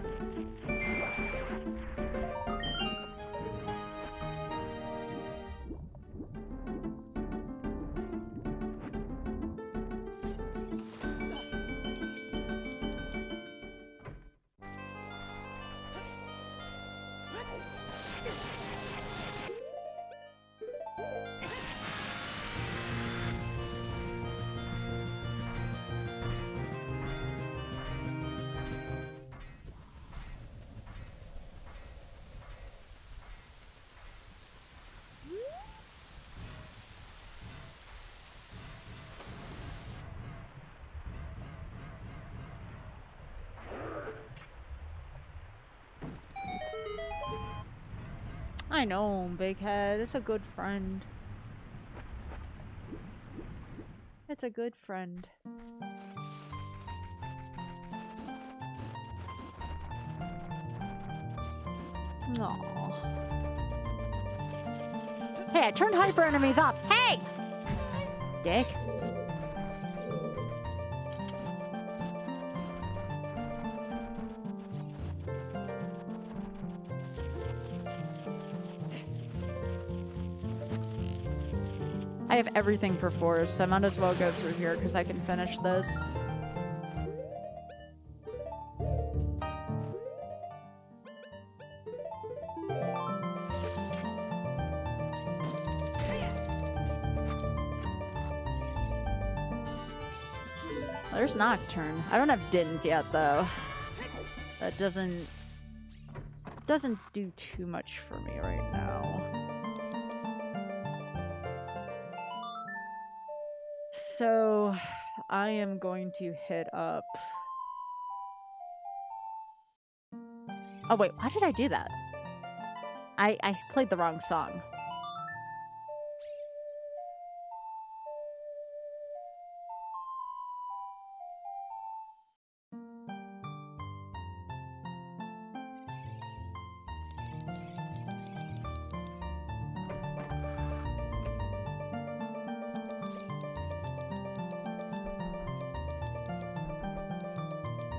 I know, Big Head. It's a good friend. It's a good friend. Aww. Hey, I turned hyper enemies off. Hey! Dick. I have everything for force, so I might as well go through here because I can finish this. There's Nocturne. I don't have Dins yet, though. That doesn't do too much for me right now. So, I am going to hit up... Oh wait, why did I do that? I played the wrong song.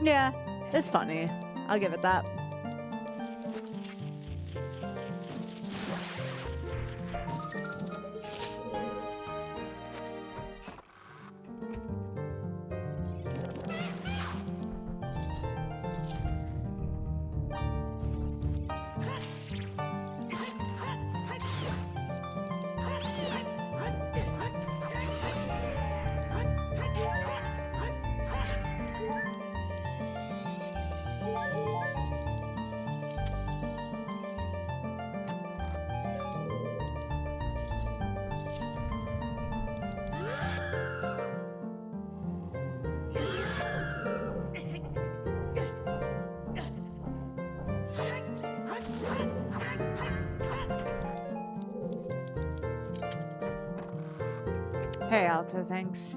Yeah, it's funny. I'll give it that. Hey, Alto, thanks.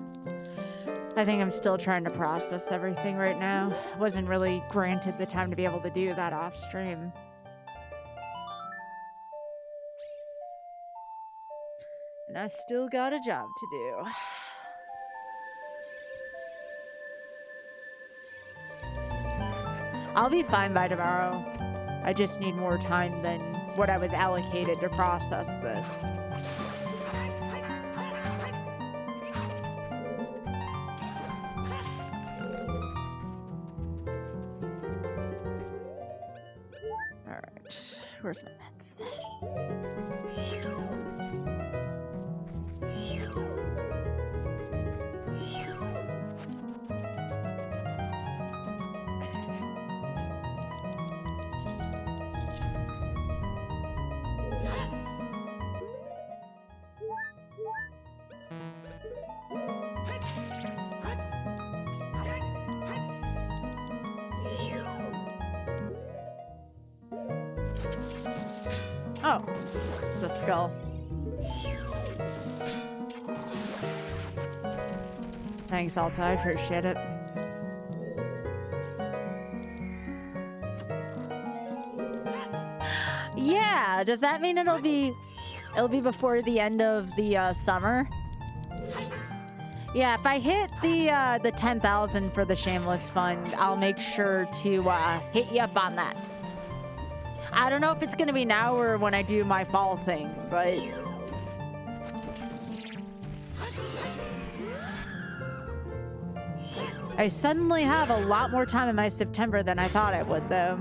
I think I'm still trying to process everything right now. Wasn't really granted the time to be able to do that off stream. And I still got a job to do. I'll be fine by tomorrow. I just need more time than what I was allocated to process this. Alright, where's my meds? Oh, it's a skull. Thanks, Alta. I appreciate it. Yeah, does that mean it'll be before the end of the summer? Yeah, if I hit the 10,000 for the Shameless Fund, I'll make sure to hit you up on that. I don't know if it's gonna be now or when I do my fall thing, but I suddenly have a lot more time in my September than I thought I would, though.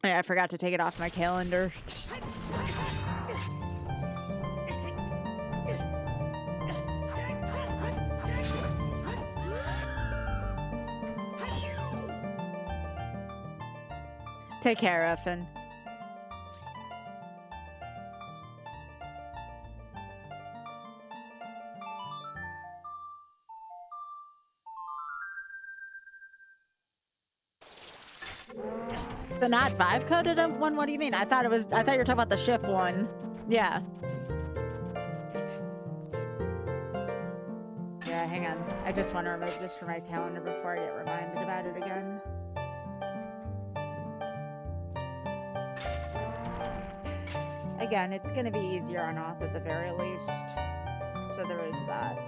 Yeah, I forgot to take it off my calendar. Take care, Effin. The not 5 coded one? What do you mean? I thought you were talking about the ship one. Yeah. Yeah, hang on. I just want to remove this from my calendar before I get reminded about it again. Again, it's going to be easier on auth at the very least. So there is that.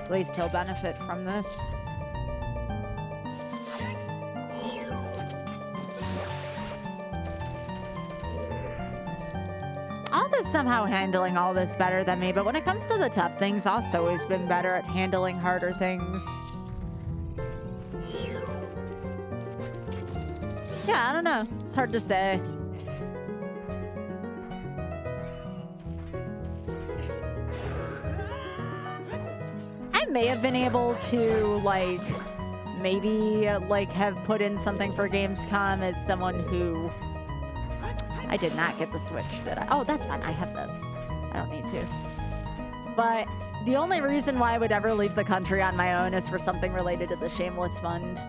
At least he'll benefit from this. Auth is somehow handling all this better than me, but when it comes to the tough things, Auth's always been better at handling harder things. Yeah, I don't know. It's hard to say. I may have been able to, like, maybe, like, have put in something for Gamescom as someone who... I did not get the Switch, did I? Oh, that's fine. I have this. I don't need to. But the only reason why I would ever leave the country on my own is for something related to the Shameless Fund.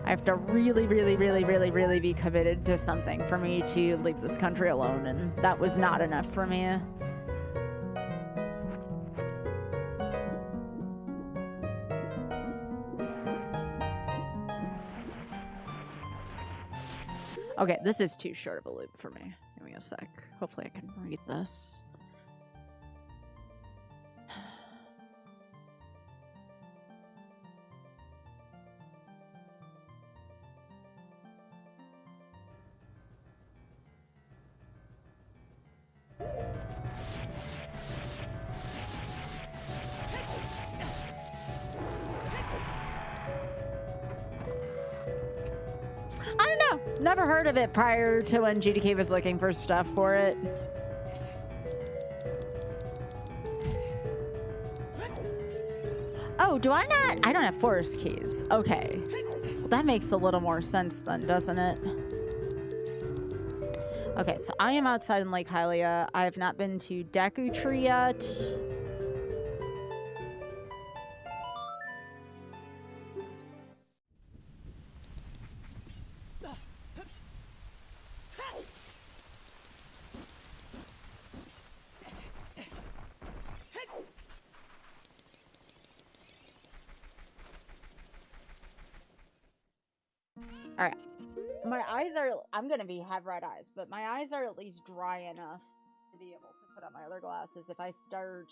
I have to really, really, really, really, really be committed to something for me to leave this country alone, and that was not enough for me. Okay, this is too short of a loop for me. Give me a sec. Hopefully I can read this. I don't know. Never heard of it prior to when GDK was looking for stuff for it. Oh, do I not? I don't have forest keys. Okay. Well, that makes a little more sense then, doesn't it? Okay, so I am outside in Lake Hylia. I have not been to Deku Tree yet. Alright. My eyes are... I'm gonna have red eyes, but my eyes are at least dry enough to be able to put on my other glasses. If I start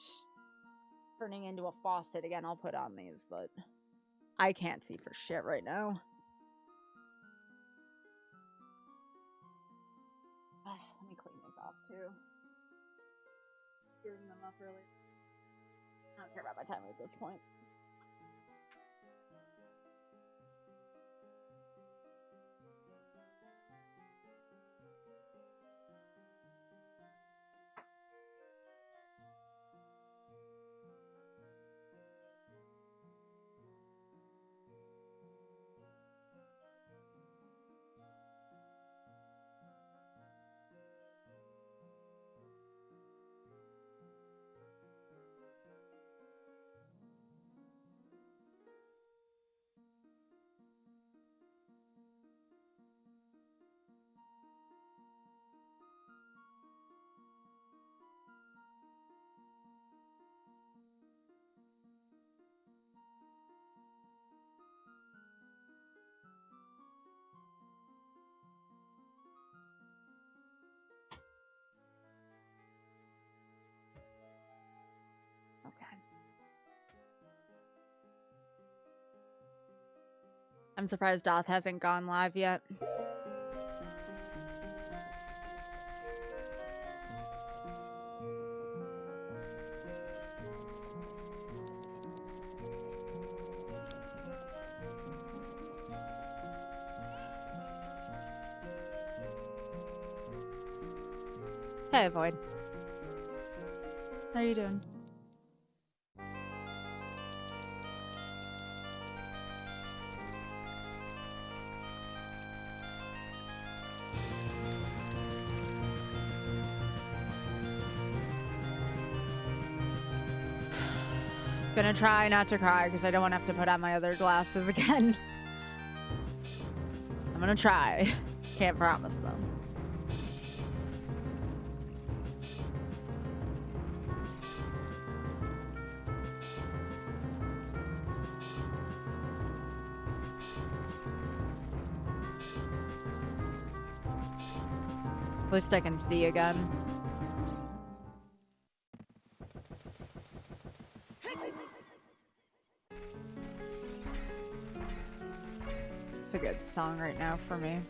turning into a faucet again, I'll put on these, but I can't see for shit right now. Let me clean these off, too. Screwing them up early. I don't care about my time at this point. I'm surprised Doth hasn't gone live yet. Hey, Void. How are you doing? Gonna try not to cry because I don't want to have to put on my other glasses again. I'm gonna try. Can't promise though. At least I can see again. It's a good song right now for me.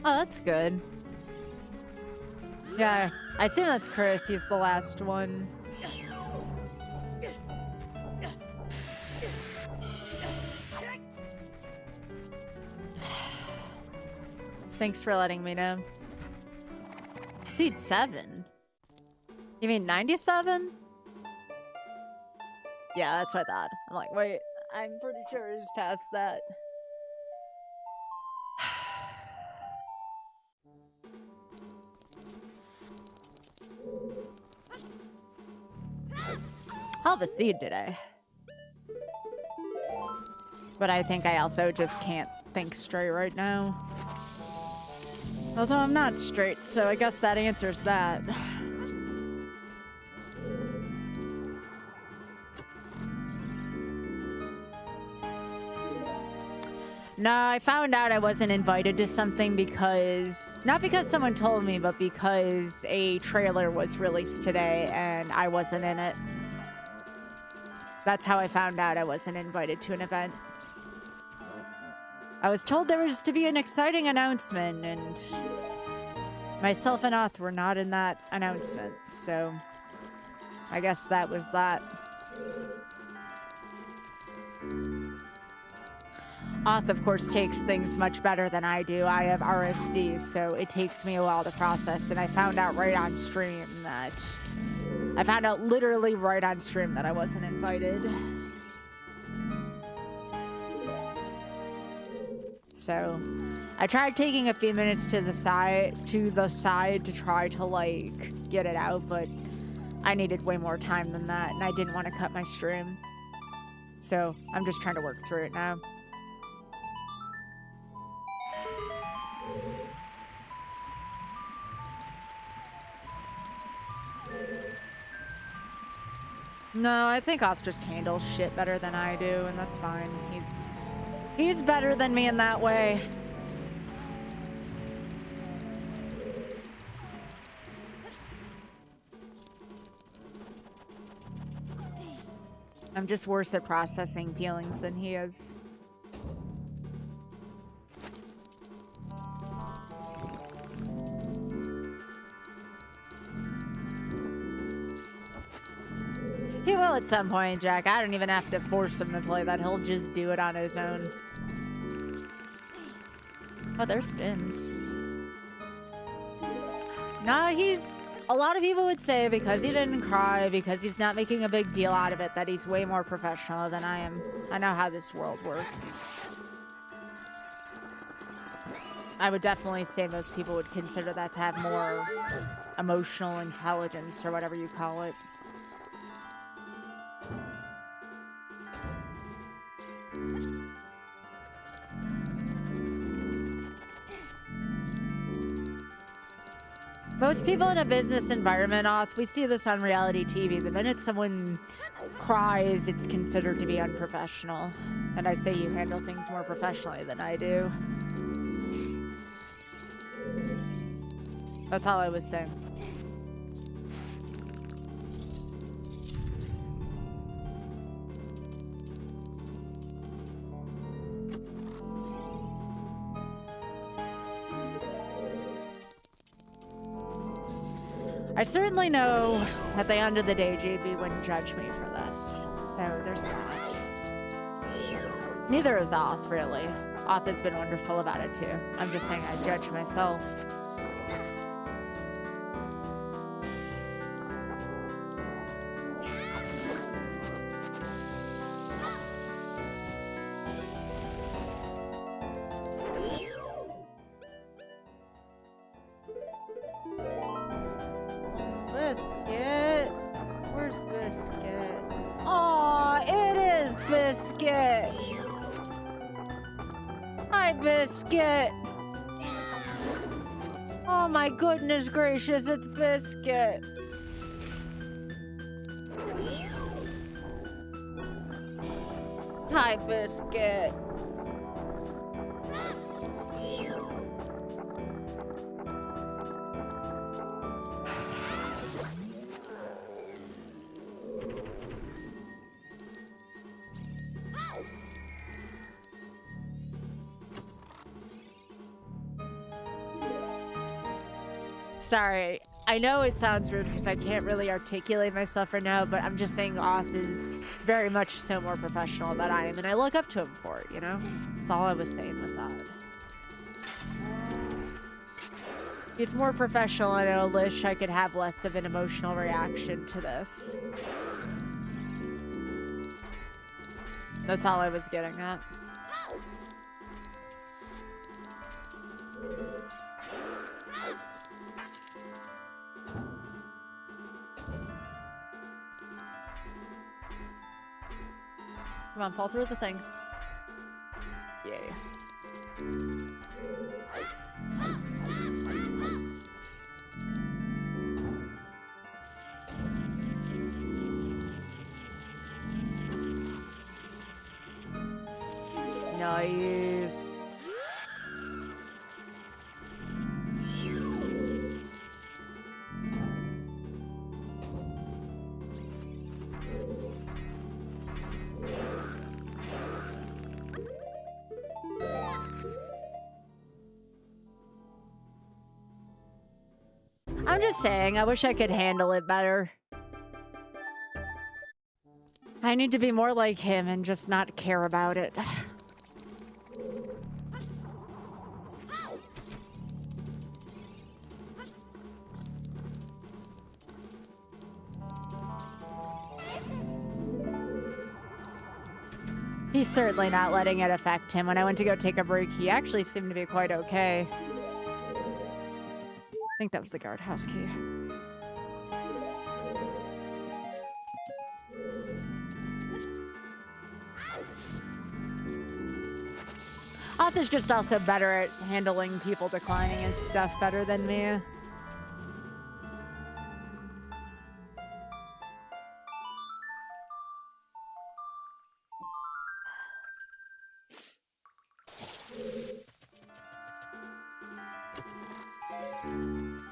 Oh, that's good. Yeah, I assume that's Chris. He's the last one. Thanks for letting me know. Seed 7? You mean 97? Yeah, that's what I thought. I'm like, wait, I'm pretty sure he's past that. I'll have a seed today. But I think I also just can't think straight right now. Although I'm not straight, so I guess that answers that. No, I found out I wasn't invited to something because... Not because someone told me, but because a trailer was released today and I wasn't in it. That's how I found out I wasn't invited to an event. I was told there was to be an exciting announcement, and myself and Oth were not in that announcement, so I guess that was that. Oth, of course, takes things much better than I do. I have RSD, so it takes me a while to process, and I found out right on stream that... I found out literally right on stream that I wasn't invited. So I tried taking a few minutes to the side to try to like get it out, but I needed way more time than that, and I didn't want to cut my stream. So I'm just trying to work through it now. No, I think Oth just handles shit better than I do, and that's fine. He's better than me in that way. I'm just worse at processing feelings than he is. He will at some point, Jack. I don't even have to force him to play that. He'll just do it on his own. Oh, there's spins. No, a lot of people would say because he didn't cry, because he's not making a big deal out of it, that he's way more professional than I am. I know how this world works. I would definitely say most people would consider that to have more emotional intelligence or whatever you call it. Most people in a business environment, Oth, we see this on reality TV. The minute someone cries, it's considered to be unprofessional. And I say you handle things more professionally than I do. That's all I was saying. I certainly know at the end of the day, JB wouldn't judge me for this. So there's that. Neither is Oth, really. Oth has been wonderful about it, too. I'm just saying I judge myself. Biscuit? Where's Biscuit? Aw, it is Biscuit! Hi, Biscuit! Oh my goodness gracious, it's Biscuit! Hi, Biscuit! Sorry, I know it sounds rude because I can't really articulate myself right now, but I'm just saying Oth is very much so more professional than I am, and I look up to him for it, you know? That's all I was saying with that. He's more professional, and I wish I could have less of an emotional reaction to this. That's all I was getting at. Come on, fall through the thing. Yay. Nice. I'm just saying, I wish I could handle it better. I need to be more like him and just not care about it. He's certainly not letting it affect him. When I went to go take a break, he actually seemed to be quite okay. I think that was the guardhouse key. Oth is just also better at handling people declining his stuff better than me.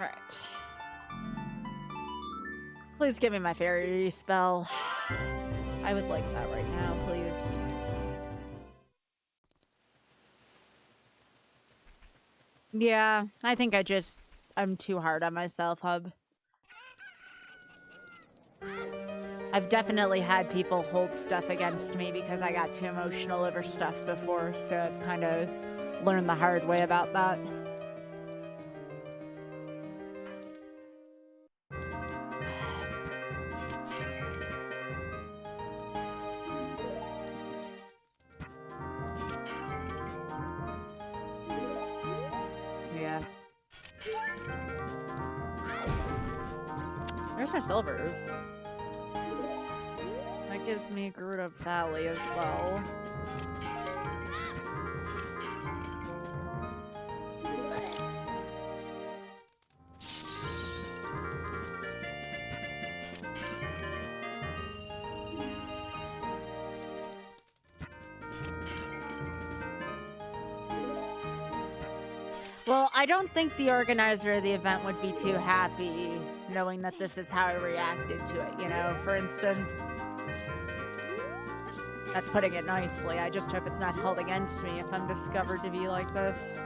Alright. Please give me my fairy spell. I would like that right now, please. Yeah, I think I'm too hard on myself, Hub. I've definitely had people hold stuff against me because I got too emotional over stuff before, so I've kind of learned the hard way about that. Yeah. There's my silvers. That gives me Gerudo Valley as well. Well, I don't think the organizer of the event would be too happy knowing that this is how I reacted to it, you know? For instance, that's putting it nicely. I just hope it's not held against me if I'm discovered to be like this.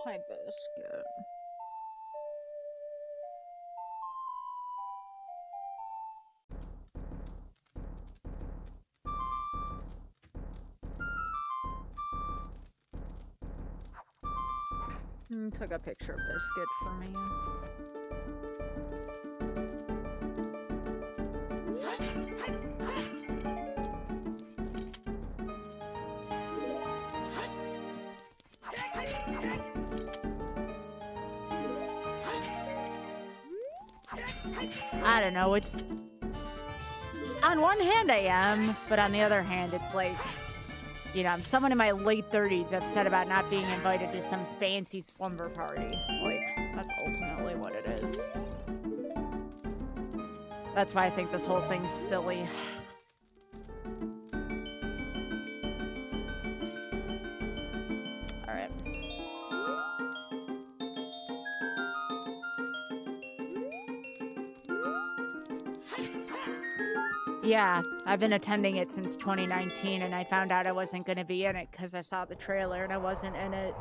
Hi, Biscuit. Took a picture of Biscuit for me. I don't know, it's... On one hand I am, but on the other hand it's like, you know, I'm someone in my late 30s upset about not being invited to some fancy slumber party. Like, that's ultimately what it is. That's why I think this whole thing's silly. Alright. Yeah, I've been attending it since 2019, and I found out I wasn't going to be in it because I saw the trailer and I wasn't in it.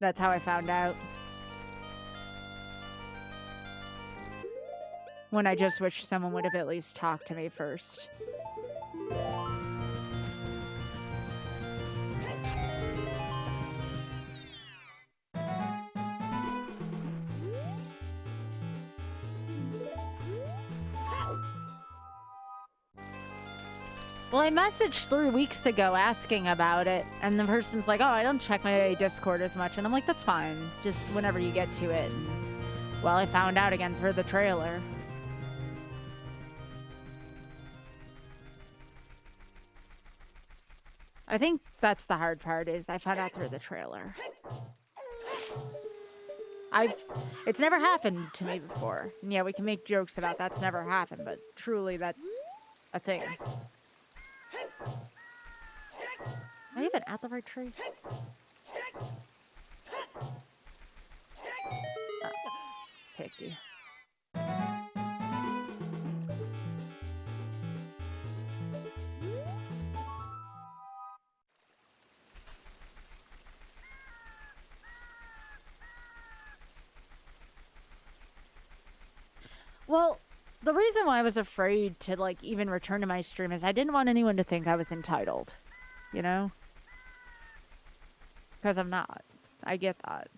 That's how I found out. When I just wish someone would have at least talked to me first. Well, I messaged 3 weeks ago asking about it, and the person's like, oh, I don't check my Discord as much. And I'm like, that's fine. Just whenever you get to it. And, well, I found out again through the trailer. I think that's the hard part, is I found out through the trailer. It's never happened to me before. And yeah, we can make jokes about that's never happened, but truly that's a thing. Am I even at the right tree? Oh, picky. Well, the reason why I was afraid to, like, even return to my stream is I didn't want anyone to think I was entitled, you know? Because I'm not. I get that.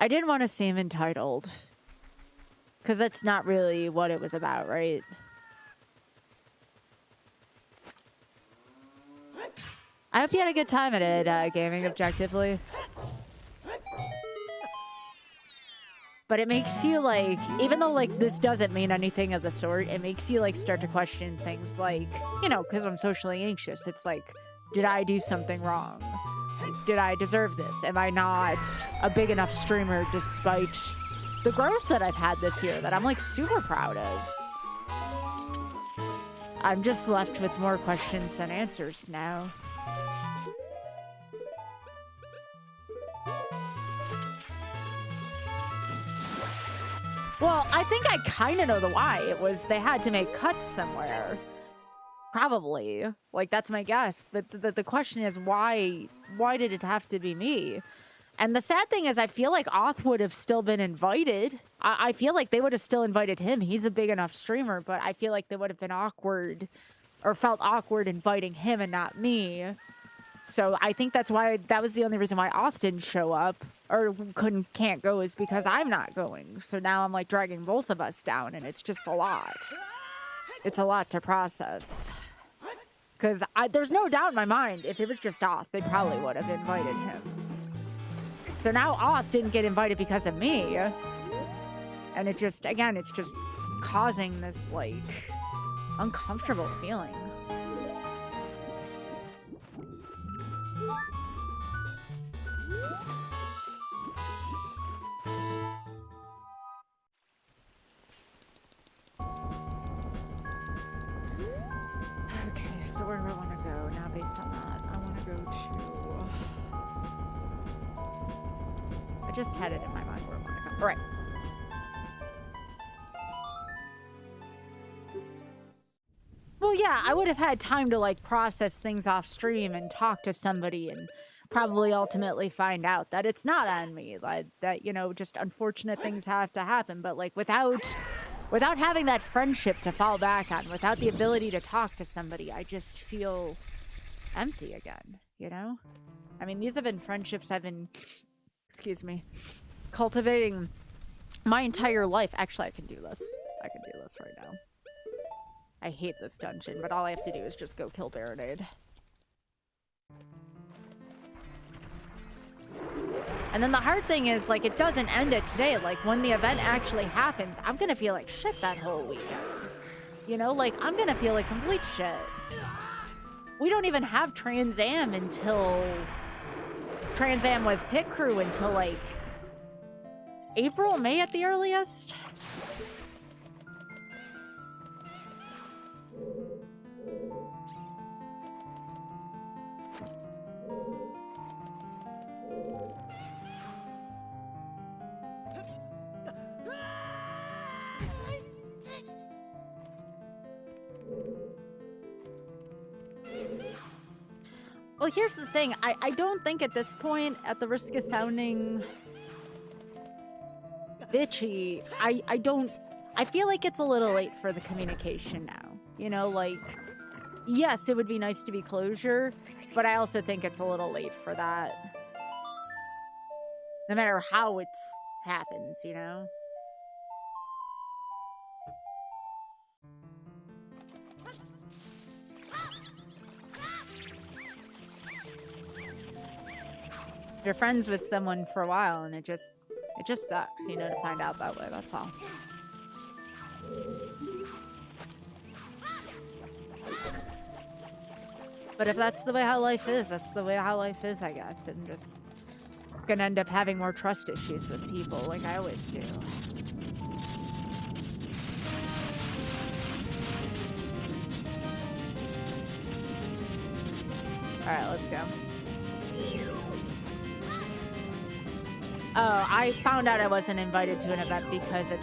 I didn't want to seem entitled. Because that's not really what it was about, right? I hope you had a good time at it, gaming objectively. But it makes you, like, even though, like, this doesn't mean anything of the sort, it makes you, like, start to question things like, you know, because I'm socially anxious. It's like, did I do something wrong? Did I deserve this? Am I not a big enough streamer despite the growth that I've had this year that I'm, like, super proud of? I'm just left with more questions than answers now. Well, I think I kind of know the why. It was they had to make cuts somewhere. Probably. Like, that's my guess. The question is, why did it have to be me? And the sad thing is, I feel like OoT would have still been invited. I feel like they would have still invited him. He's a big enough streamer, but I feel like they would have been awkward or felt awkward inviting him and not me. So I think that's why, that was the only reason why OoT didn't show up or can't go, is because I'm not going. So now I'm like dragging both of us down, and it's just a lot. It's a lot to process. Because there's no doubt in my mind, if it was just OoT, they probably would have invited him. So now OoT didn't get invited because of me. And it just, again, it's just causing this, like, uncomfortable feeling. Okay, so where do I want to go now based on that? I want to go to... I just had it in my mind where I want to go. All right. Well, yeah, I would have had time to, like, process things off stream and talk to somebody and probably ultimately find out that it's not on me. Like, that, you know, just unfortunate things have to happen. But, like, without having that friendship to fall back on, without the ability to talk to somebody, I just feel empty again, you know? I mean, these have been friendships I've been, excuse me, cultivating my entire life. Actually, I can do this. I can do this right now. I hate this dungeon, but all I have to do is just go kill Baronade. And then the hard thing is, like, it doesn't end it today. Like, when the event actually happens, I'm gonna feel like shit that whole weekend. You know, like, I'm gonna feel like complete shit. We don't even have Trans Am with Pit Crew until, like, April, May at the earliest. Well, here's the thing. I don't think at this point, at the risk of sounding bitchy, I feel like it's a little late for the communication now. You know, like, yes, it would be nice to be closure, but I also think it's a little late for that. No matter how it happens, you know? You're friends with someone for a while, and it just sucks, you know, to find out that way. That's all. But if that's the way how life is, that's the way how life is, I guess. And just gonna end up having more trust issues with people, like I always do. All right, let's go. Oh, I found out I wasn't invited to an event because I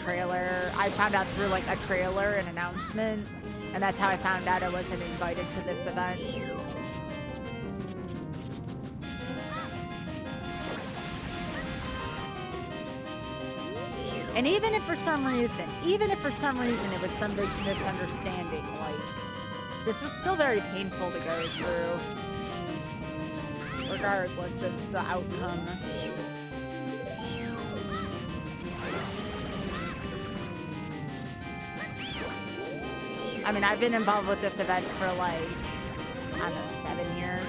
found out through, like, a trailer, an announcement, and that's how I found out I wasn't invited to this event. And even if for some reason it was some big misunderstanding, like, this was still very painful to go through, regardless of the outcome. I mean, I've been involved with this event for like, I don't know, 7 years.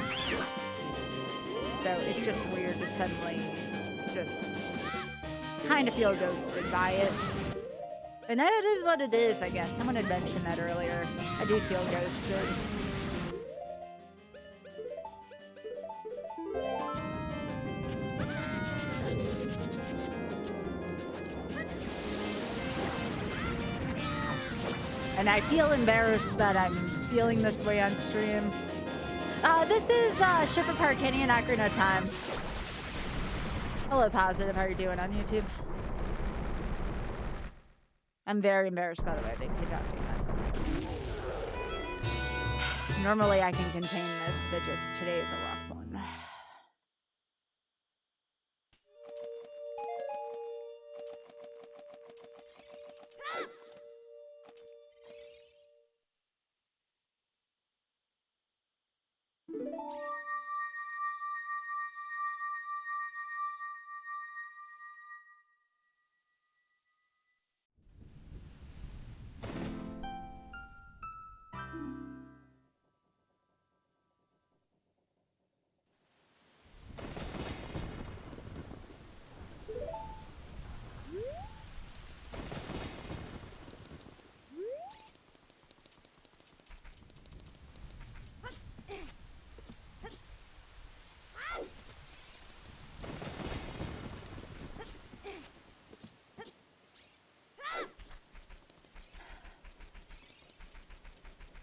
So it's just weird to suddenly just kind of feel ghosted by it. And that is what it is, I guess. Someone had mentioned that earlier. I do feel ghosted. And I feel embarrassed that I'm feeling this way on stream. This is Ship of Harkinian Ocarina of Time. Hello, Positive. How are you doing on YouTube? I'm very embarrassed, by the way. I've been conducting myself. Normally I can contain this, but just today is a rough one.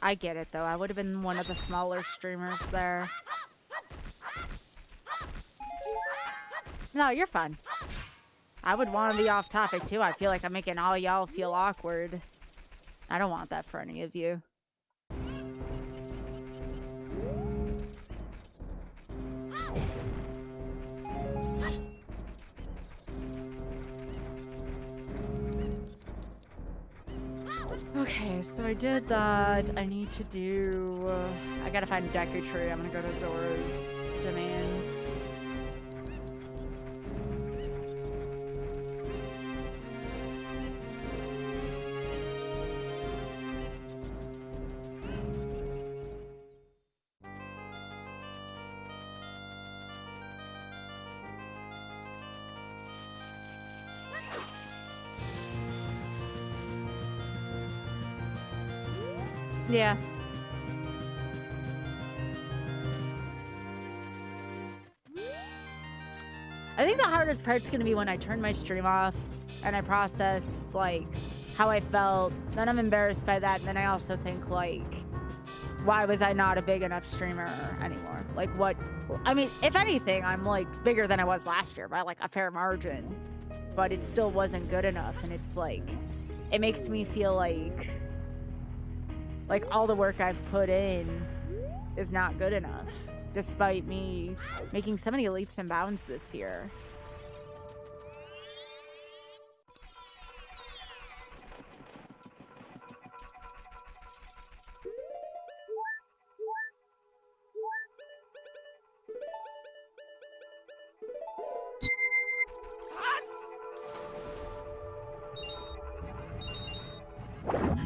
I get it, though. I would have been one of the smaller streamers there. No, you're fine. I would want to be off topic, too. I feel like I'm making all y'all feel awkward. I don't want that for any of you. Okay, so I did that. I need to do... I gotta find Deku Tree. I'm gonna go to Zora's Domain. Yeah. I think the hardest part's gonna be when I turn my stream off and I process, like, how I felt. Then I'm embarrassed by that, and then I also think, like, why was I not a big enough streamer anymore? Like, what... I mean, if anything, I'm, like, bigger than I was last year by, like, a fair margin. But it still wasn't good enough, and it's, like... It makes me feel like all the work I've put in is not good enough, despite me making so many leaps and bounds this year.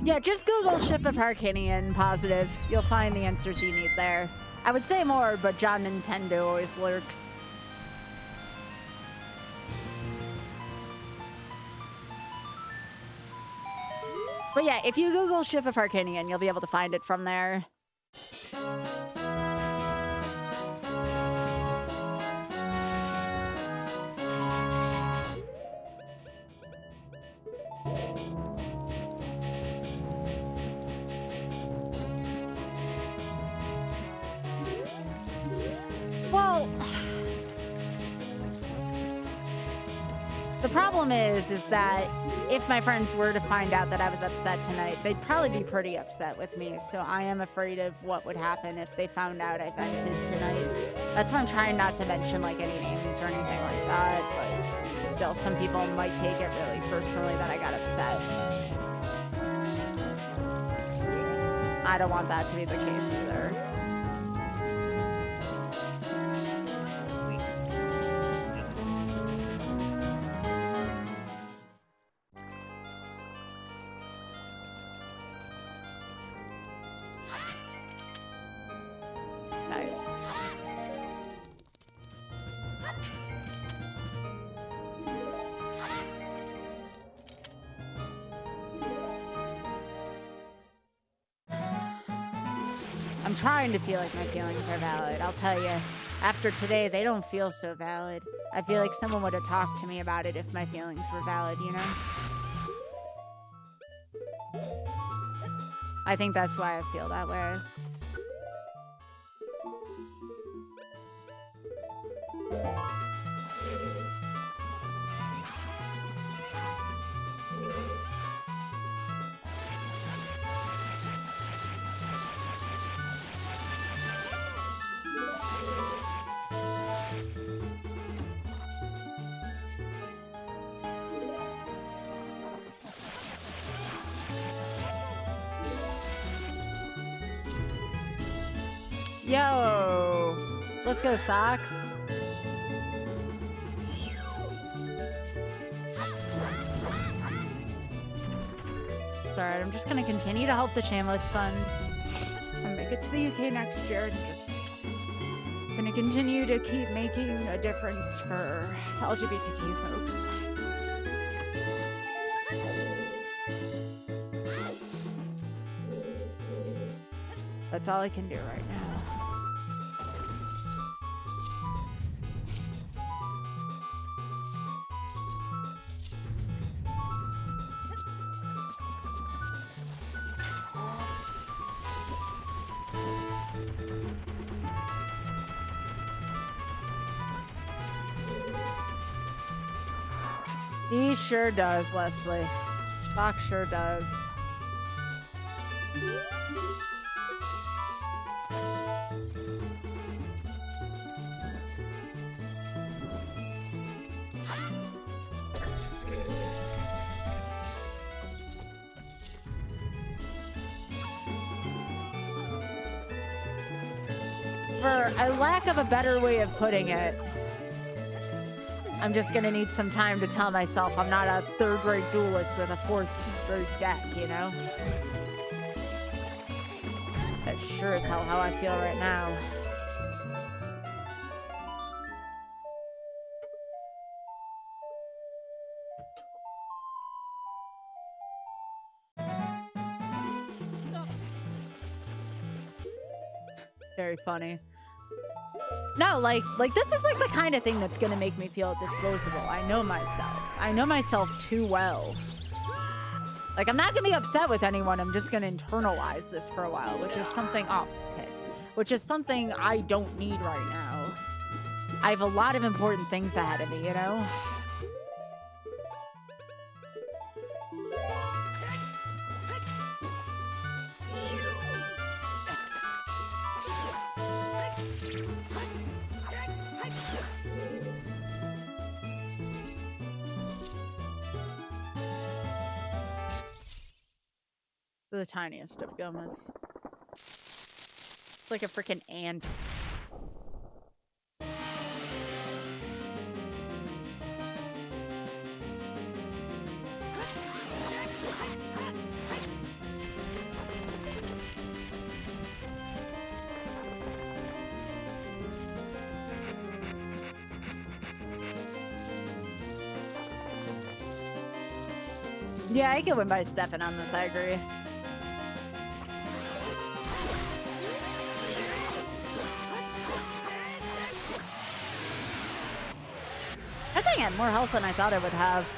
Yeah, just Google Ship of Harkinian Positive. You'll find the answers you need there. I would say more, but John Nintendo always lurks. But yeah, if you Google Ship of Harkinian, you'll be able to find it from there. Well, the problem is that if my friends were to find out that I was upset tonight, they'd probably be pretty upset with me. So I am afraid of what would happen if they found out I vented tonight. That's why I'm trying not to mention, like, any names or anything like that. But still, some people might take it really personally that I got upset. I don't want that to be the case either. I'm trying to feel like my feelings are valid. I'll tell you, after today, they don't feel so valid. I feel like someone would have talked to me about it if my feelings were valid, you know? I think that's why I feel that way. Yo, let's go, Socks. Sorry, I'm just gonna continue to help the Shameless Fund and make it to the UK next year, and just gonna continue to keep making a difference for LGBTQ folks. That's all I can do right now. He sure does, Leslie. Fox sure does. For a lack of a better way of putting it, I'm just gonna need some time to tell myself I'm not a third-grade duelist with a fourth-grade deck, you know? That's sure as hell how I feel right now. Very funny. No, like this is like the kind of thing that's gonna make me feel disposable. I know myself. I know myself too well. Like, I'm not gonna be upset with anyone. I'm just gonna internalize this for a while, which is something, oh, piss. Which is something I don't need right now. I have a lot of important things ahead of me, you know? The tiniest of gummas. It's like a freaking ant. Yeah, I could win by Stefan on this, I agree. I think I had more health than I thought I would have.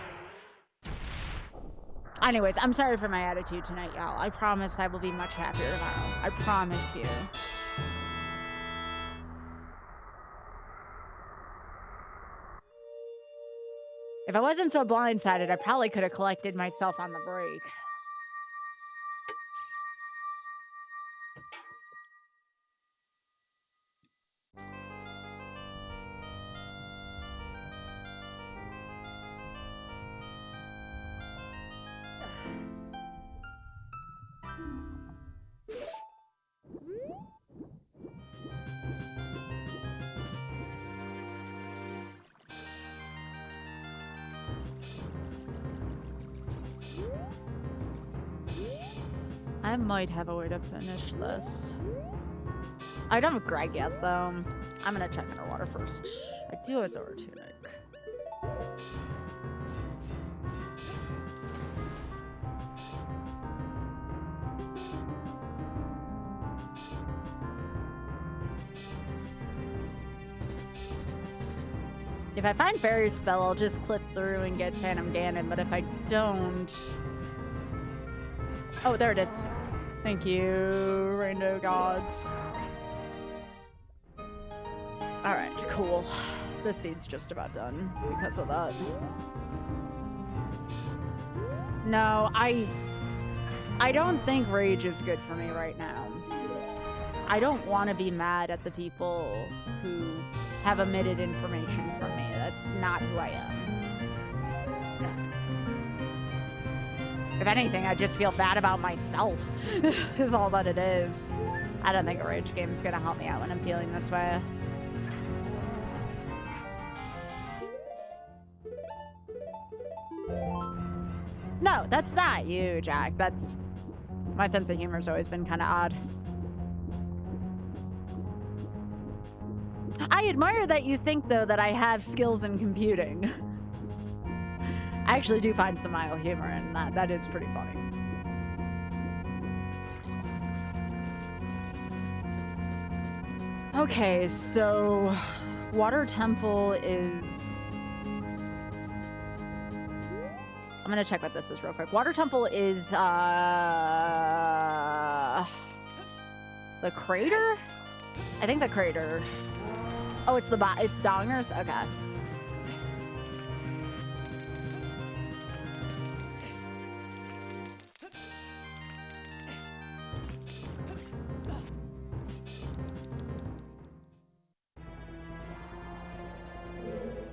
Anyways, I'm sorry for my attitude tonight, y'all. I promise I will be much happier tomorrow. I promise you. If I wasn't so blindsided, I probably could have collected myself on the break. I might have a way to finish this. I don't have Greg yet, though. I'm gonna check underwater first. I do have Zora Tunic. If I find Fairy Spell, I'll just clip through and get Phantom Ganon, but if I don't... Oh, there it is. Thank you, Rainbow Gods. Alright, cool. This seed's just about done because of that. No, I don't think rage is good for me right now. I don't want to be mad at the people who have omitted information from me. That's not who I am. No. If anything, I just feel bad about myself, is all that it is. I don't think a rage game is going to help me out when I'm feeling this way. No, that's not you, Jack. That's... My sense of humor's always been kind of odd. I admire that you think, though, that I have skills in computing. I actually do find some mild humor in that. That is pretty funny. Okay, so... Water Temple is... I'm gonna check what this is real quick. Water Temple is, the crater? I think the crater. Oh, it's it's Dongers? Okay.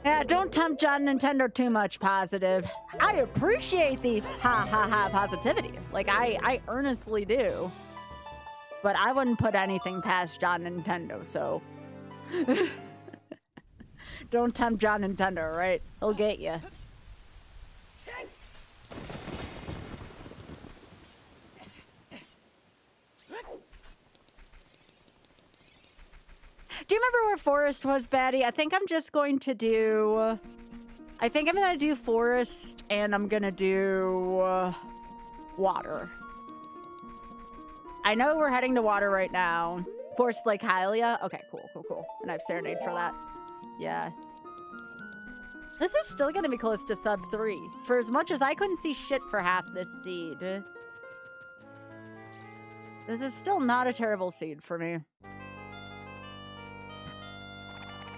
Yeah, don't tempt John Nintendo too much, Positive. I appreciate the ha positivity. Like, I earnestly do. But I wouldn't put anything past John Nintendo, so... Don't tempt John Nintendo, right? He'll get you. Do you remember where Forest was, Batty? I think I'm just going to do... I think I'm going to do Forest, and I'm going to do... Water. I know we're heading to Water right now. Forest Lake Hylia? Okay, cool. And I have Serenade for that. Yeah. This is still going to be close to sub 3. For as much as I couldn't see shit for half this seed. This is still not a terrible seed for me.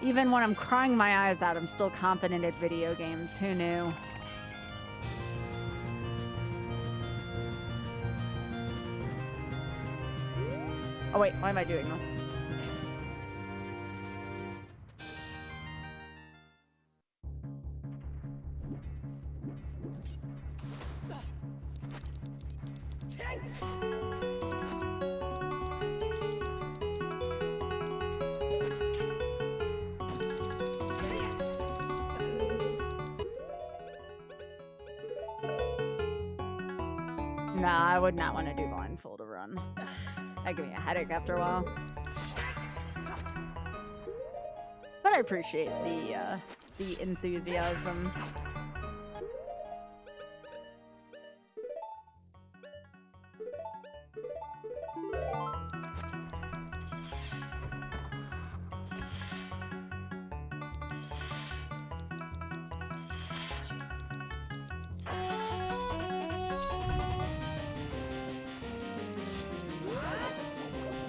Even when I'm crying my eyes out, I'm still competent at video games. Who knew? Oh wait, why am I doing this? Nah, I would not want to do blindfold to run. That give me a headache after a while. But I appreciate the enthusiasm.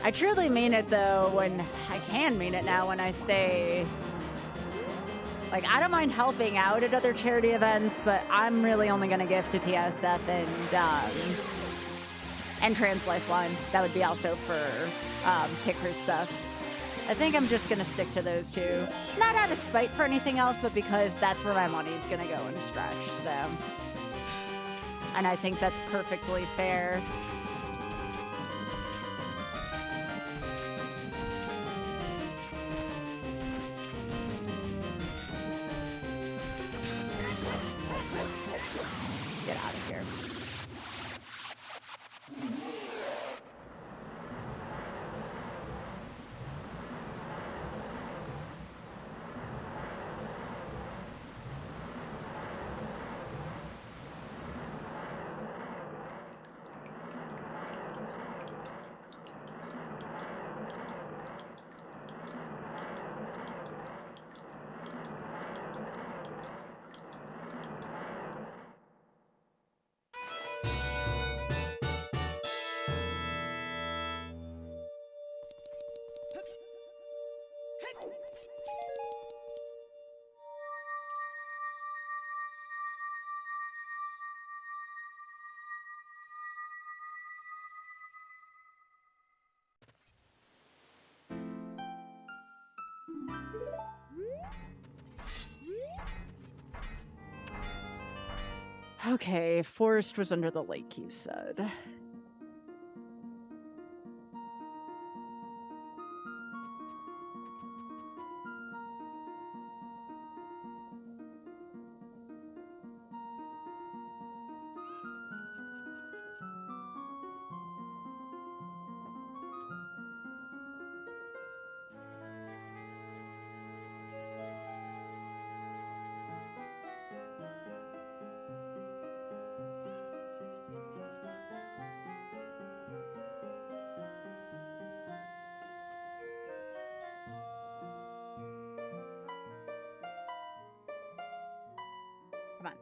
I truly mean it, though, when I can mean it now when I say, like, I don't mind helping out at other charity events, but I'm really only going to give to TSF and Trans Lifeline. That would be also for Picker stuff. I think I'm just going to stick to those two. Not out of spite for anything else, but because that's where my money's going to go and stretch, so. And I think that's perfectly fair. Get out of here. Okay, forest was under the lake, you said. Come on.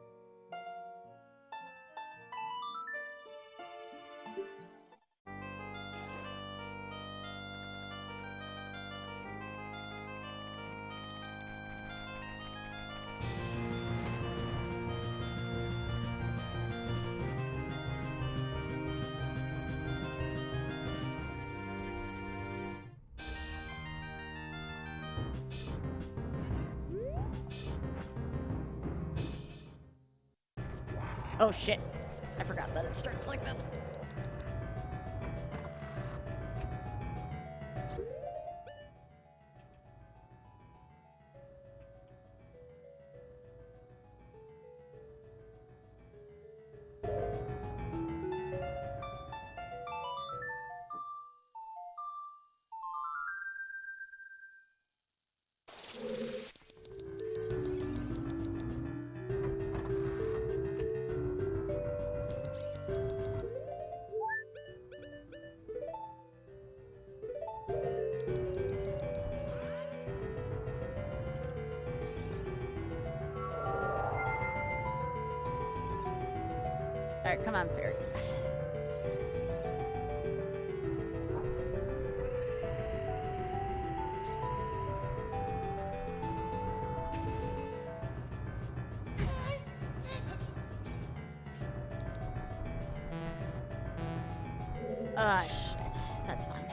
Oh shit. I forgot that it starts like this. Alright, come on, fairy. Ah, shit. That's fine.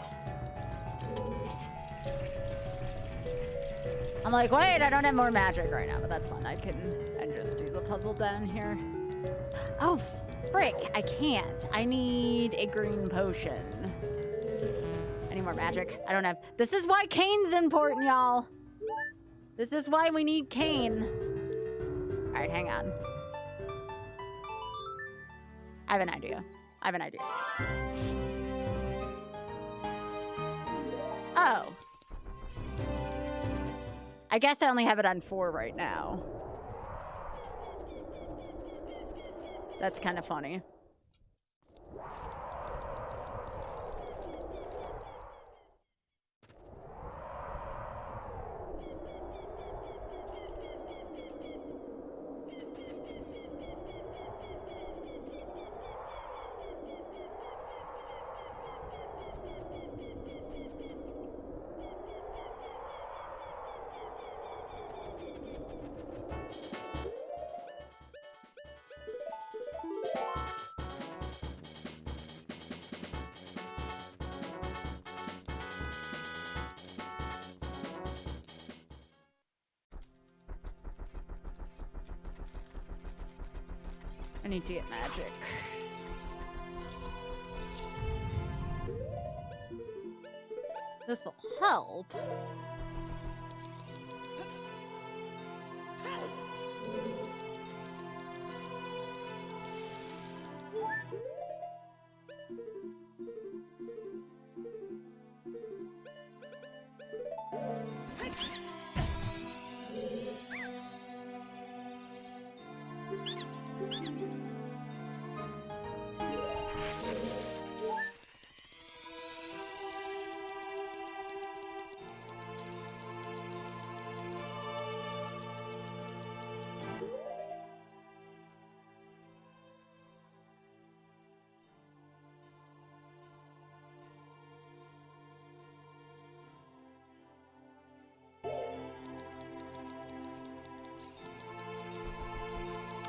I'm like, wait, I don't have more magic right now, but that's fine. I can just do the puzzle down here. Oh, frick. I can't. I need a green potion. I need more magic. I don't have... This is why Cane's important, y'all. This is why we need Cane. All right, hang on. I have an idea. I have an idea. Oh. I guess I only have it on 4 right now. That's kind of funny. I need to get magic. This'll help.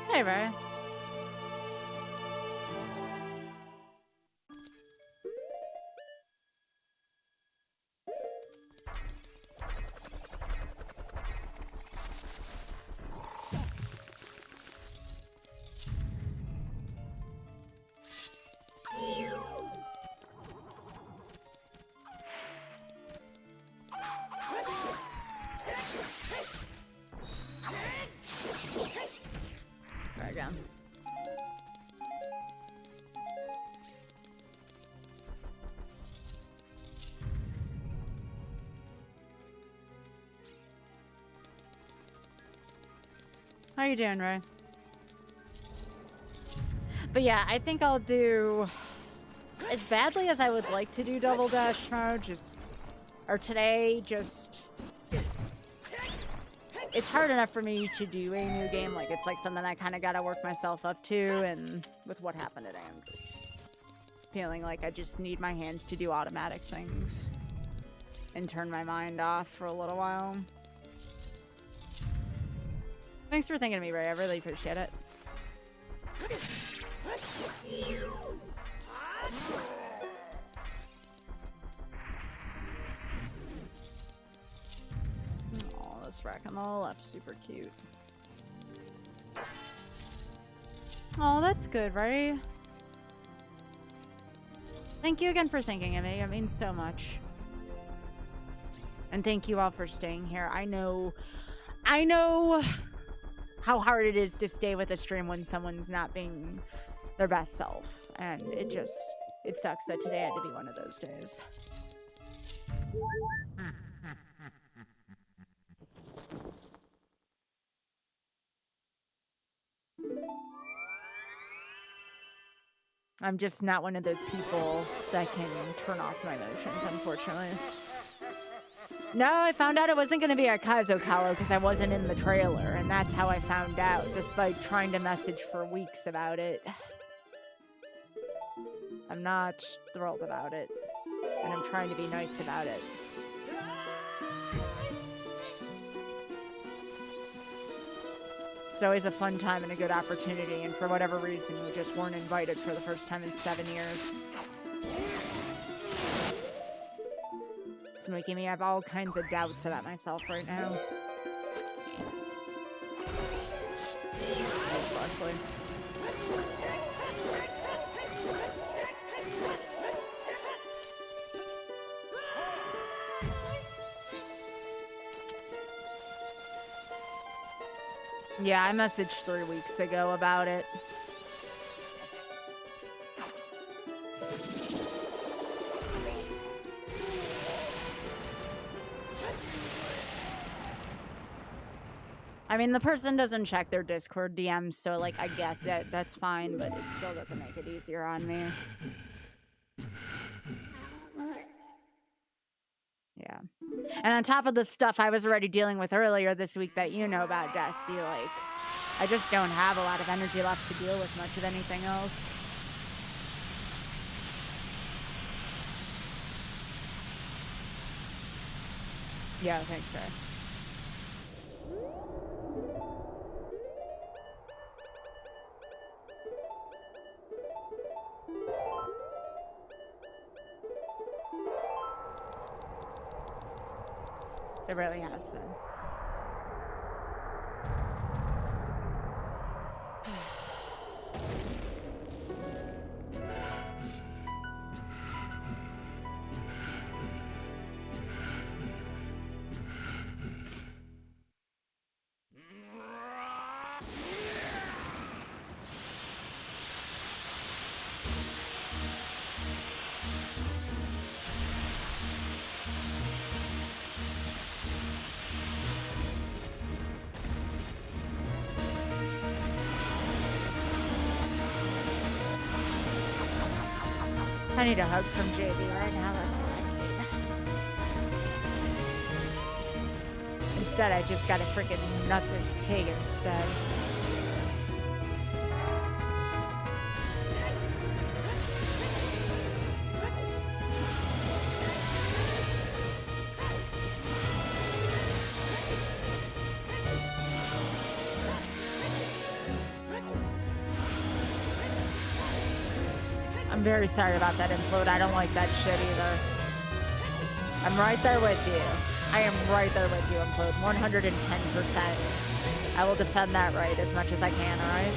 Hey, Ryan. How you doing, Ray? But yeah, I think I'll do as badly as I would like to do double dash tomorrow, or today, it's hard enough for me to do a new game. Like, it's like something I kind of got to work myself up to, and with what happened today, I'm just feeling like I just need my hands to do automatic things and turn my mind off for a little while. Thanks for thinking of me, Ray. I really appreciate it. Oh, this rack on the left, super cute. Oh, that's good, right? Thank you again for thinking of me. It means so much. And thank you all for staying here. I know how hard it is to stay with a stream when someone's not being their best self. And it sucks that today had to be one of those days. I'm just not one of those people that can turn off my emotions, unfortunately. No, I found out it wasn't going to be a Kazokalo because I wasn't in the trailer, and that's how I found out, despite trying to message for weeks about it. I'm not thrilled about it, and I'm trying to be nice about it. It's always a fun time and a good opportunity, and for whatever reason, we just weren't invited for the first time in 7 years. It's making me have all kinds of doubts about myself right now. Thanks, Leslie. Yeah, I messaged 3 weeks ago about it. I mean, the person doesn't check their Discord DMs, so, like, I guess that's fine, but it still doesn't make it easier on me. Yeah. And on top of the stuff I was already dealing with earlier this week that you know about, Desi, like, I just don't have a lot of energy left to deal with much of anything else. Yeah, thanks, Ray. It really has been. I need a hug from JB right now, that's what I need. Instead, I just gotta freaking nut this pig instead. I'm very sorry about that implode. I don't like that shit either. I'm right there with you. I am right there with you, implode. 110%. I will defend that right as much as I can, alright?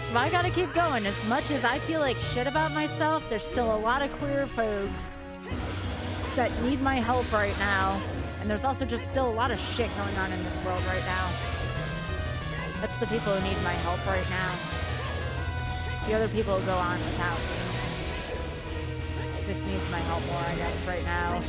So I gotta keep going. As much as I feel like shit about myself, there's still a lot of queer folks that need my help right now. And there's also just still a lot of shit going on in this world right now. That's the people who need my help right now. The other people will go on without me. This needs my help more, I guess, right now.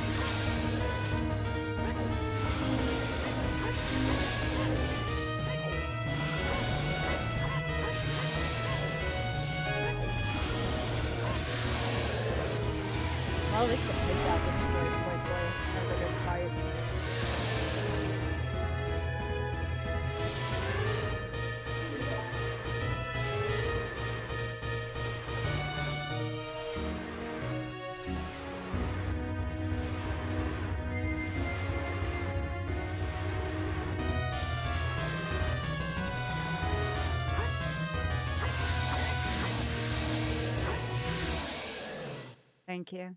Well, at least the pig got destroyed quickly. That was a good fight. Thank you.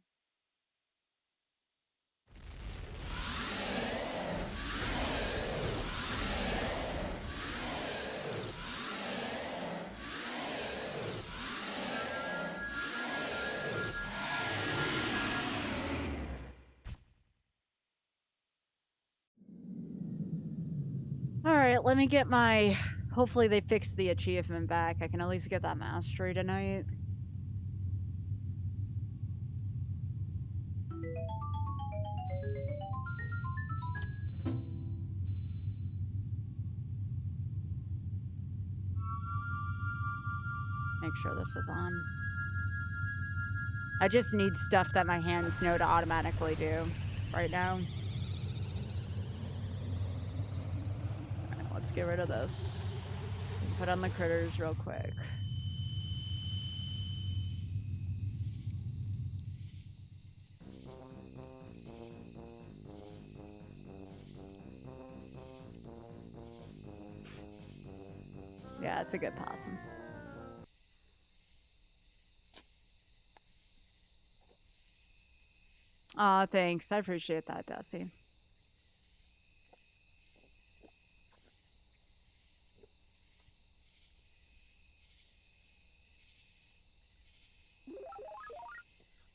Alright, let me get my... Hopefully they fix the achievement back. I can at least get that mastery tonight. Make sure this is on. I just need stuff that my hands know to automatically do right now. Alright, let's get rid of this. Put on the critters real quick. Yeah, it's a good possum. Aw, thanks. I appreciate that, Dusty.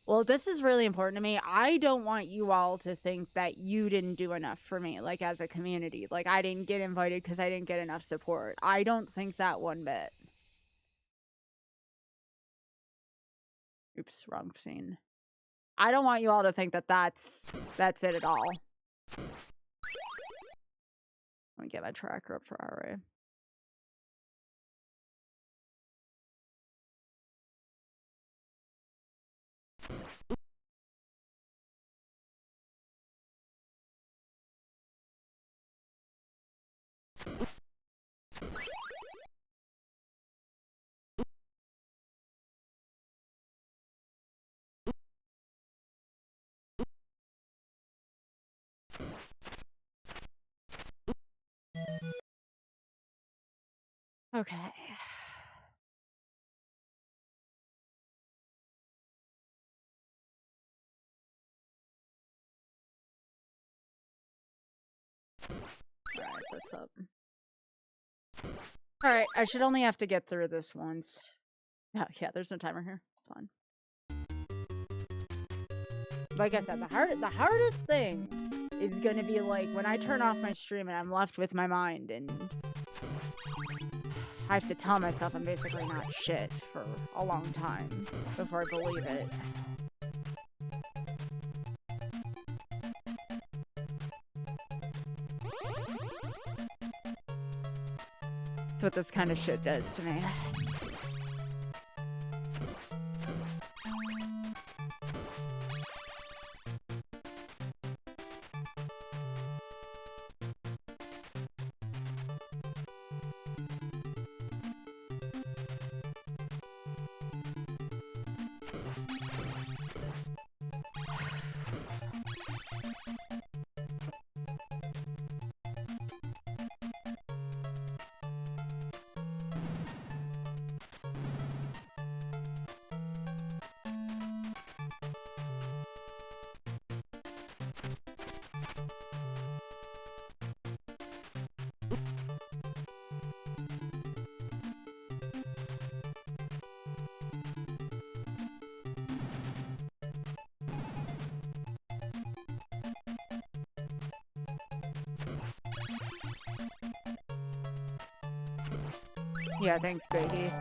Well, this is really important to me. I don't want you all to think that you didn't do enough for me, like, as a community. Like, I didn't get invited because I didn't get enough support. I don't think that one bit. Oops, wrong scene. I don't want you all to think that that's it at all. Let me get my tracker up for RA. Okay. Alright, that's up. Alright, I should only have to get through this once. Oh, yeah, there's no timer here. It's fine. Like I said, the hardest thing is gonna be like when I turn off my stream and I'm left with my mind and I have to tell myself I'm basically not shit for a long time before I believe it. That's what this kind of shit does to me. Yeah, thanks, baby.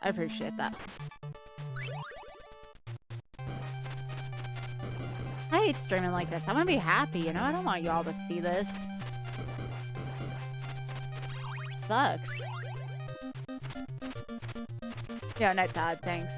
I appreciate that. I hate streaming like this. I want to be happy, you know? I don't want you all to see this. It sucks. Yeah, not bad, thanks.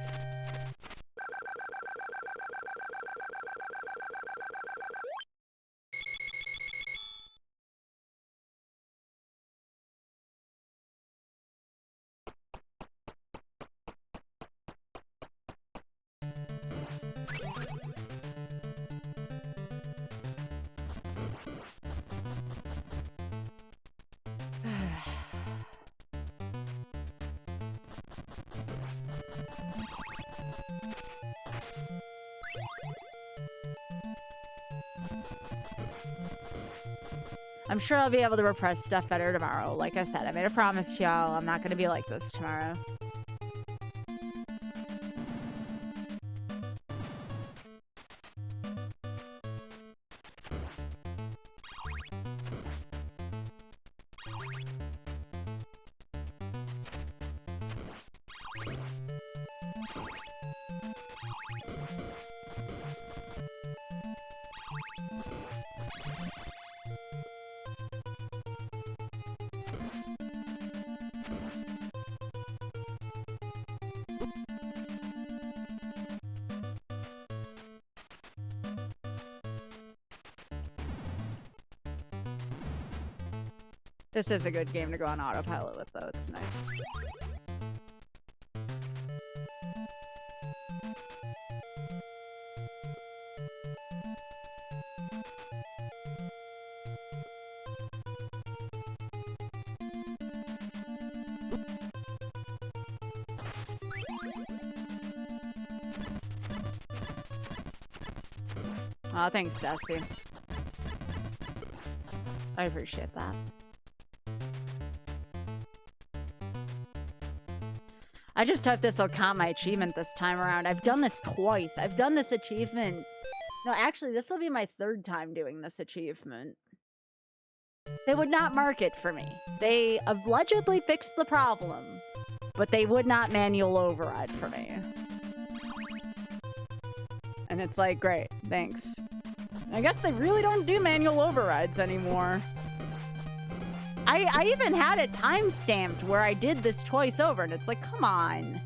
I'm sure I'll be able to repress stuff better tomorrow. Like I said, I made a promise to y'all. I'm not going to be like this tomorrow. This is a good game to go on autopilot with, though. It's nice. Aw, thanks, Dusty. I appreciate that. I just hope this will count my achievement this time around. I've done this twice. I've done this achievement. No, actually, this will be my third time doing this achievement. They would not mark it for me. They allegedly fixed the problem, but they would not manual override for me. And it's like, great, thanks. I guess they really don't do manual overrides anymore. I even had it time-stamped where I did this twice over, and it's like, come on.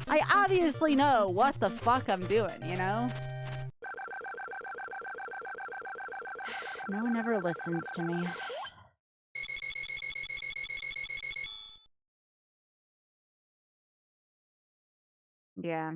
I obviously know what the fuck I'm doing, you know? No one ever listens to me. Yeah.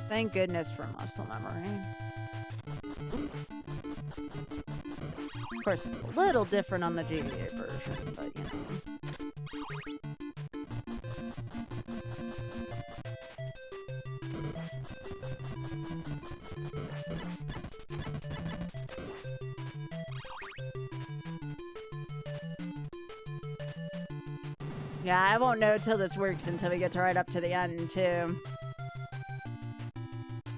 Thank goodness for muscle memory. Of course, it's a little different on the GBA version, but you know. Yeah, I won't know till this works until we get to right up to the end, too.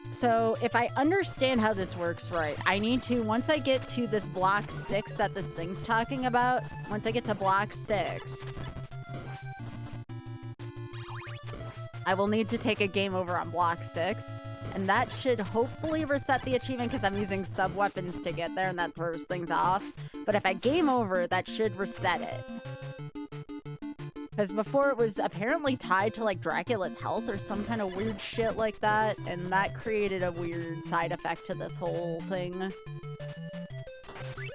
So, if I understand how this works right, I need to, once I get to this block 6 that this thing's talking about, once I get to block 6, I will need to take a game over on block 6. And that should hopefully reset the achievement because I'm using sub-weapons to get there and that throws things off. But if I game over, that should reset it. Because before it was apparently tied to like Dracula's health or some kind of weird shit like that. And that created a weird side effect to this whole thing.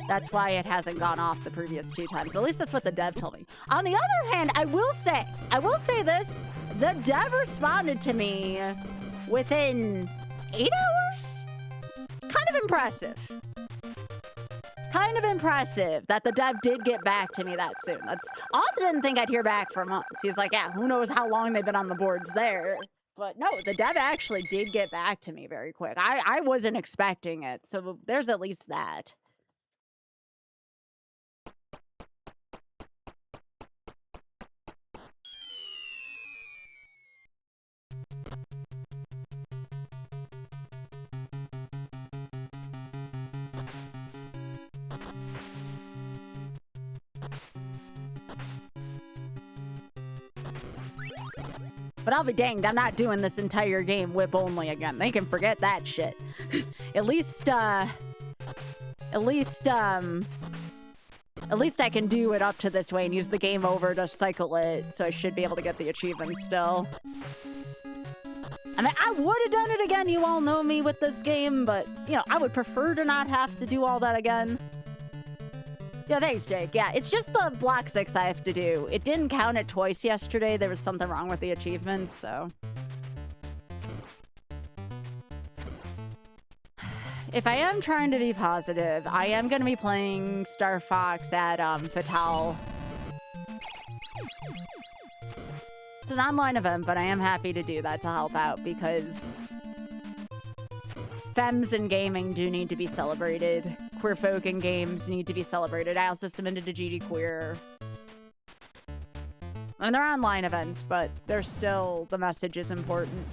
That's why it hasn't gone off the previous 2 times. At least that's what the dev told me. On the other hand, I will say this. The dev responded to me within 8 hours? Kind of impressive. Kind of impressive that the dev did get back to me that soon. That's Austin didn't think I'd hear back for months. He's like, yeah, who knows how long they've been on the boards there. But no, the dev actually did get back to me very quick. I wasn't expecting it, so there's at least that. But I'll be danged, I'm not doing this entire game whip only again. They can forget that shit. At least I can do it up to this way and use the game over to cycle it, so I should be able to get the achievement still. I mean, I would have done it again, you all know me with this game, but, you know, I would prefer to not have to do all that again. Yeah, thanks, Jake. Yeah, it's just the block 6 I have to do. It didn't count it twice yesterday. There was something wrong with the achievements, so... If I am trying to be positive, I am going to be playing Star Fox at Fatale. It's an online event, but I am happy to do that to help out because femmes in gaming do need to be celebrated. Queer folk in games need to be celebrated. I also submitted to GD Queer. And they're online events, but they're still, the message is important.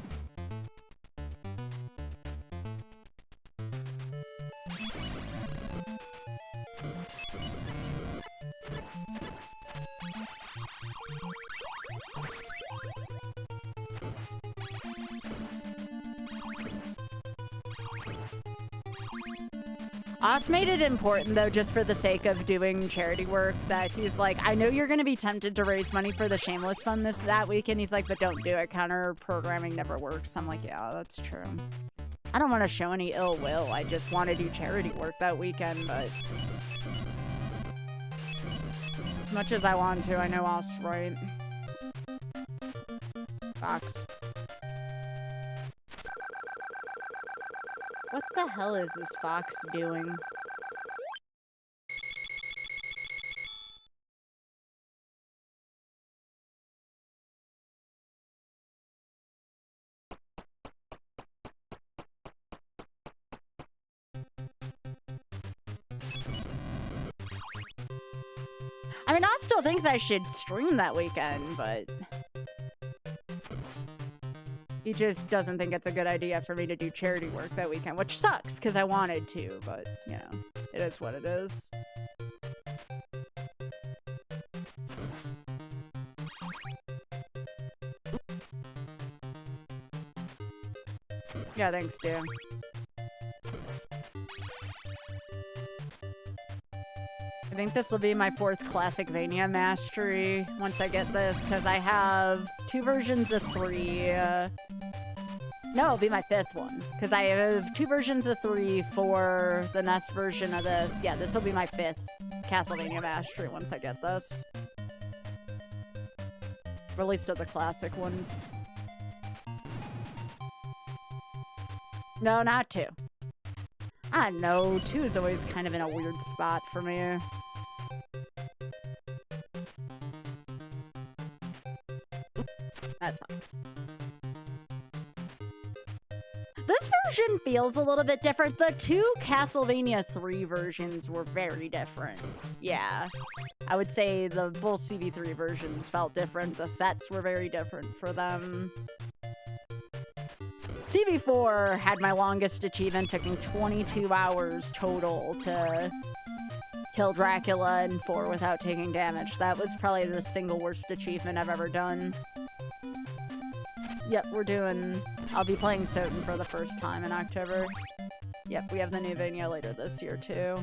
Ott's made it important, though, just for the sake of doing charity work, that he's like, I know you're going to be tempted to raise money for the Shameless Fund that weekend. He's like, but don't do it. Counter programming never works. I'm like, yeah, that's true. I don't want to show any ill will. I just want to do charity work that weekend, but as much as I want to, I know Ott's right. Fox. What the hell is this fox doing? I mean, Ott still thinks I should stream that weekend, but he just doesn't think it's a good idea for me to do charity work that weekend, which sucks because I wanted to, but, you know, it is what it is. Yeah, thanks, dude. I think this will be my 4th Classicvania mastery once I get this, because I have 2 versions of 3. No, it'll be my 5th one, because I have 2 versions of 3 for the NES version of this. Yeah, this will be my 5th Castlevania mastery once I get this. Released of the classic ones. No, not 2. I know, 2 is always kind of in a weird spot for me. That's fine. This version feels a little bit different. The 2 Castlevania 3 versions were very different. Yeah. I would say both CV3 versions felt different. The sets were very different for them. CV4 had my longest achievement, taking 22 hours total to kill Dracula in 4 without taking damage. That was probably the single worst achievement I've ever done. Yep, I'll be playing Soten for the first time in October. Yep, we have the new Vania later this year, too.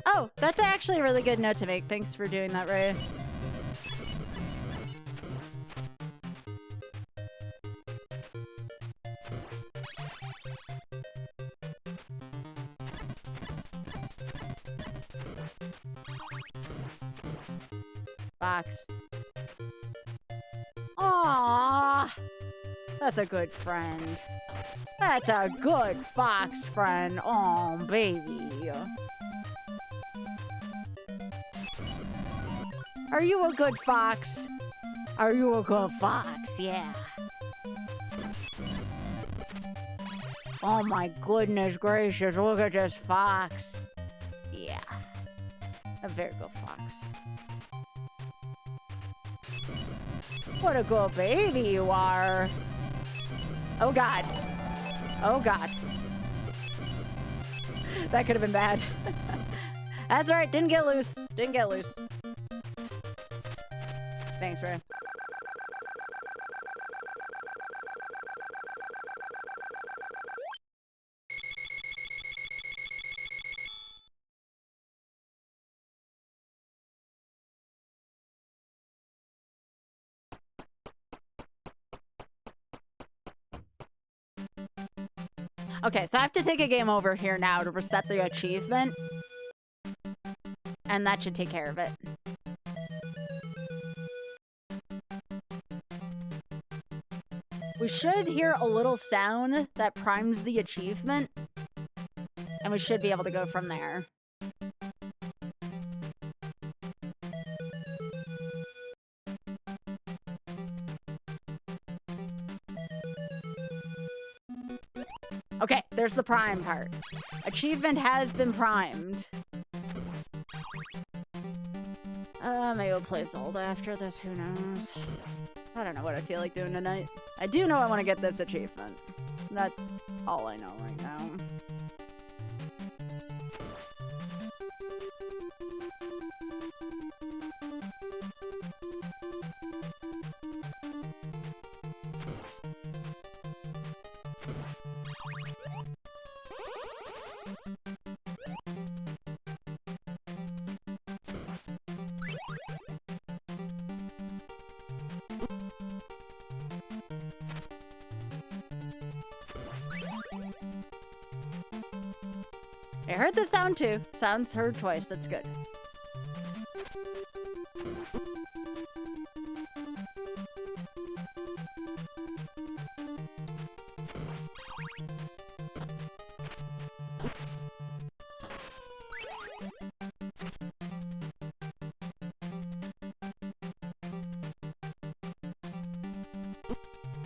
Oh, that's actually a really good note to make. Thanks for doing that, Ray. Fox. Aww. That's a good friend. That's a good fox friend. Oh, baby. Are you a good fox? Are you a good fox? Yeah. Oh my goodness gracious, look at this fox. Yeah. A very good fox. What a good baby you are. Oh god. Oh god. That could have been bad. That's alright, didn't get loose. Didn't get loose. Thanks, Ray. Okay, so I have to take a game over here now to reset the achievement. And that should take care of it. We should hear a little sound that primes the achievement. And we should be able to go from there. Okay, there's the prime part. Achievement has been primed. Maybe we'll play Zelda after this, who knows? I don't know what I feel like doing tonight. I do know I want to get this achievement. That's all I know right now. I heard the sound too. Sounds heard twice. That's good.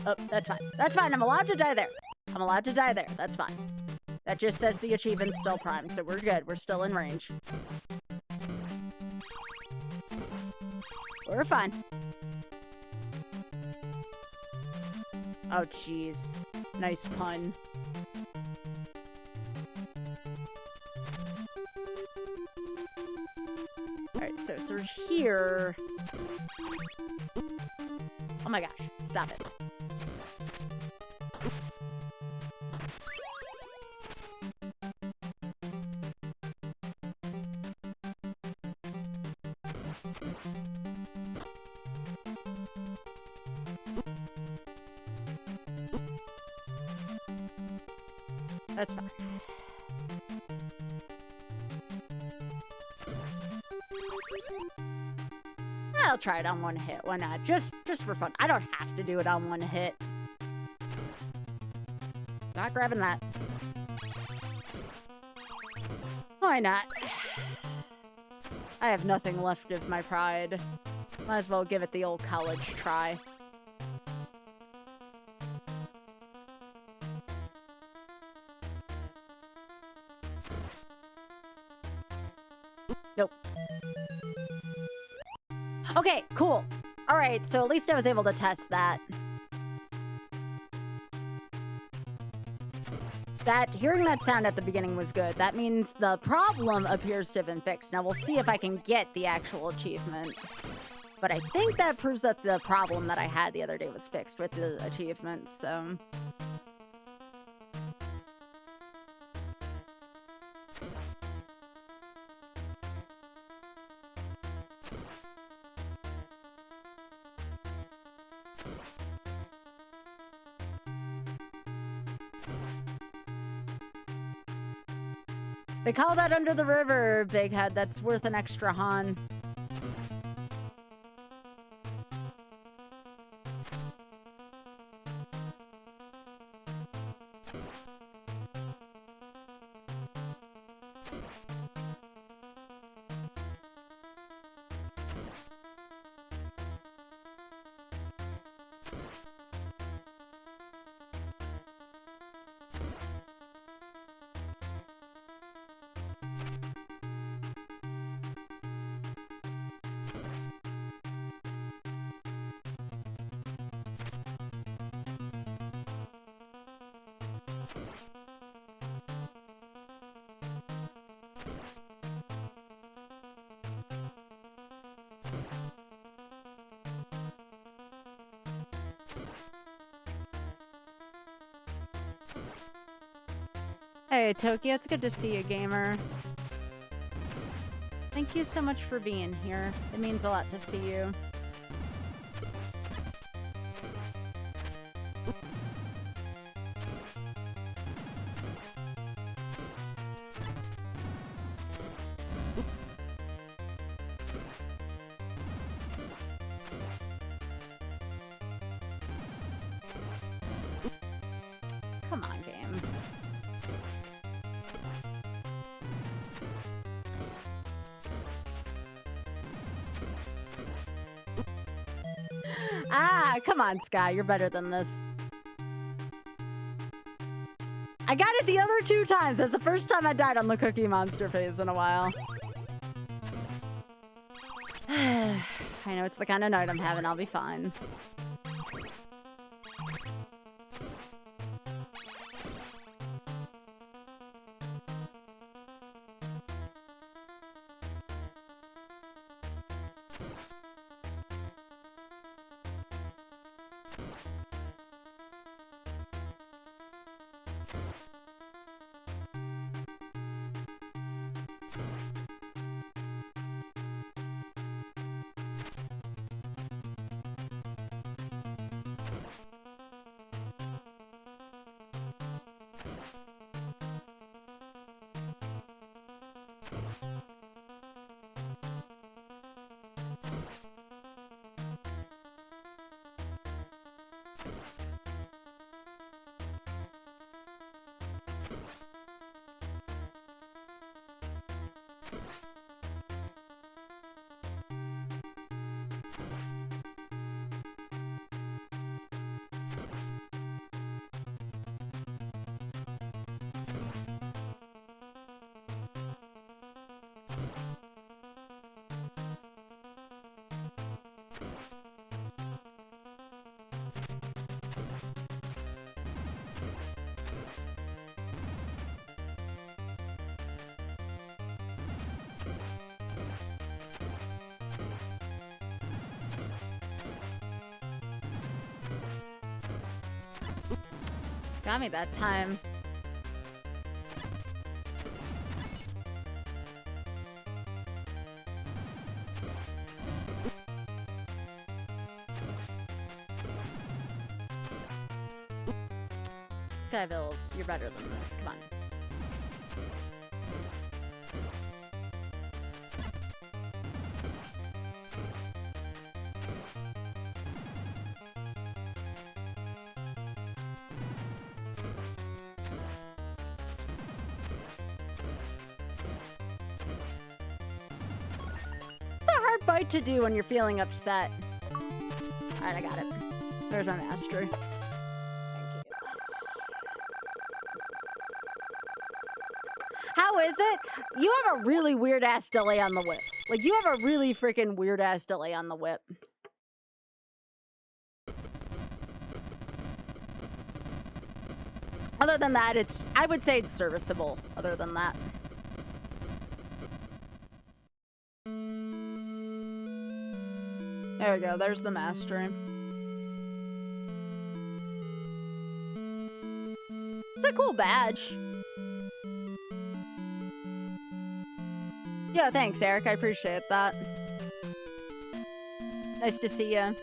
Oh, that's fine. That's fine. I'm allowed to die there. I'm allowed to die there. That's fine. That just says the achievement's still primed, so we're good. We're still in range. We're fine. Oh, jeez. Nice pun. Alright, so through here... Oh my gosh, stop it. That's fine. I'll try it on one hit. Why not? Just for fun. I don't have to do it on one hit. Not grabbing that. Why not? I have nothing left of my pride. Might as well give it the old college try. Nope. Okay, cool. All right, so at least I was able to test that. Hearing that sound at the beginning was good. That means the problem appears to have been fixed. Now we'll see if I can get the actual achievement. But I think that proves that the problem that I had the other day was fixed with the achievement, so... They call that under the river, Big Head. That's worth an extra Han. Hey, Toki, it's good to see you, gamer. Thank you so much for being here. It means a lot to see you. Come on, game. Ah, come on, Sky. You're better than this. I got it the other 2 times. That's the first time I died on the Cookie Monster phase in a while. I know it's the kind of night I'm having. I'll be fine. Got me that time. Skyvilles, you're better than this. Come on. Fight to do when you're feeling upset. Alright, I got it. There's my mastery. Thank you. How is it? You have a really weird ass delay on the whip. Like, you have a really freaking weird ass delay on the whip. Other than that, I would say it's serviceable, other than that. There we go, there's the mastering. It's a cool badge. Yeah, thanks, Eric. I appreciate that. Nice to see you.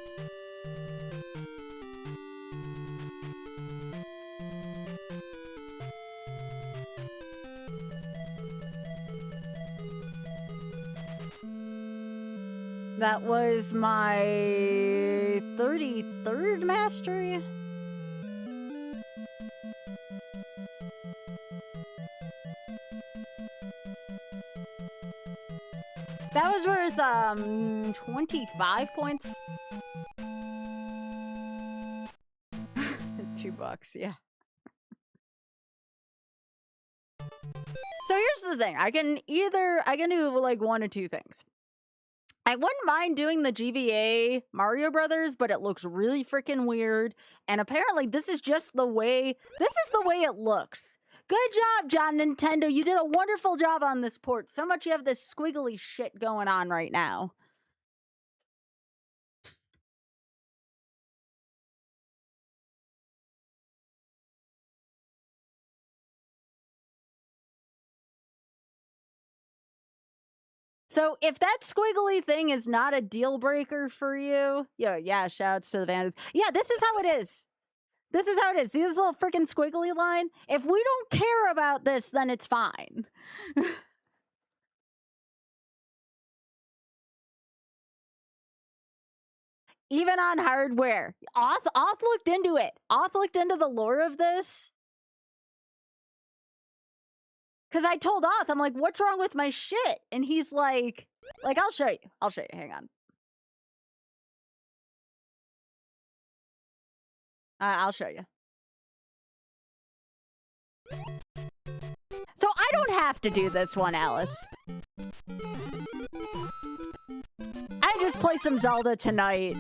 That was my 33rd mastery. That was worth 25 points. $2, yeah. So here's the thing. I can do like one of two things. I wouldn't mind doing the GBA Mario Brothers, but it looks really freaking weird. And apparently this is the way it looks. Good job, John Nintendo. You did a wonderful job on this port. So much you have this squiggly shit going on right now. So if that squiggly thing is not a deal breaker for you, yeah, shouts to the Vandals. Yeah, this is how it is. This is how it is. See this little freaking squiggly line? If we don't care about this, then it's fine. Even on hardware. Oth looked into it. Oth looked into the lore of this. Because I told Oth, I'm like, what's wrong with my shit? And he's like, I'll show you. I'll show you. Hang on. I'll show you. So I don't have to do this one, Alice. I just play some Zelda tonight.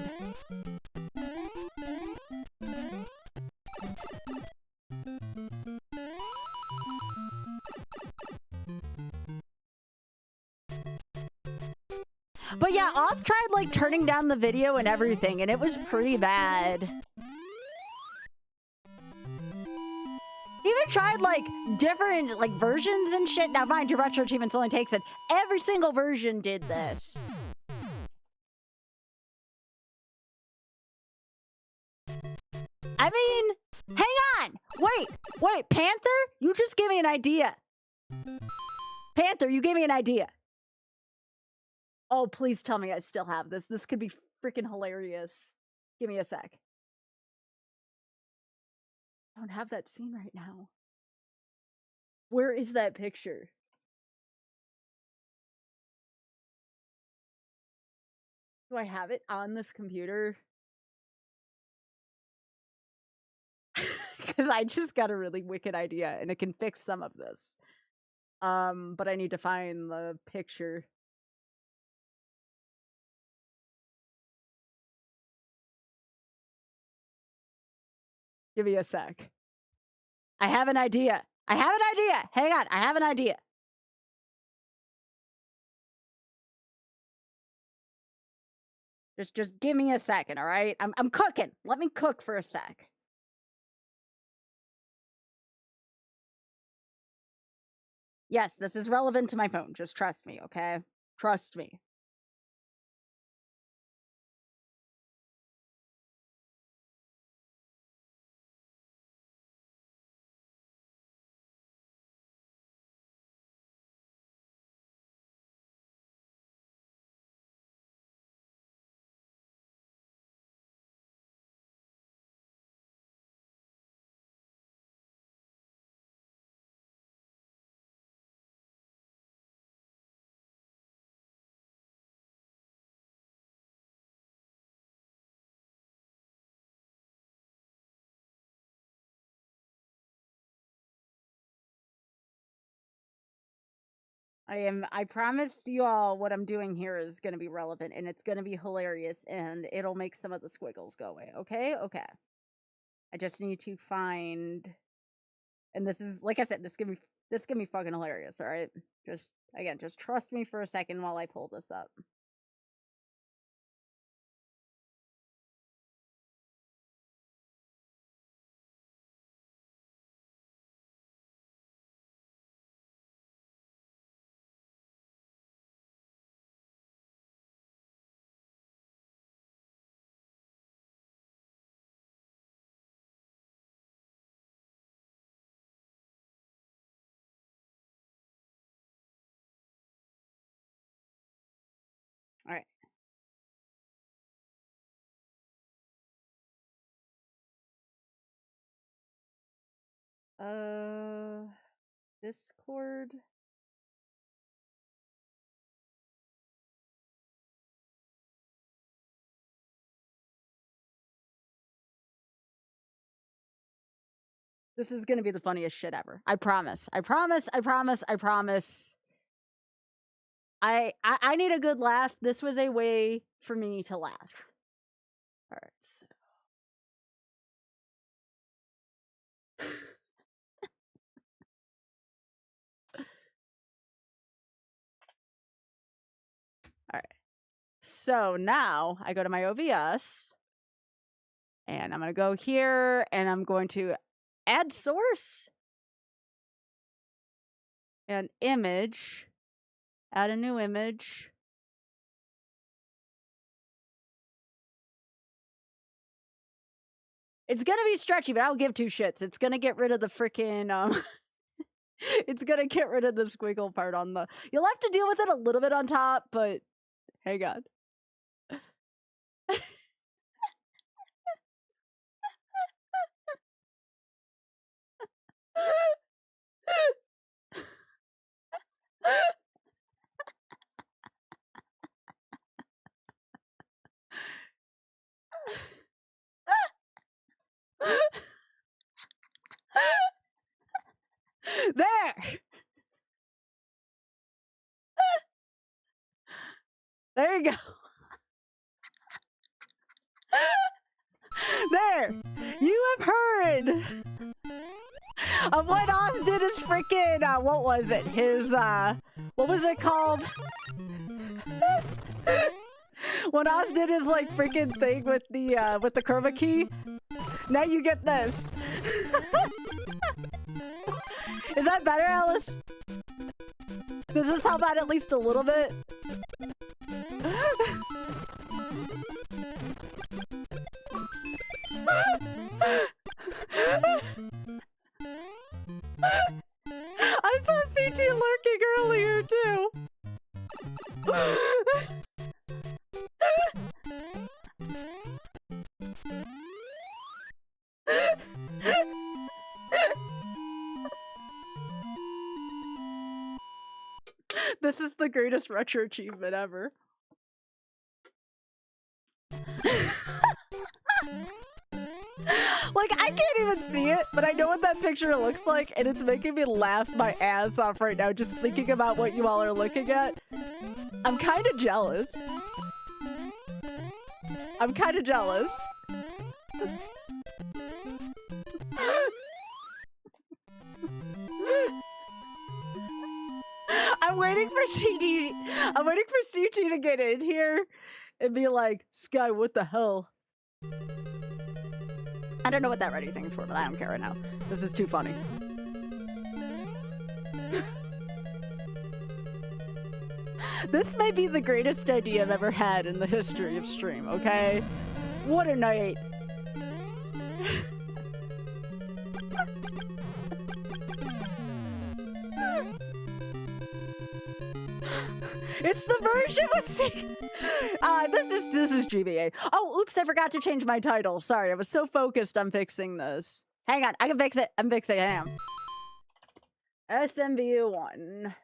But yeah, Oz tried like turning down the video and everything, and it was pretty bad. He even tried like different like versions and shit. Now mind your retro achievements only takes it. Every single version did this. I mean, hang on. Wait, Panther? You just gave me an idea. Panther, you gave me an idea. Oh, please tell me I still have this. This could be freaking hilarious. Give me a sec. I don't have that scene right now. Where is that picture? Do I have it on this computer? Because I just got a really wicked idea and it can fix some of this. But I need to find the picture. Give me a sec. I have an idea. Hang on, I have an idea. Just give me a second, all right? I'm cooking. Let me cook for a sec. Yes, this is relevant to my phone. Just trust me, okay? Trust me. I promised you all what I'm doing here is going to be relevant and it's going to be hilarious and it'll make some of the squiggles go away. Okay? Okay. I just need to find And this is, like I said, this gonna be fucking hilarious. All right, just again, just trust me for a second while I pull this up. All right. Discord. This is gonna be the funniest shit ever. I promise. I promise. I promise. I promise. I need a good laugh. This was a way for me to laugh. All right. So. All right. So now I go to my OBS and I'm going to go here and I'm going to add source and image, add a new image. It's going to be stretchy, but I don't give two shits. It's going to get rid of the freaking, it's going to get rid of the squiggle part on the, you'll have to deal with it a little bit on top, but hang on. There! There you go. There! You have heard of what Oz did his freaking, what was it? His, what was it called? When Oz did his, like, freaking thing with the chroma key. Now you get this. Is that better, Alice? Does this help out at least a little bit? I saw CT lurking earlier too. This is the greatest retro achievement ever. Like, I can't even see it, but I know what that picture looks like, and it's making me laugh my ass off right now just thinking about what you all are looking at. I'm kind of jealous. I'm kind of jealous. I'm waiting for CT to get in here and be like, Sky, what the hell? I don't know what that ready thing's for, but I don't care right now. This is too funny. This may be the greatest idea I've ever had in the history of stream, okay? What a night. It's the version with this is GBA. Oh, oops, I forgot to change my title. Sorry, I was so focused on fixing this. Hang on, I can fix it. I'm fixing it. Hang on. SMBU 1.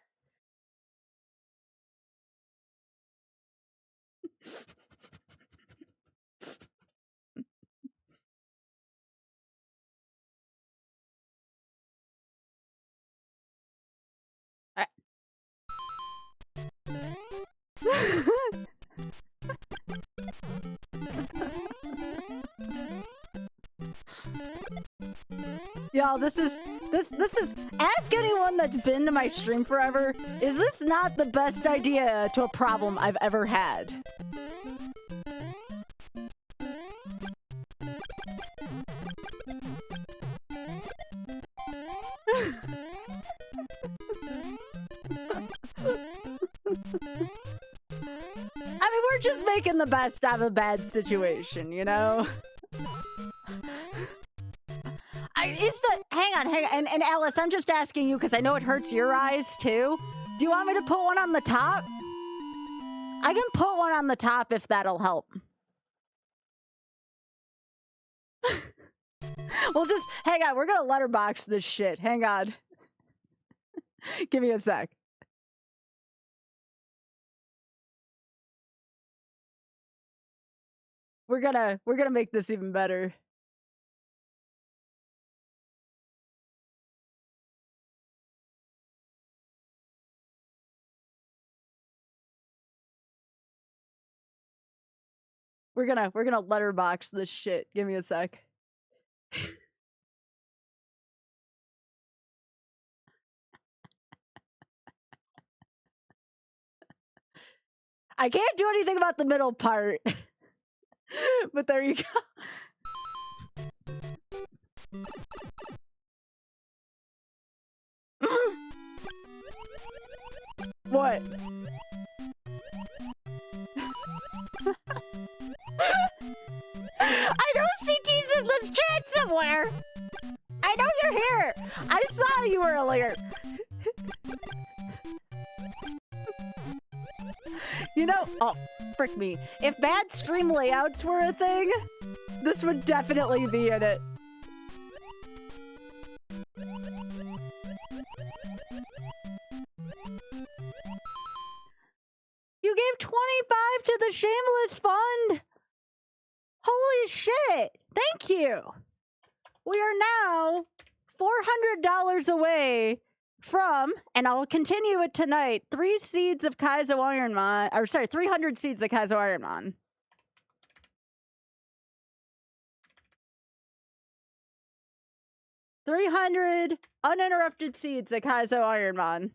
Y'all, this is This is, ask anyone that's been to my stream forever, is this not the best idea to a problem I've ever had? I mean, we're just making the best out of a bad situation, you know? Hang on, and Alice, I'm just asking you because I know it hurts your eyes too. Do you want me to put one on the top? I can put one on the top if that'll help. We'll just, hang on, we're gonna letterbox this shit. Hang on. Give me a sec. We're gonna make this even better. We're gonna letterbox this shit. Give me a sec. I can't do anything about the middle part. But there you go. What? I know CT's in this chat somewhere. I know you're here. I saw you earlier. You know, oh, frick me. If bad stream layouts were a thing, this would definitely be in it. You gave 25 to the Shameless Fund. Holy shit. Thank you. We are now $400 away from, and I'll continue it tonight, 3 seeds of Kaizo Ironmon, or sorry, 300 seeds of Kaizo Ironmon. $300 uninterrupted seeds of Kaizo Ironmon.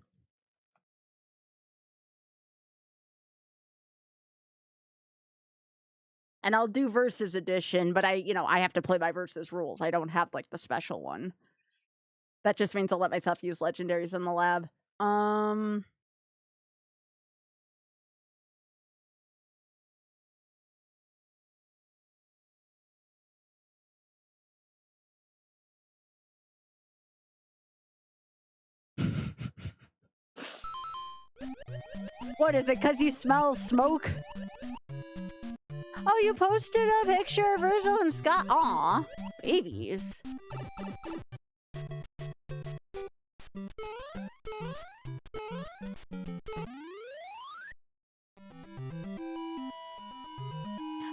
And I'll do Versus Edition, but I have to play by Versus rules. I don't have, like, the special one. That just means I'll let myself use legendaries in the lab. What is it? 'Cause he smells smoke? Oh, you posted a picture of Virgil and Scott. Aw, babies.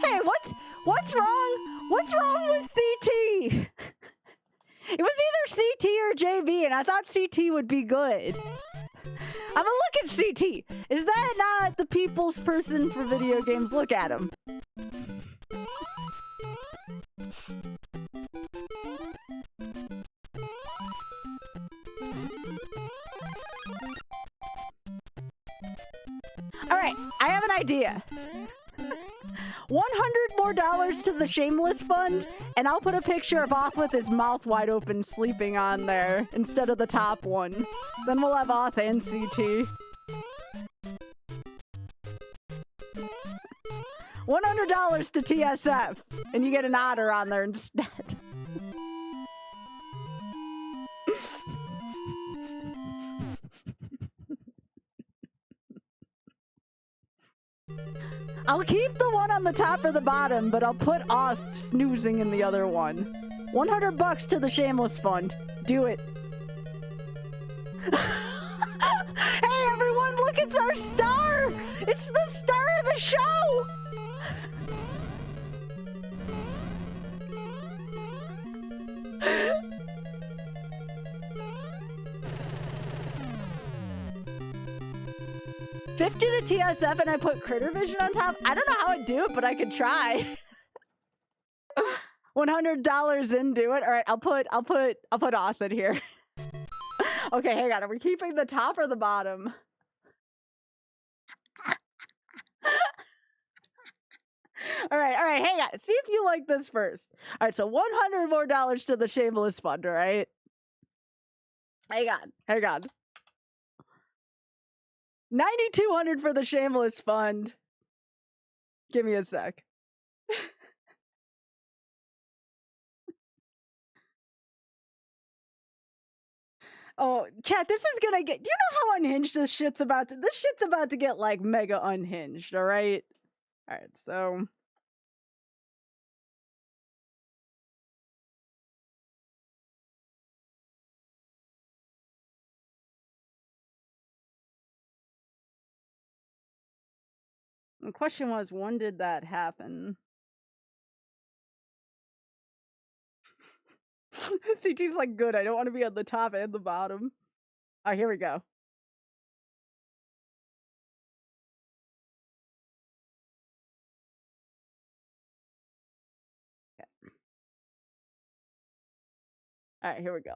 Hey, what's wrong? What's wrong with CT? It was either CT or JB, and I thought CT would be good. I'm gonna look at CT. Is that not the people's person for video games? Look at him. All right, I have an idea. $100 more to the Shameless Fund, and I'll put a picture of Oth with his mouth wide open sleeping on there instead of the top one. Then we'll have Oth and CT. $100 to TSF, and you get an otter on there instead. I'll keep the one on the top or the bottom, but I'll put Oth snoozing in the other one. $100 to the Shameless Fund. Do it. Hey everyone, look, it's our star! It's the star of the show! $50 to TSF and I put Critter Vision on top? I don't know how I'd do it, but I could try. $100 into it. All right, I'll put Oth in here. Okay, hang on. Are we keeping the top or the bottom? All right, hang on. See if you like this first. All right, so $100 more to the Shameless Fund, all right? Hang on. 9,200 for the Shameless Fund. Give me a sec. Oh, chat, this is gonna get... Do you know how unhinged this shit's about to... This shit's about to get, like, mega unhinged, all right? All right, so... The question was, when did that happen? CT's like, good, I don't want to be on the top and the bottom. Oh, here we go. Okay. All right, here we go.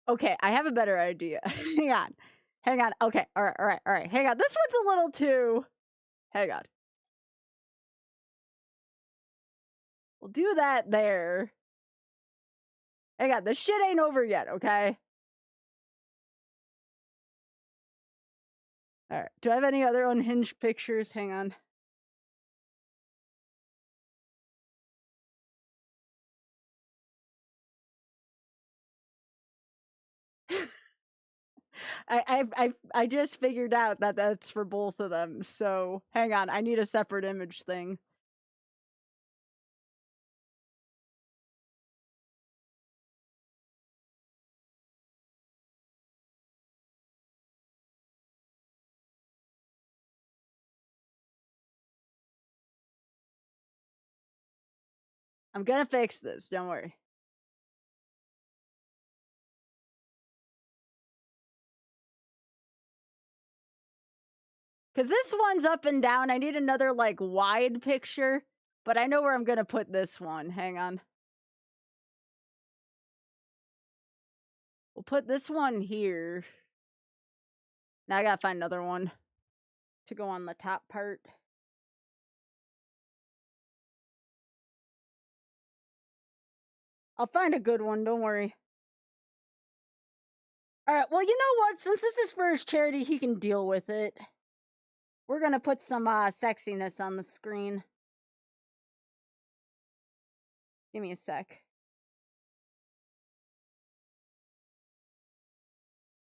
Okay, I have a better idea. Hang on. Okay, all right. Hang on. This one's a little too... Hang on. We'll do that there. Hang on, this shit ain't over yet, okay? All right. Do I have any other unhinged pictures? Hang on. I just figured out that that's for both of them. So hang on, I need a separate image thing. I'm gonna fix this. Don't worry. Because this one's up and down. I need another, like, wide picture. But I know where I'm gonna put this one. Hang on. We'll put this one here. Now I gotta find another one to go on the top part. I'll find a good one. Don't worry. All right. Well, you know what? Since this is for his charity, he can deal with it. We're gonna put some sexiness on the screen. Give me a sec.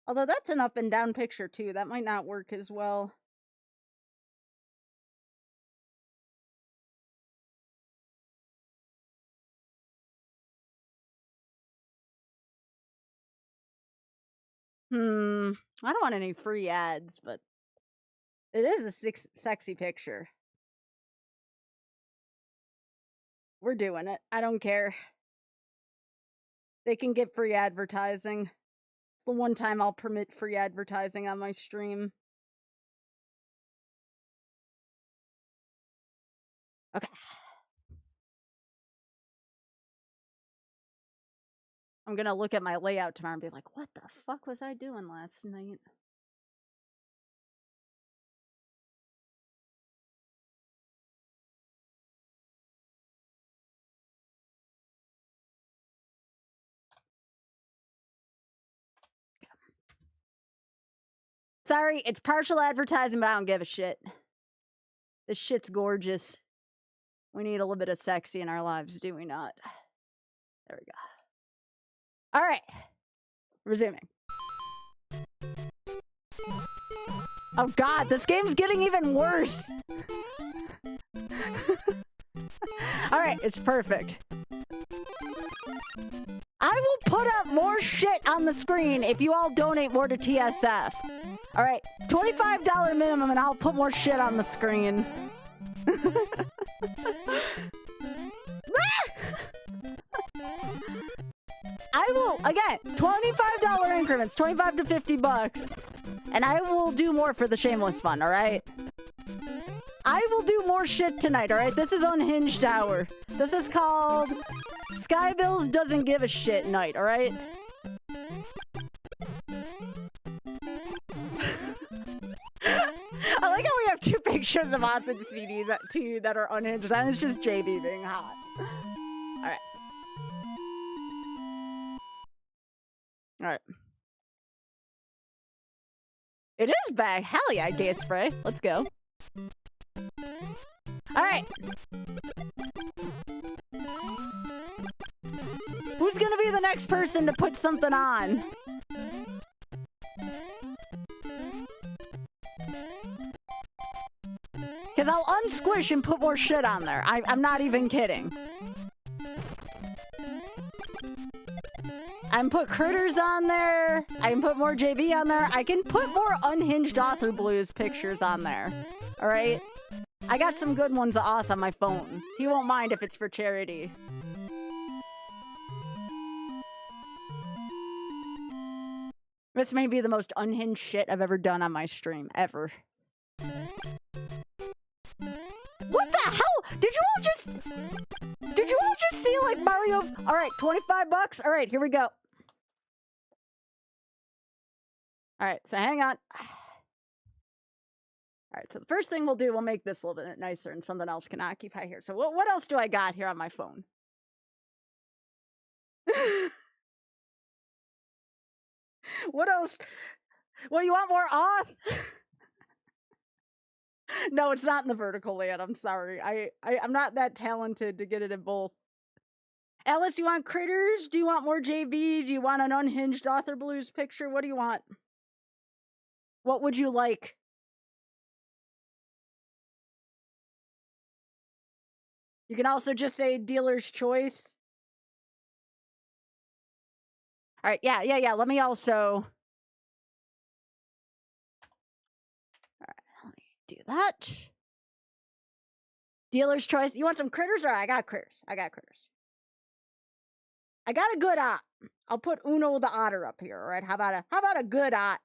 Although that's an up and down picture too. That might not work as well. I don't want any free ads, but it is a sexy picture. We're doing it. I don't care. They can get free advertising. It's the one time I'll permit free advertising on my stream. Okay. I'm gonna look at my layout tomorrow and be like, what the fuck was I doing last night? Sorry, it's partial advertising, but I don't give a shit. This shit's gorgeous. We need a little bit of sexy in our lives, do we not? There we go. All right. Resuming. Oh god, this game's getting even worse. Alright, it's perfect. I will put up more shit on the screen if you all donate more to TSF. Alright, $25 minimum and I'll put more shit on the screen. I will, again, $25 increments, 25 to 50 bucks. And I will do more for the Shameless Fund, alright? I will do more shit tonight, alright? This is Unhinged Hour. This is called Skybills Doesn't Give a Shit Night, alright? I like how we have two pictures of Oth and CD that are unhinged, and it's just JB being hot. Alright. Alright. It is back. Hell yeah, gay spray. Let's go. Alright. Who's gonna be the next person to put something on? Because I'll unsquish and put more shit on there. I'm not even kidding. I can put Critters on there. I can put more JB on there. I can put more Unhinged Author Blues pictures on there. Alright? I got some good ones of Auth on my phone. He won't mind if it's for charity. This may be the most unhinged shit I've ever done on my stream. Ever. What the hell? Did you all just see like Mario? Alright, 25 bucks? Alright, here we go. Alright, so hang on. Alright, so the first thing we'll do, we'll make this a little bit nicer and something else can occupy here. So what else do I got here on my phone? What else? Well, you want more Auth? No, it's not in the vertical layout. I'm sorry. I'm not that talented to get it in both. Alice, you want Critters? Do you want more JV? Do you want an Unhinged Author Blues picture? What do you want? What would you like? You can also just say dealer's choice. All right, yeah. Let me also... All right, let me do that. Dealer's choice. You want some Critters? All right, I got Critters. I got a good Ot. I'll put Uno the Otter up here, all right? How about a good Ot?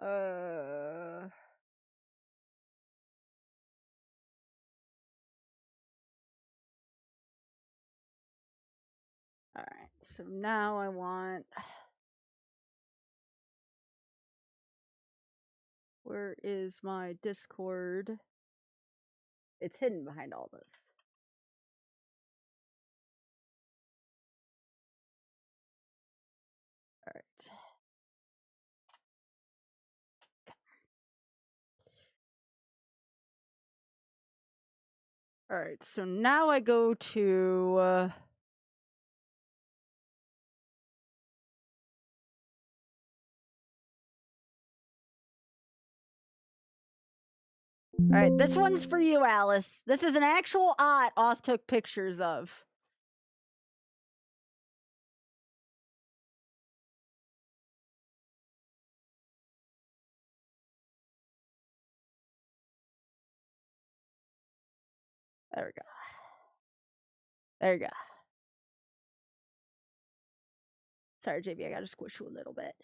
All right, so now I want... Where is my Discord? It's hidden behind all this. All right. All right, so now I go to... All right, this one's for you, Alice. This is an actual Ot Auth took pictures of. There we go. There you go. Sorry, JB, I gotta squish you a little bit.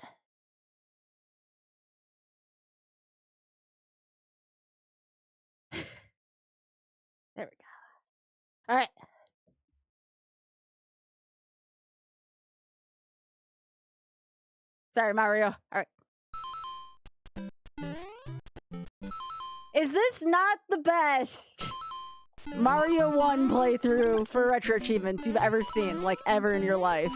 There we go. All right. Sorry, Mario. All right. Is this not the best Mario 1 playthrough for retro achievements you've ever seen, like ever in your life?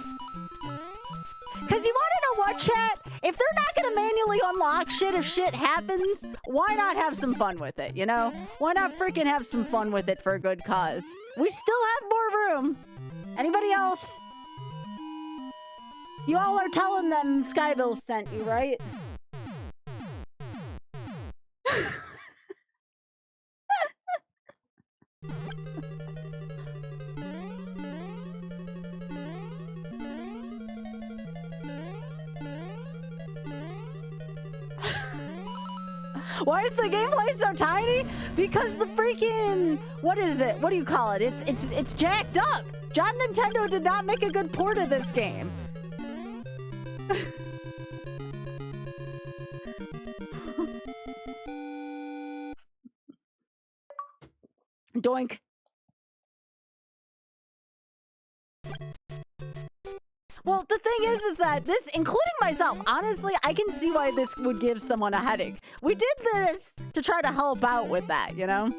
Because you want to know what, chat? if they're not gonna manually unlock shit if shit happens, why not have some fun with it, you know? Why not freaking have some fun with it for a good cause? We still have more room. Anybody else? You all are telling them Skybill sent you, right? Why is the gameplay so tiny? Because the freaking, what is it? What do you call it? It's jacked up. John Nintendo did not make a good port of this game. Doink. Well, the thing is that this, including myself, honestly, I can see why this would give someone a headache. We did this to try to help out with that, you know?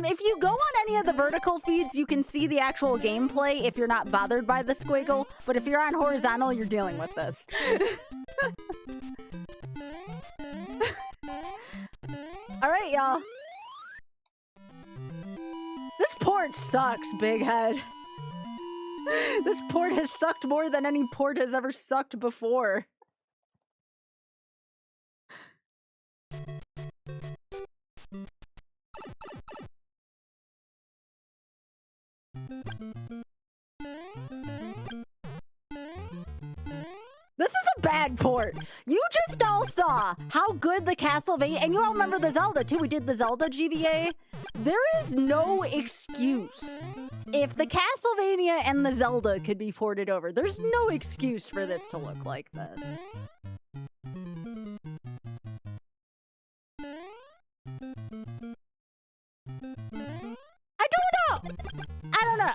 If you go on any of the vertical feeds, you can see the actual gameplay if you're not bothered by the squiggle, but if you're on horizontal, you're dealing with this. All right, y'all. This port sucks, big head. This port has sucked more than any port has ever sucked before. This is a bad port. You just all saw how good the Castlevania, and you all remember the Zelda too. We did the Zelda GBA. There is no excuse. If the Castlevania and the Zelda could be ported over, there's no excuse for this to look like this. I don't know. I don't know.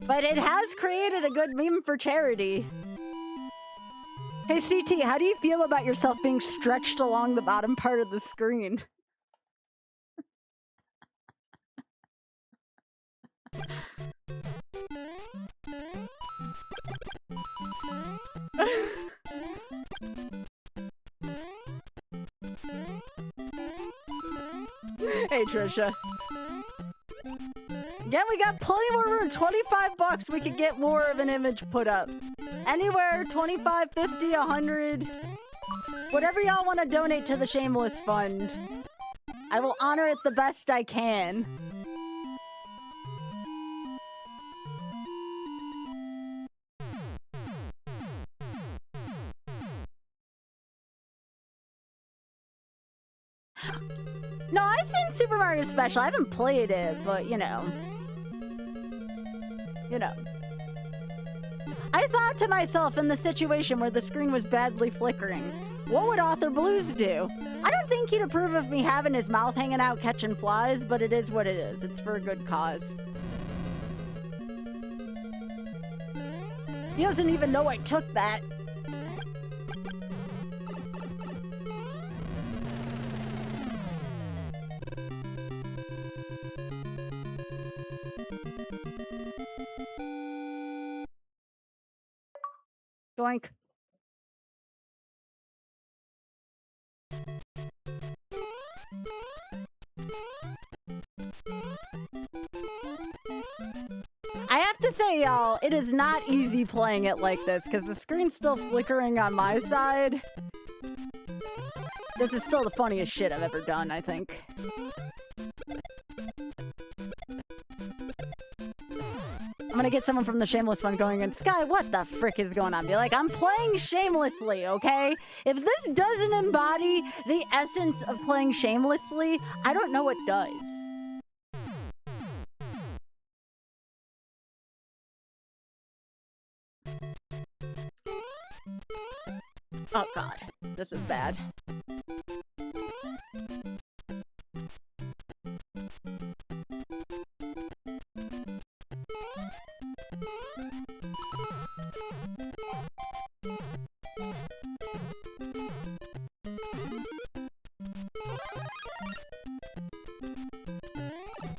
But it has created a good meme for charity. Hey CT, how do you feel about yourself being stretched along the bottom part of the screen? Hey Trisha. Again, we got plenty more room. 25 bucks, we could get more of an image put up. Anywhere, 25, 50, 100. Whatever y'all want to donate to the Shameless Fund. I will honor it the best I can. No, I've seen Super Mario Special. I haven't played it, but you know. You know. I thought to myself in the situation where the screen was badly flickering, what would Author Blues do? I don't think he'd approve of me having his mouth hanging out catching flies, but it is what it is. It's for a good cause. He doesn't even know I took that. Doink. I have to say, y'all, it is not easy playing it like this because the screen's still flickering on my side. This is still the funniest shit I've ever done, I think. I'm gonna get someone from the Shameless Fund going, and Sky, what the frick is going on? Be like, I'm playing shamelessly, okay? If this doesn't embody the essence of playing shamelessly, I don't know what does. Oh god, this is bad.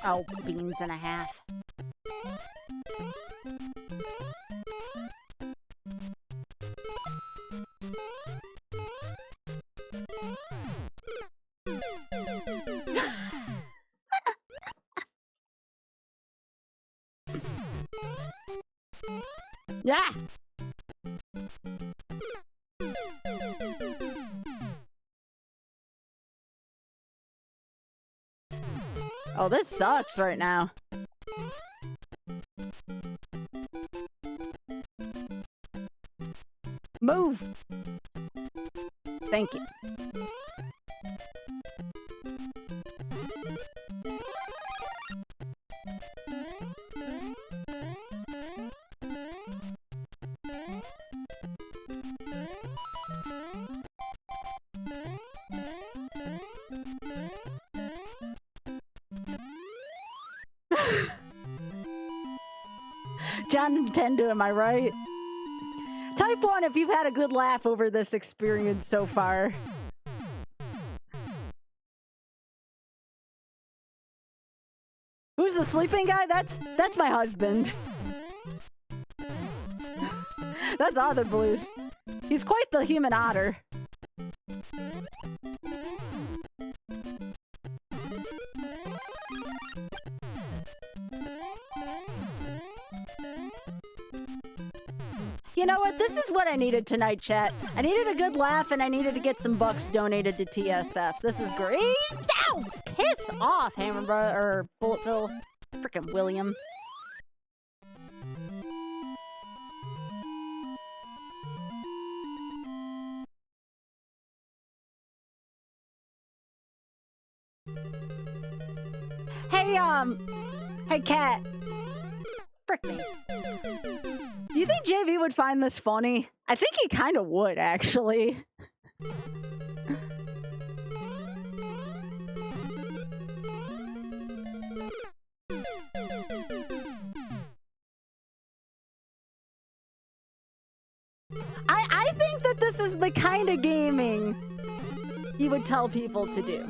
Oh, beans and a half. Yeah. Oh, this sucks right now. Move. Thank you. John Nintendo, am I right? Type 1 if you've had a good laugh over this experience so far. Who's the sleeping guy? That's my husband. That's Otter Blues. He's quite the human otter. You know what? This is what I needed tonight, chat. I needed a good laugh, and I needed to get some bucks donated to TSF. This is great. Ow! Piss off, Hammer Brother, or Bullet Bill. Frickin' William. Hey, Cat. Frick me. Do you think JV would find this funny? I think he kind of would, actually. I think that this is the kind of gaming he would tell people to do.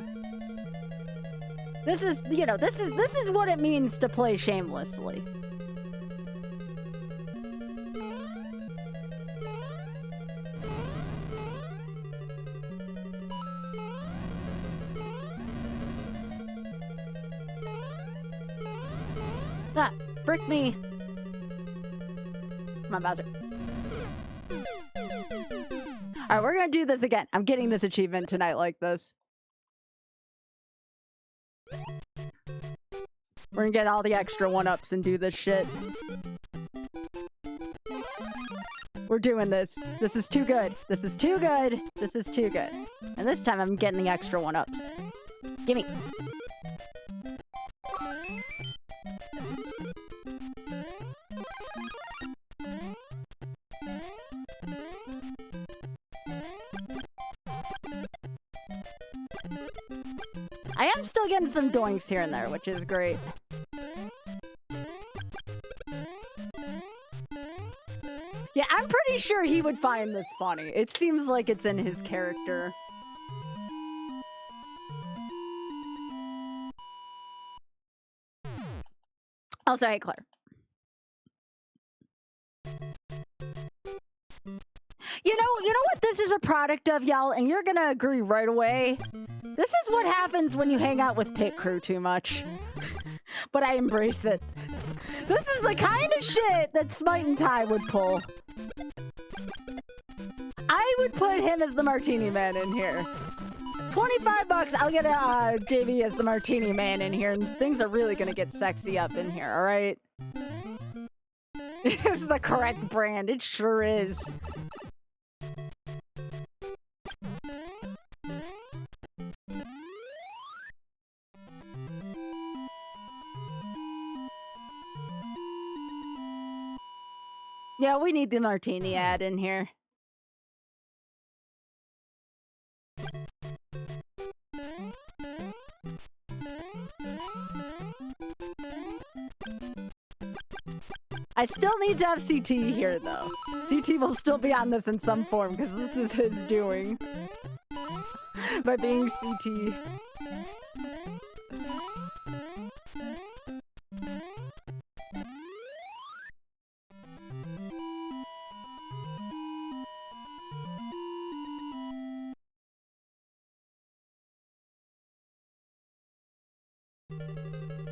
This is, you know, this is what it means to play shamelessly. Ah, frick me. Come on, Bowser. Alright, we're gonna do this again. I'm getting this achievement tonight like this. We're gonna get all the extra one-ups and do this shit. We're doing this. This is too good. This is too good. This is too good. And this time I'm getting the extra one-ups. Gimme. I am still getting some doinks here and there, which is great. Yeah, I'm pretty sure he would find this funny. It seems like it's in his character. Also, hey, Claire. You know what this is a product of, y'all, and you're gonna agree right away. This is what happens when you hang out with Pit Crew too much. But I embrace it. This is the kind of shit that Smite and Ty would pull. I would put him as the Martini Man in here. 25 bucks, I'll get a JV as the Martini Man in here, and things are really gonna get sexy up in here, alright? It is the correct brand, it sure is. Yeah, we need the Martini ad in here. I still need to have CT here, though. CT will still be on this in some form, because this is his doing. By being CT.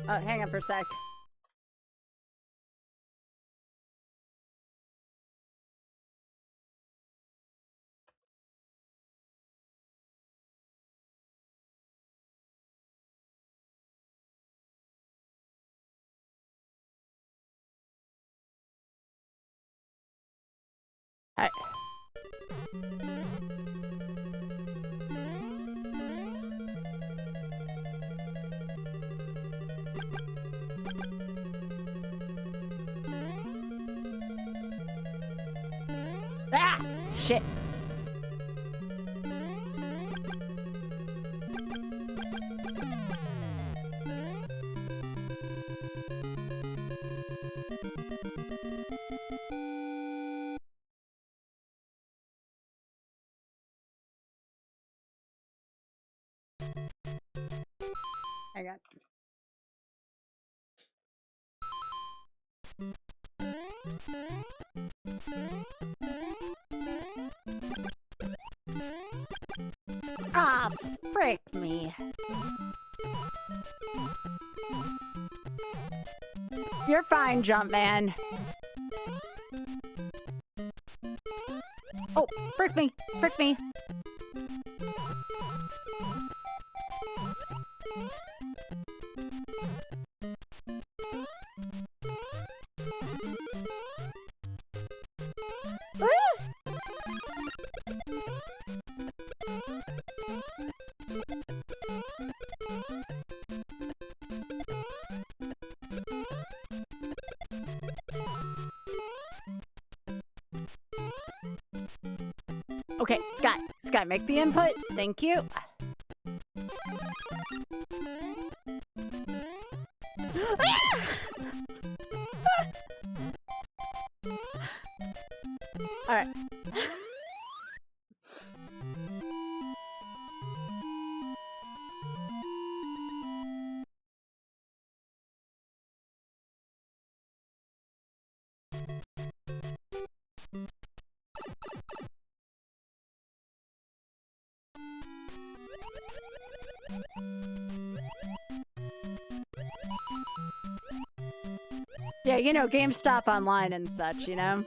Oh, hang on for a sec. Alright. Ah! Shit. Hang on. Ah, frick me. You're fine, Jumpman. Oh, frick me, frick me. Okay, Sky, make the input. Thank you. All right. Yeah, you know, GameStop online and such, you know?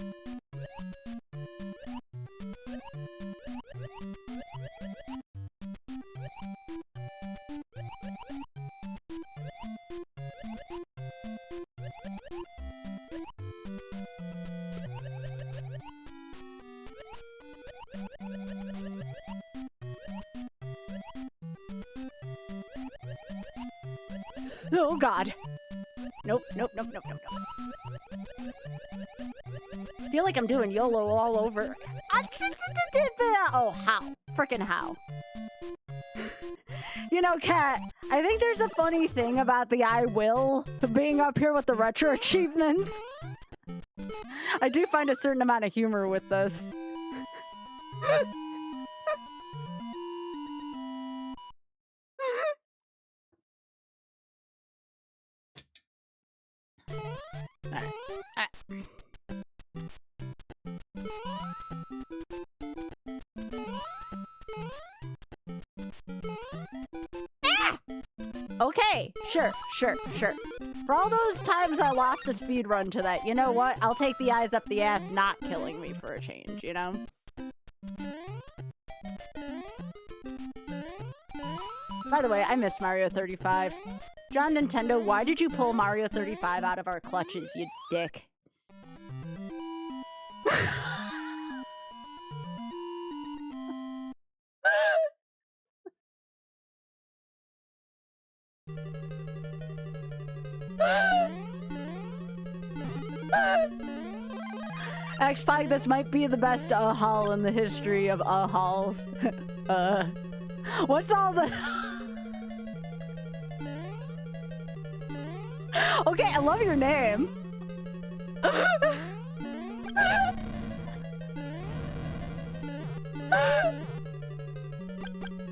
Oh, God. Nope, nope, nope, nope, nope, nope. I feel like I'm doing YOLO all over. Oh, how? Frickin' how? You know, Kat, I think there's a funny thing about the I will being up here with the retro achievements. I do find a certain amount of humor with this. Okay, sure. For all those times I lost a speed run to that, you know what? I'll take the eyes up the ass not killing me for a change, you know? By the way, I miss Mario 35. John Nintendo, why did you pull Mario 35 out of our clutches, you dick? X5, this might be the best haul in the history of hauls. What's all the... Okay, I love your name.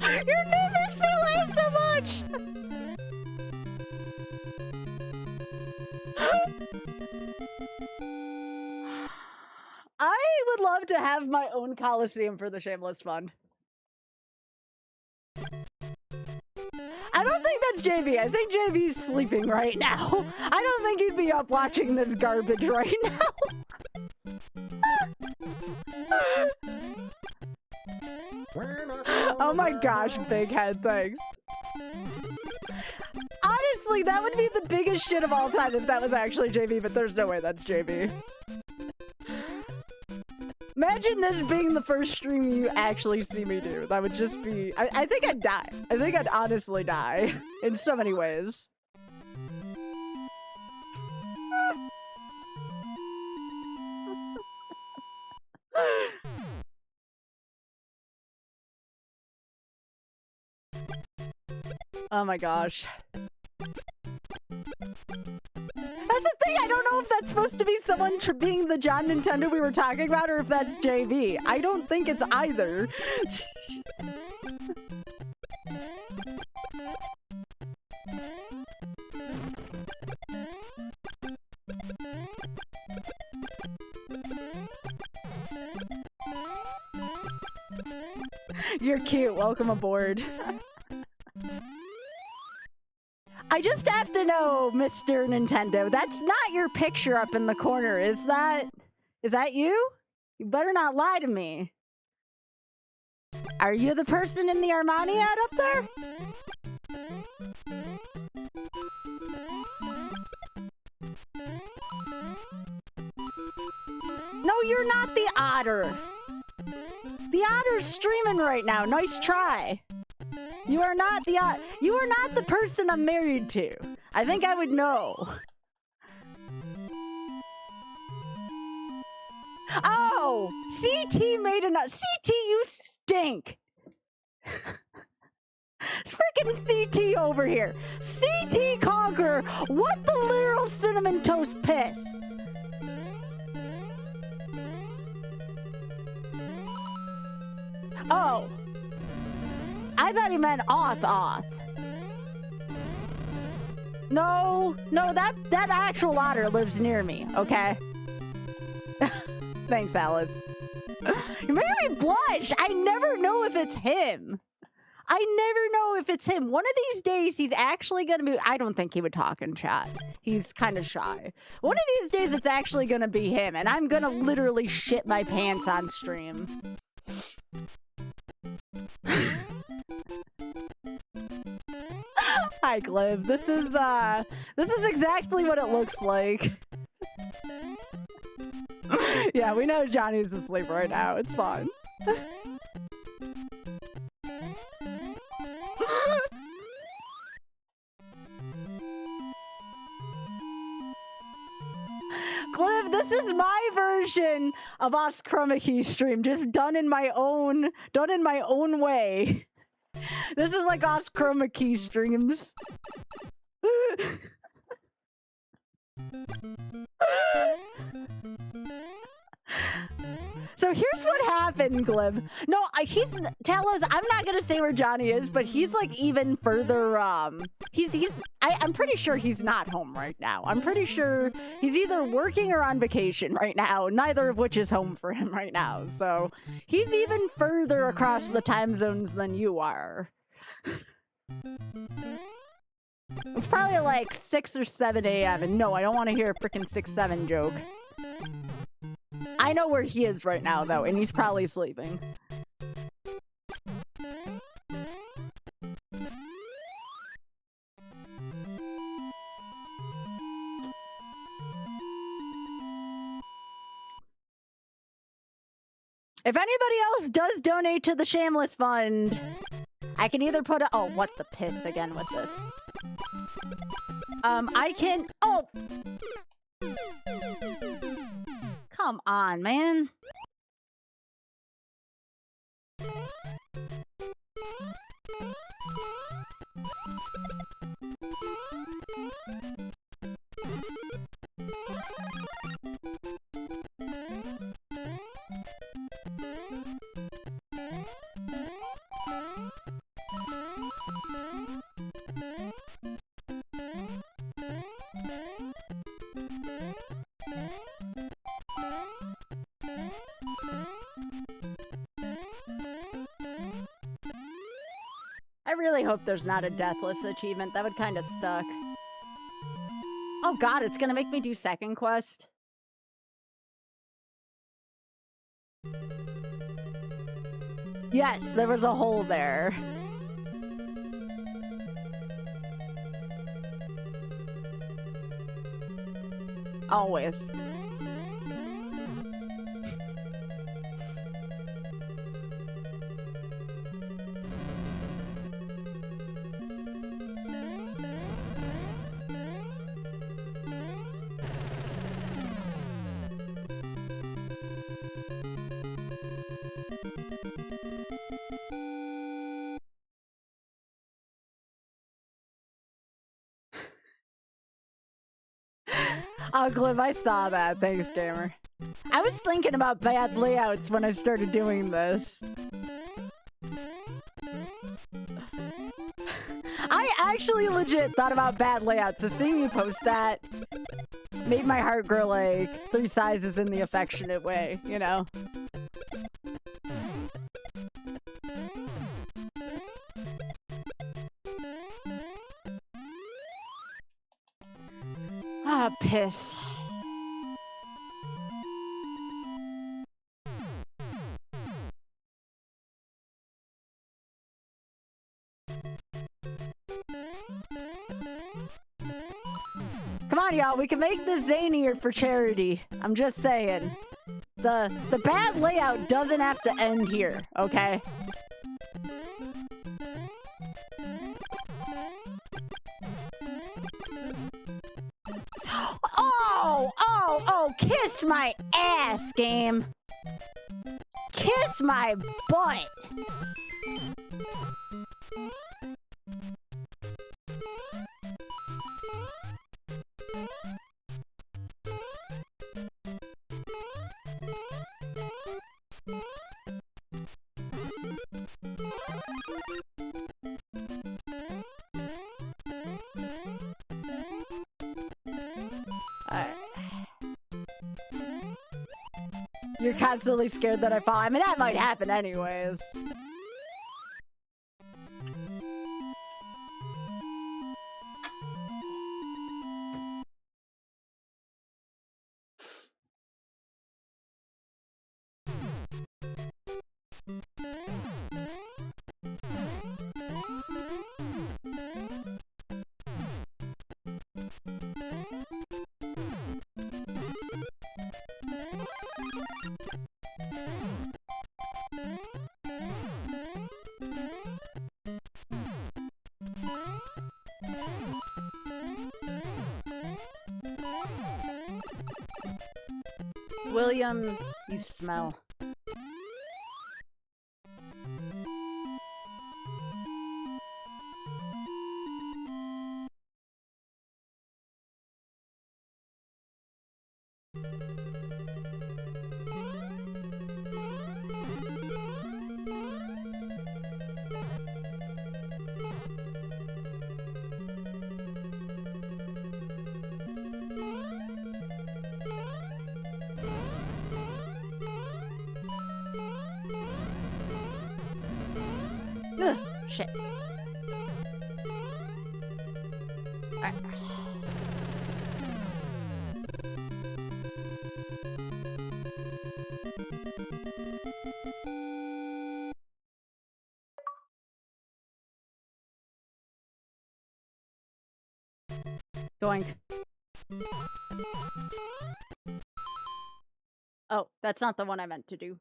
Your name makes me laugh so much. I would love to have my own Coliseum for the Shameless Fund. I don't think that's JV. I think JV's sleeping right now. I don't think he'd be up watching this garbage right now. Oh my gosh, big head, thanks. Honestly, that would be the biggest shit of all time if that was actually JV, but there's no way that's JV. Imagine this being the first stream you actually see me do. That would just be... I think I'd die. I think I'd honestly die in so many ways. Oh my gosh. That's the thing, I don't know if that's supposed to be someone being the John Nintendo we were talking about or if that's JV. I don't think it's either. You're cute, welcome aboard. I just have to know, Mr. Nintendo, that's not your picture up in the corner, is that you? You better not lie to me. Are you the person in the Armani ad up there? No, you're not the otter. The otter's streaming right now, nice try. You are not the person I'm married to. I think I would know. Oh, CT made CT, you stink. Freaking CT over here. CT Conqueror, what the literal cinnamon toast piss? Oh. I thought he meant oth. No, that actual otter lives near me, okay? Thanks, Alice. You're making me blush. I never know if it's him. One of these days, he's actually gonna be... I don't think he would talk in chat. He's kind of shy. One of these days, it's actually gonna be him, and I'm gonna literally shit my pants on stream. Hi, Glib. This is exactly what it looks like. Yeah, we know Johnny's asleep right now. It's fine. Glib, this is my version of Os Chroma Key stream, just done in my own way. This is like Os Chroma Key streams. So here's what happened, Glib. No, tell us, I'm not gonna say where Johnny is, but he's like even further, I'm pretty sure he's not home right now. I'm pretty sure he's either working or on vacation right now, neither of which is home for him right now. So he's even further across the time zones than you are. It's probably like 6 or 7 a.m. and no, I don't want to hear a freaking 6-7 joke. I know where he is right now, though, and he's probably sleeping. If anybody else does donate to the Shameless Fund, I can either put a... Oh, what the piss again with this? I can... Oh! Come on, man. really hope there's not a deathless achievement. That would kind of suck. Oh god, it's gonna make me do second quest. Yes, there was a hole there. Always. Oh, Cliff, I saw that. Thanks, gamer. I was thinking about bad layouts when I started doing this. I actually legit thought about bad layouts, so seeing you post that made my heart grow like 3 sizes in the affectionate way, you know? Ah, piss. Come on, y'all. We can make this zanier for charity. I'm just saying. The bad layout doesn't have to end here, okay? Oh, kiss my ass, game. Kiss my butt. You're constantly scared that I fall. I mean, that might happen anyways. William, you smell. Ugh, shit. Doink. Oh, that's not the one I meant to do.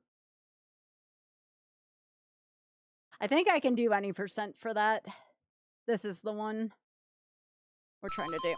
I think I can do any percent for that. This is the one we're trying to do.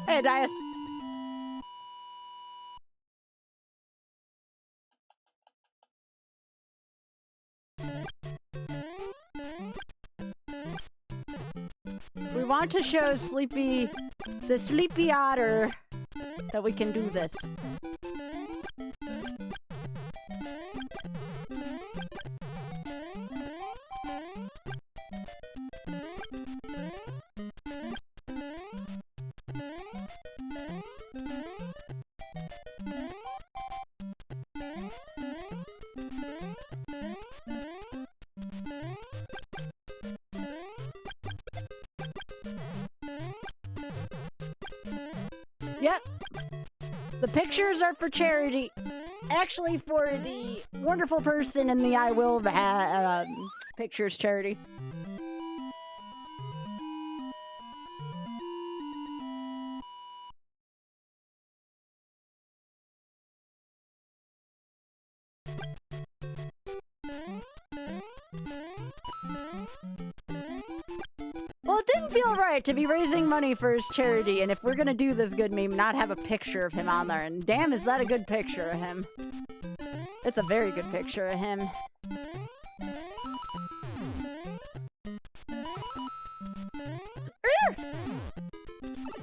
Hey, Dias. want to show the sleepy otter that we can do this. Yep. The pictures are for charity. Actually, for the wonderful person in the I Will Pictures charity. Well, it didn't feel right to be raising money for his charity, and if we're gonna do this good meme, not have a picture of him on there. And damn, is that a good picture of him? It's a very good picture of him.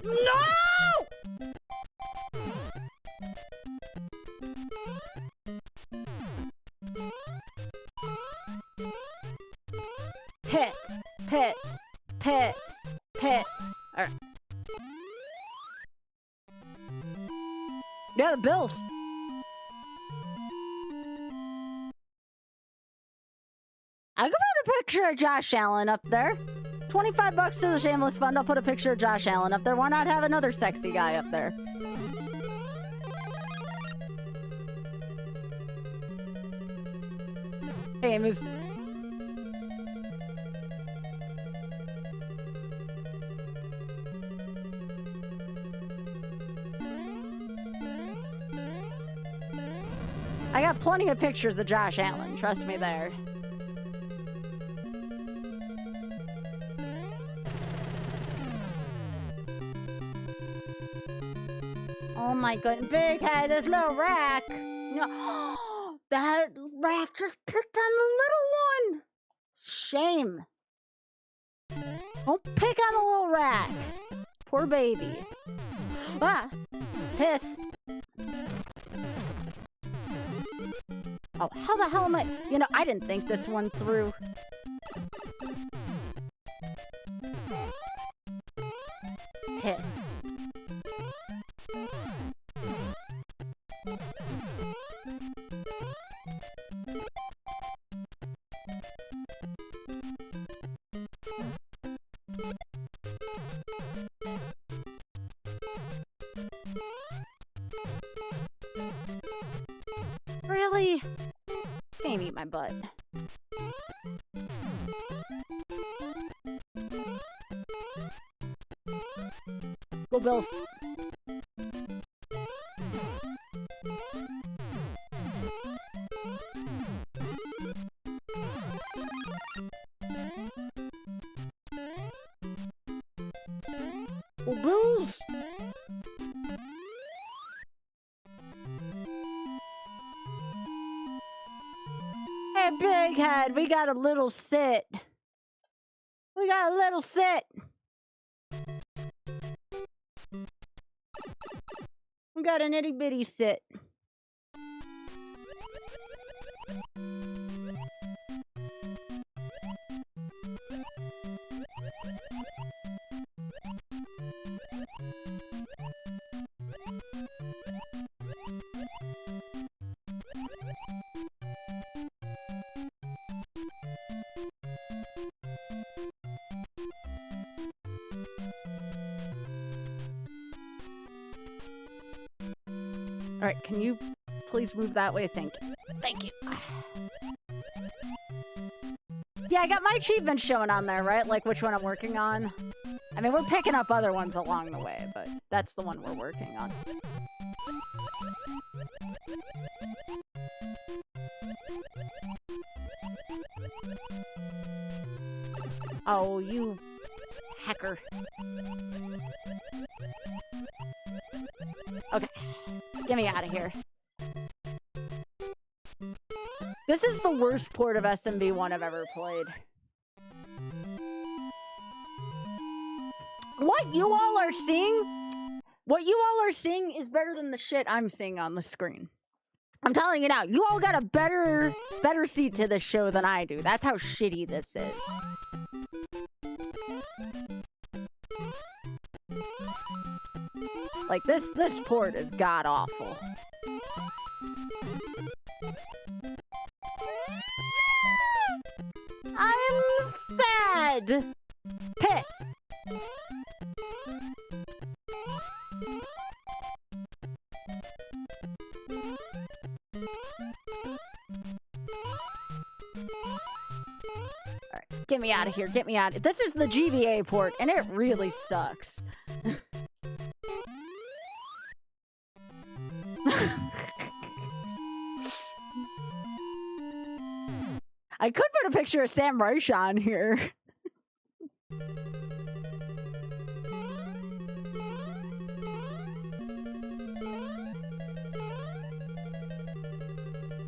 No! Piss. Piss. Piss. Piss. All right. Yeah, the bills. I could put a picture of Josh Allen up there. $25 to the Shameless Fund. I'll put a picture of Josh Allen up there. Why not have another sexy guy up there? Hey, Moose. I got plenty of pictures of Josh Allen. Trust me there. Oh my goodness. Big head, this little rack. No. That rack just picked on the little one. Shame. Don't pick on the little rack. Poor baby. Ah. Piss. Oh, how the hell am I? You know, I didn't think this one through. Piss. Really? Can't eat my butt. Go Bills. Go Bills. Hey, big head, we got a little sit. We got a little sit. We got an itty bitty sit. All right, can you please move that way? Thank you. Thank you. Yeah, I got my achievements showing on there, right? Like which one I'm working on. I mean, we're picking up other ones along the way, but that's the one we're working on. Oh, you hacker. Okay, get me out of here. This is the worst port of SMB1 I've ever played. what you all are seeing, is better than the shit I'm seeing on the screen. I'm telling you now, you all got a better seat to this show than I do. That's how shitty this is. Like, this port is god-awful. I'm sad. Piss. Alright, get me out of here. Get me out. This is the GVA port, and it really sucks. I could put a picture of Sam Reich on here.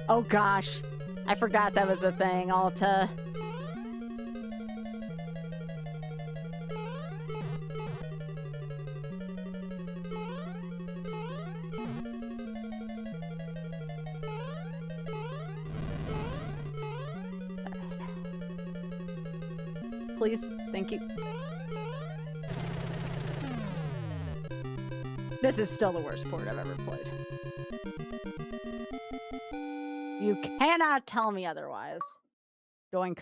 Oh gosh, I forgot that was a thing, Alta. Please, thank you. This is still the worst port I've ever played. You cannot tell me otherwise. Doink.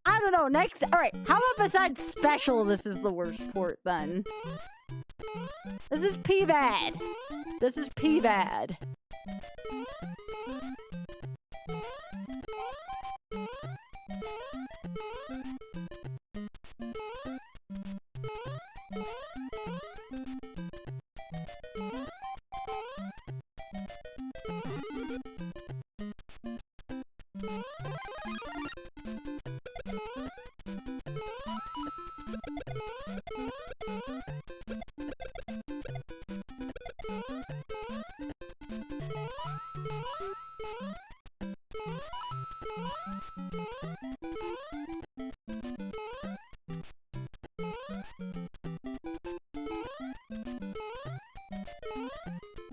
I don't know, next... Alright, how about besides special this is the worst port then? This is P-bad. This is P-bad.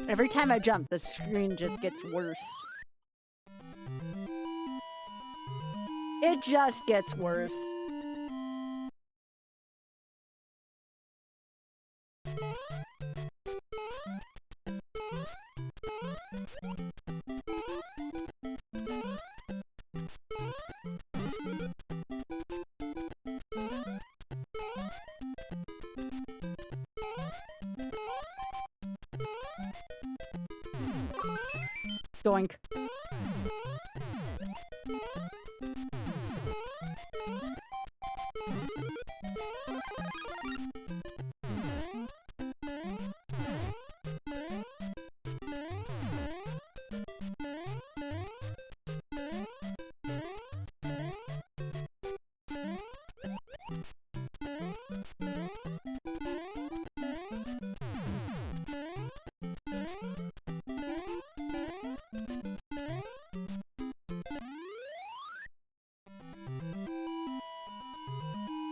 Every time I jump, the screen just gets worse. It just gets worse. Doink.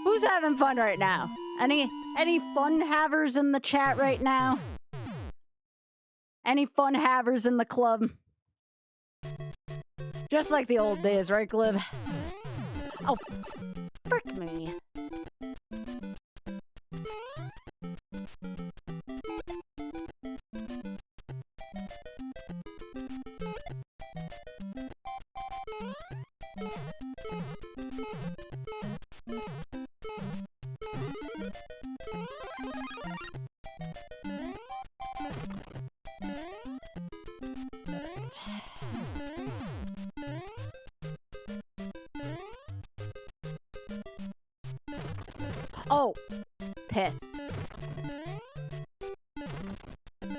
Who's having fun right now? Any fun havers in the chat right now? Any fun havers in the club? Just like the old days, right, Glib? Oh, frick me. Oh, piss. In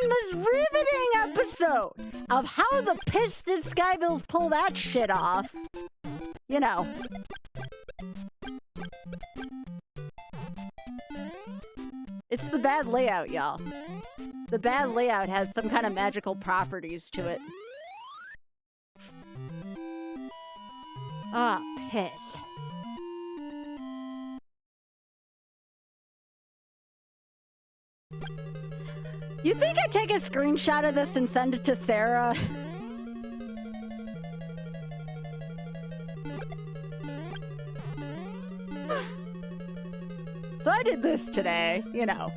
this riveting episode of how the piss did Skybills pull that shit off, you know. It's the bad layout, y'all. The bad layout has some kind of magical properties to it. Ah, piss. You think I'd take a screenshot of this and send it to Sarah? So I did this today, you know.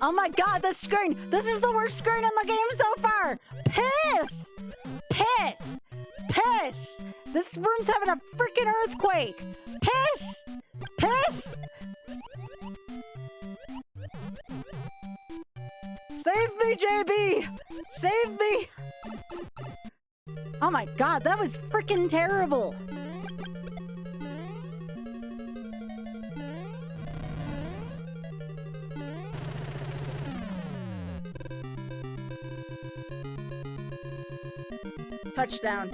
Oh my god, this screen! This is the worst screen in the game so far! Piss! Piss! Piss! This room's having a freaking earthquake! Piss! Piss! Save me, JB! Save me! Oh my god, that was freaking terrible! Touchdown.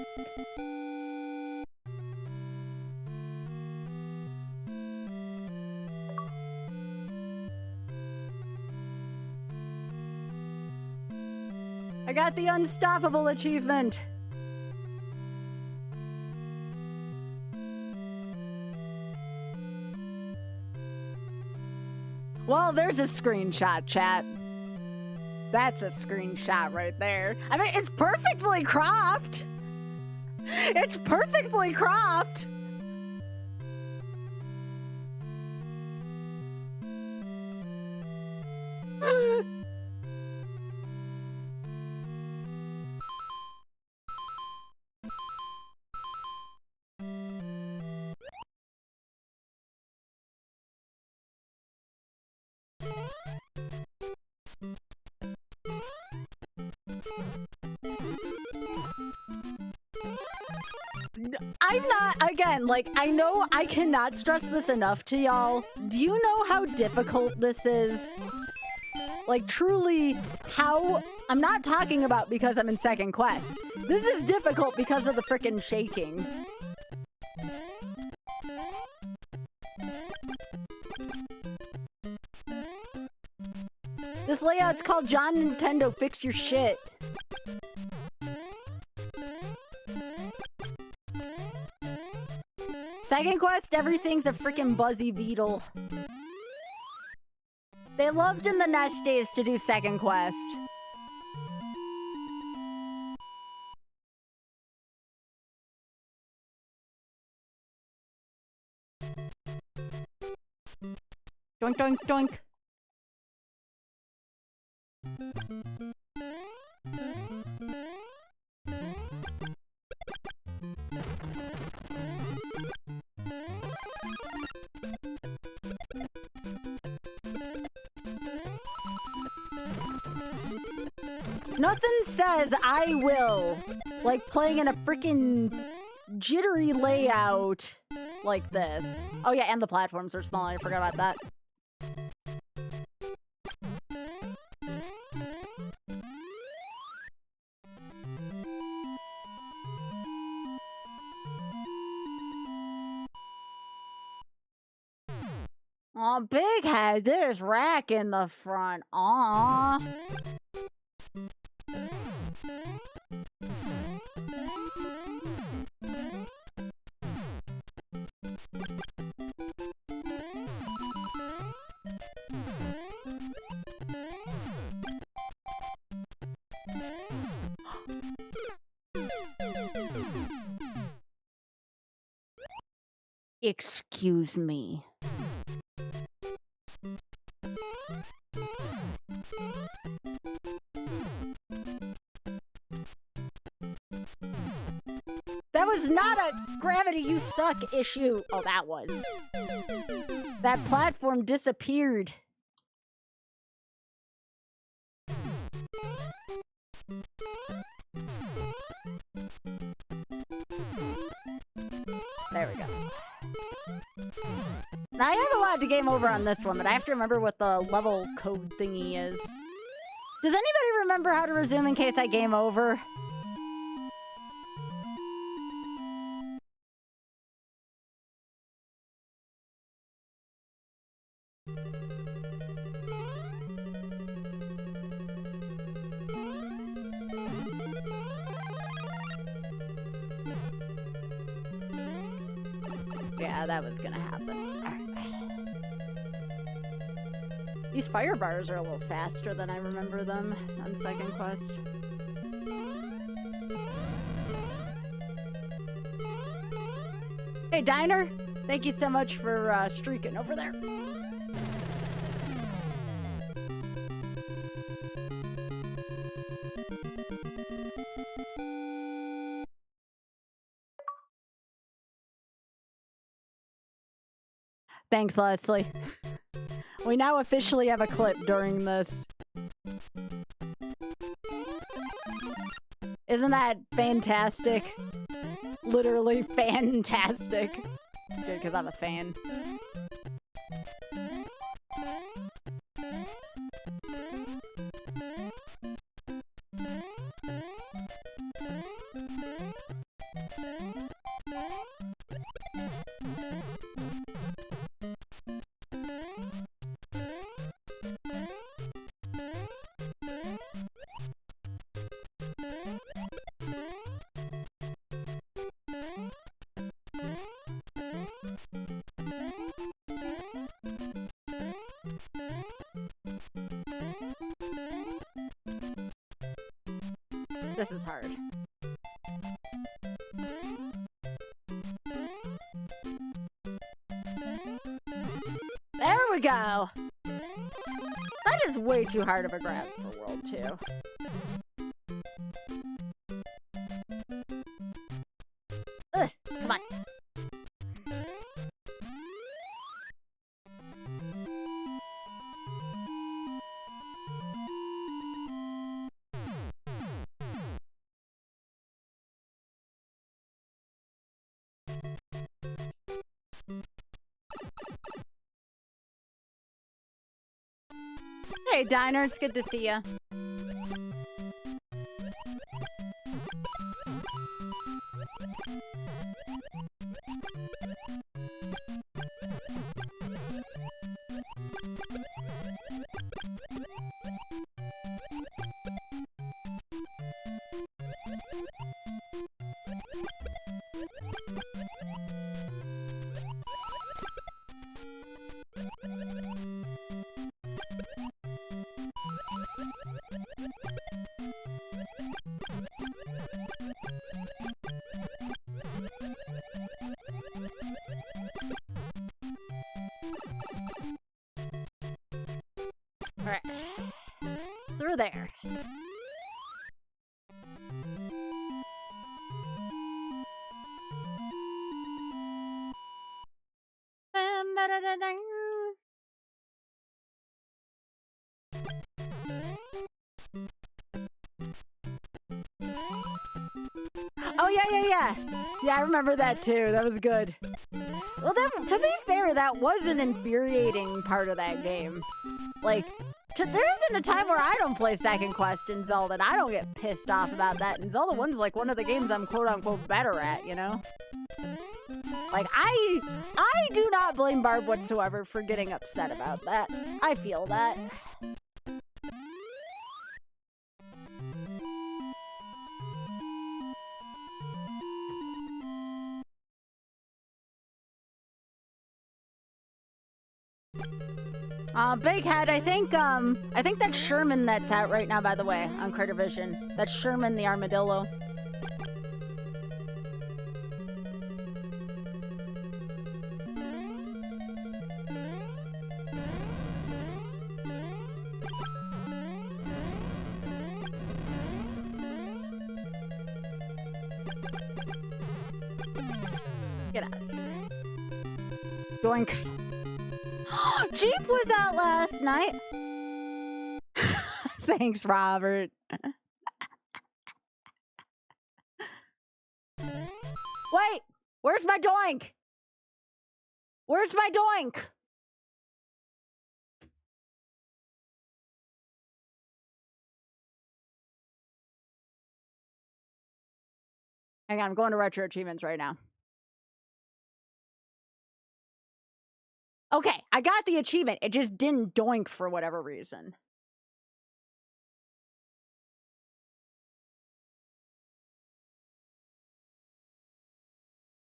I got the unstoppable achievement. Well, there's a screenshot, chat. That's a screenshot right there. I mean, it's perfectly cropped. It's perfectly cropped. I'm not, again, like, I know I cannot stress this enough to y'all. Do you know how difficult this is? Like, truly, how... I'm not talking about because I'm in second quest. This is difficult because of the frickin' shaking. This layout's called John Nintendo Fix Your Shit. Second quest, everything's a freaking buzzy beetle. They loved in the NES days to do second quest. Doink, doink, doink. Nothing says I will like playing in a freaking jittery layout like this. Oh yeah, and the platforms are small. I forgot about that. Aw, big head, there's rack in the front. Aw. Excuse me. That was not a gravity you suck issue. Oh, that was. That platform disappeared. There we go. Now, I have a lot to game over on this one, but I have to remember what the level code thingy is. Does anybody remember how to resume in case I game over? Yeah, that was gonna happen. These fire bars are a little faster than I remember them on second quest. Hey, Diner! Thank you so much for streaking over there. Thanks, Leslie. We now officially have a clip during this. Isn't that fantastic? Literally fantastic. Good, because I'm a fan. This is hard. There we go! That is way too hard of a grab for World 2. Ugh, come on. Hey, Diner, it's good to see ya. Alright. Through there. Oh, yeah. Yeah, I remember that too. That was good. Well, to be fair, that was an infuriating part of that game. Like, there isn't a time where I don't play Second Quest in Zelda, and I don't get pissed off about that. And Zelda 1's like one of the games I'm quote-unquote better at, you know? Like, I do not blame Barb whatsoever for getting upset about that. I feel that. Big Head, I think that's Sherman that's out right now, by the way, on Critter Vision. That's Sherman the armadillo. Get out of here. Doink. Jeep was out last night. Thanks, Robert. Wait, where's my doink? Where's my doink? Hang on, I'm going to retro achievements right now. Okay, I got the achievement. It just didn't doink for whatever reason.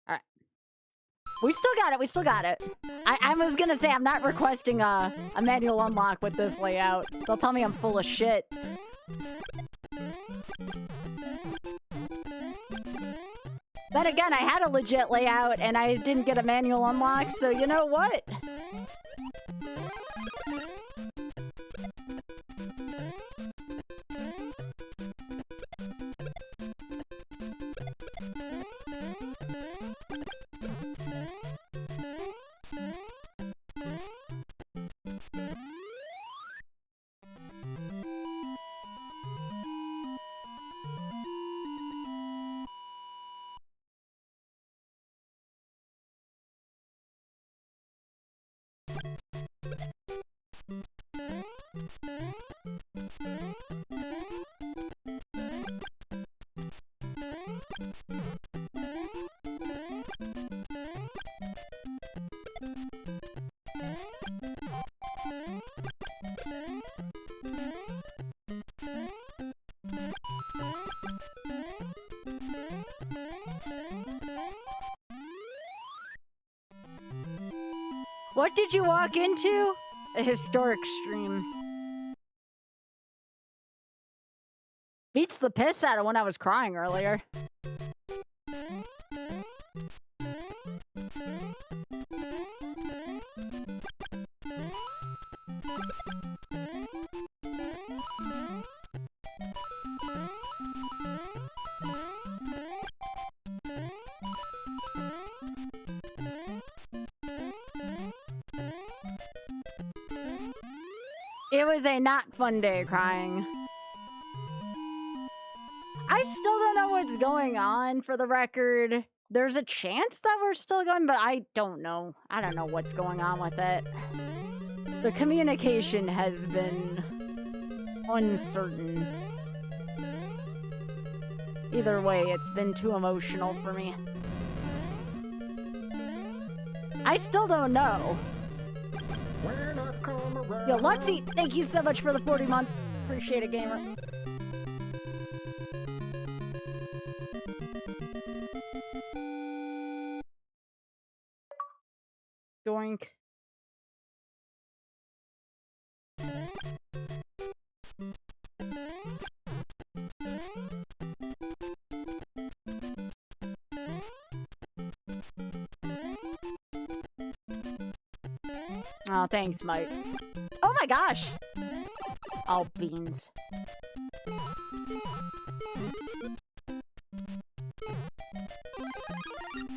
All right. We still got it. We still got it. I was going to say I'm not requesting a manual unlock with this layout. They'll tell me I'm full of shit. Then again, I had a legit layout and I didn't get a manual unlock, so you know what? What did you walk into? A historic stream. Beats the piss out of when I was crying earlier. It was a not fun day crying. I still don't know what's going on, for the record. There's a chance that we're still going, but I don't know. I don't know what's going on with it. The communication has been uncertain. Either way, it's been too emotional for me. I still don't know. Yo, Lutsy, thank you so much for the 40 months. Appreciate it, gamer. Doink. Oh, thanks, Mike. Oh my gosh! Oh, beans.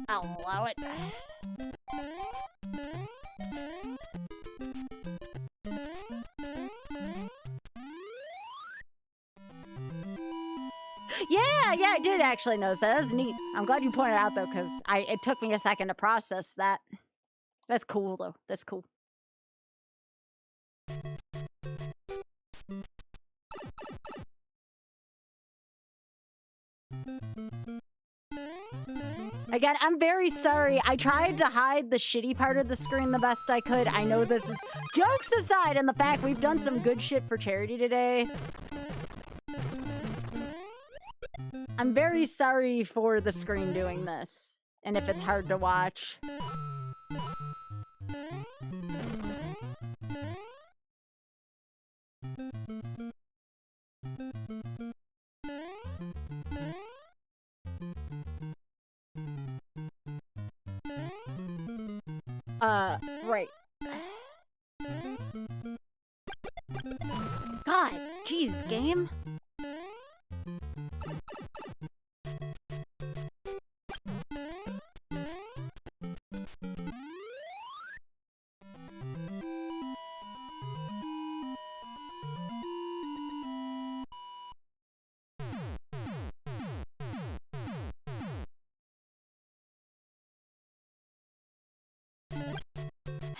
I'll allow it. Yeah, I did actually notice that. That's neat. I'm glad you pointed out, though, because it took me a second to process that. That's cool, though. That's cool. Again, I'm very sorry. I tried to hide the shitty part of the screen the best I could. I know this is... Jokes aside, and the fact we've done some good shit for charity today. I'm very sorry for the screen doing this. And if it's hard to watch. Right. God, jeez, game.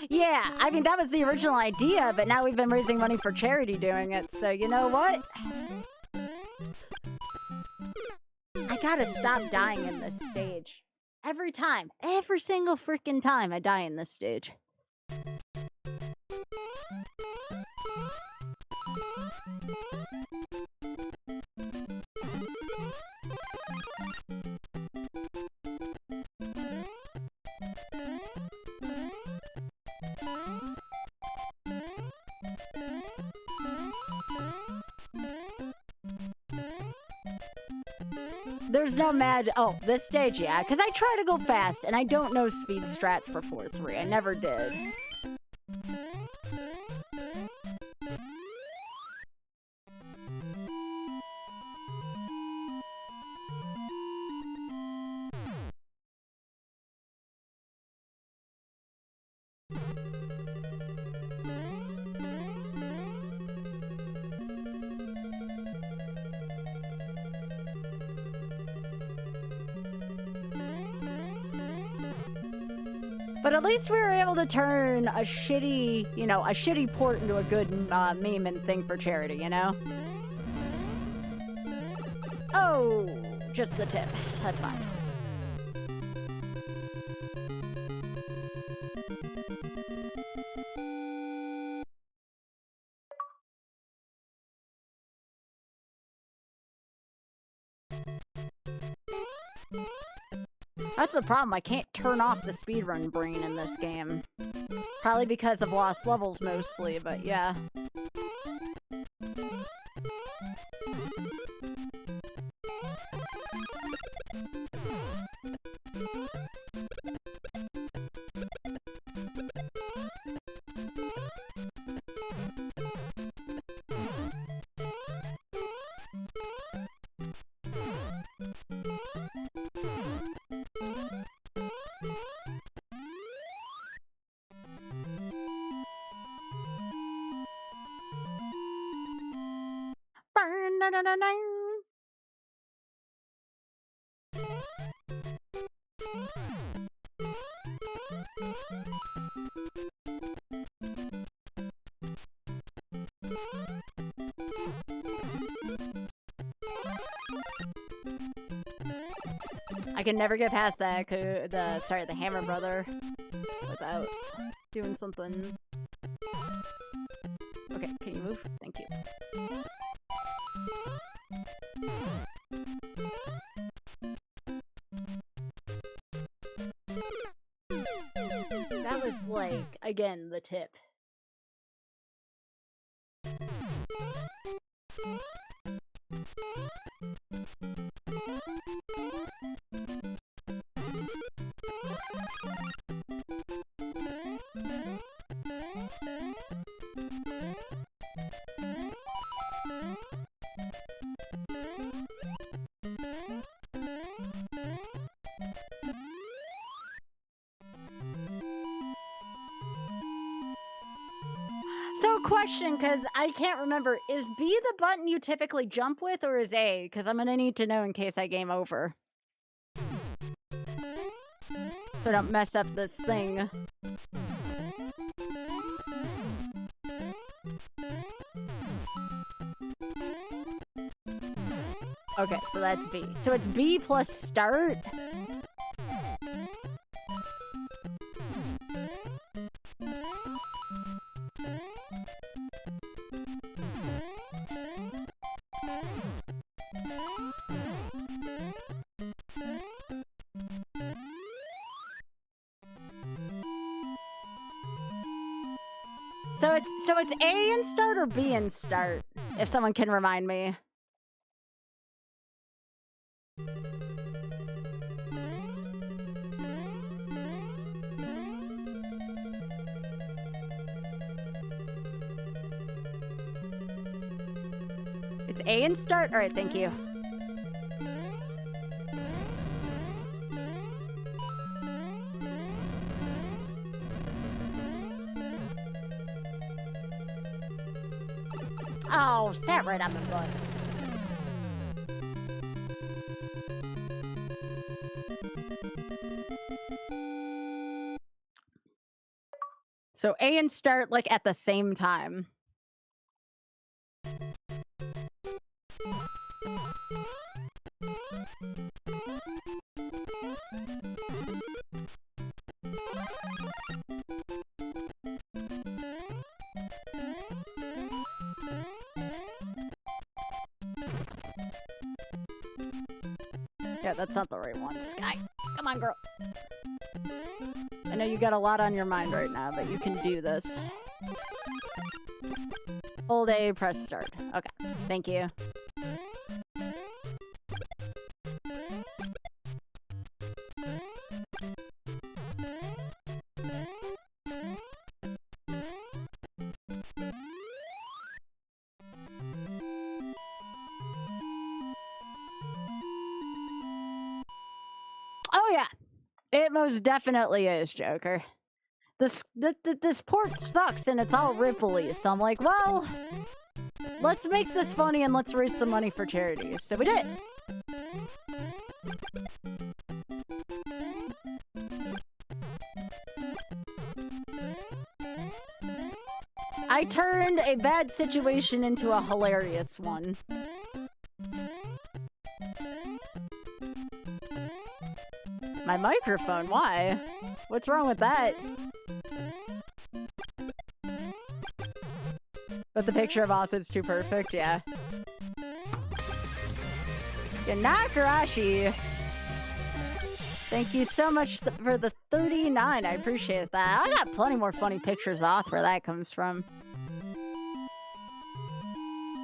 Yeah, I mean, that was the original idea, but now we've been raising money for charity doing it, so you know what? I gotta stop dying in this stage. Every time. Every single freaking time I die in this stage. There's no mad... Oh, this stage, yeah. Because I try to go fast, and I don't know speed strats for 4-3. I never did. But at least we were able to turn a shitty, you know, a shitty port into a good meme and thing for charity, you know? Oh, just the tip. That's fine. That's the problem. I can't turn off the speedrun brain in this game. Probably because of lost levels mostly, but yeah. I can never get past that, the Hammer Brother without doing something. Okay, can you move? Thank you. That was like, again, the tip. So question, because I can't remember, is B the button you typically jump with, or is A? Because I'm going to need to know in case I game over. So I don't mess up this thing. Okay, so that's B. So it's B plus start? So it's A and start or B and start, if someone can remind me. It's A and start? All right, thank you. Oh, sat right on the butt. So A and start like at the same time. Yeah, that's not the right one. Sky, come on, girl. I know you got a lot on your mind right now, but you can do this. Hold A, press start. Okay, thank you. Oh yeah, it most definitely is, Joker. This port sucks and it's all ripply, so I'm like, well, let's make this funny and let's raise some money for charity. So we did. I turned a bad situation into a hilarious one. My microphone, why? What's wrong with that? But the picture of Oth is too perfect, yeah. Nakarashi! Thank you so much for the 39, I appreciate that. I got plenty more funny pictures of Oth where that comes from.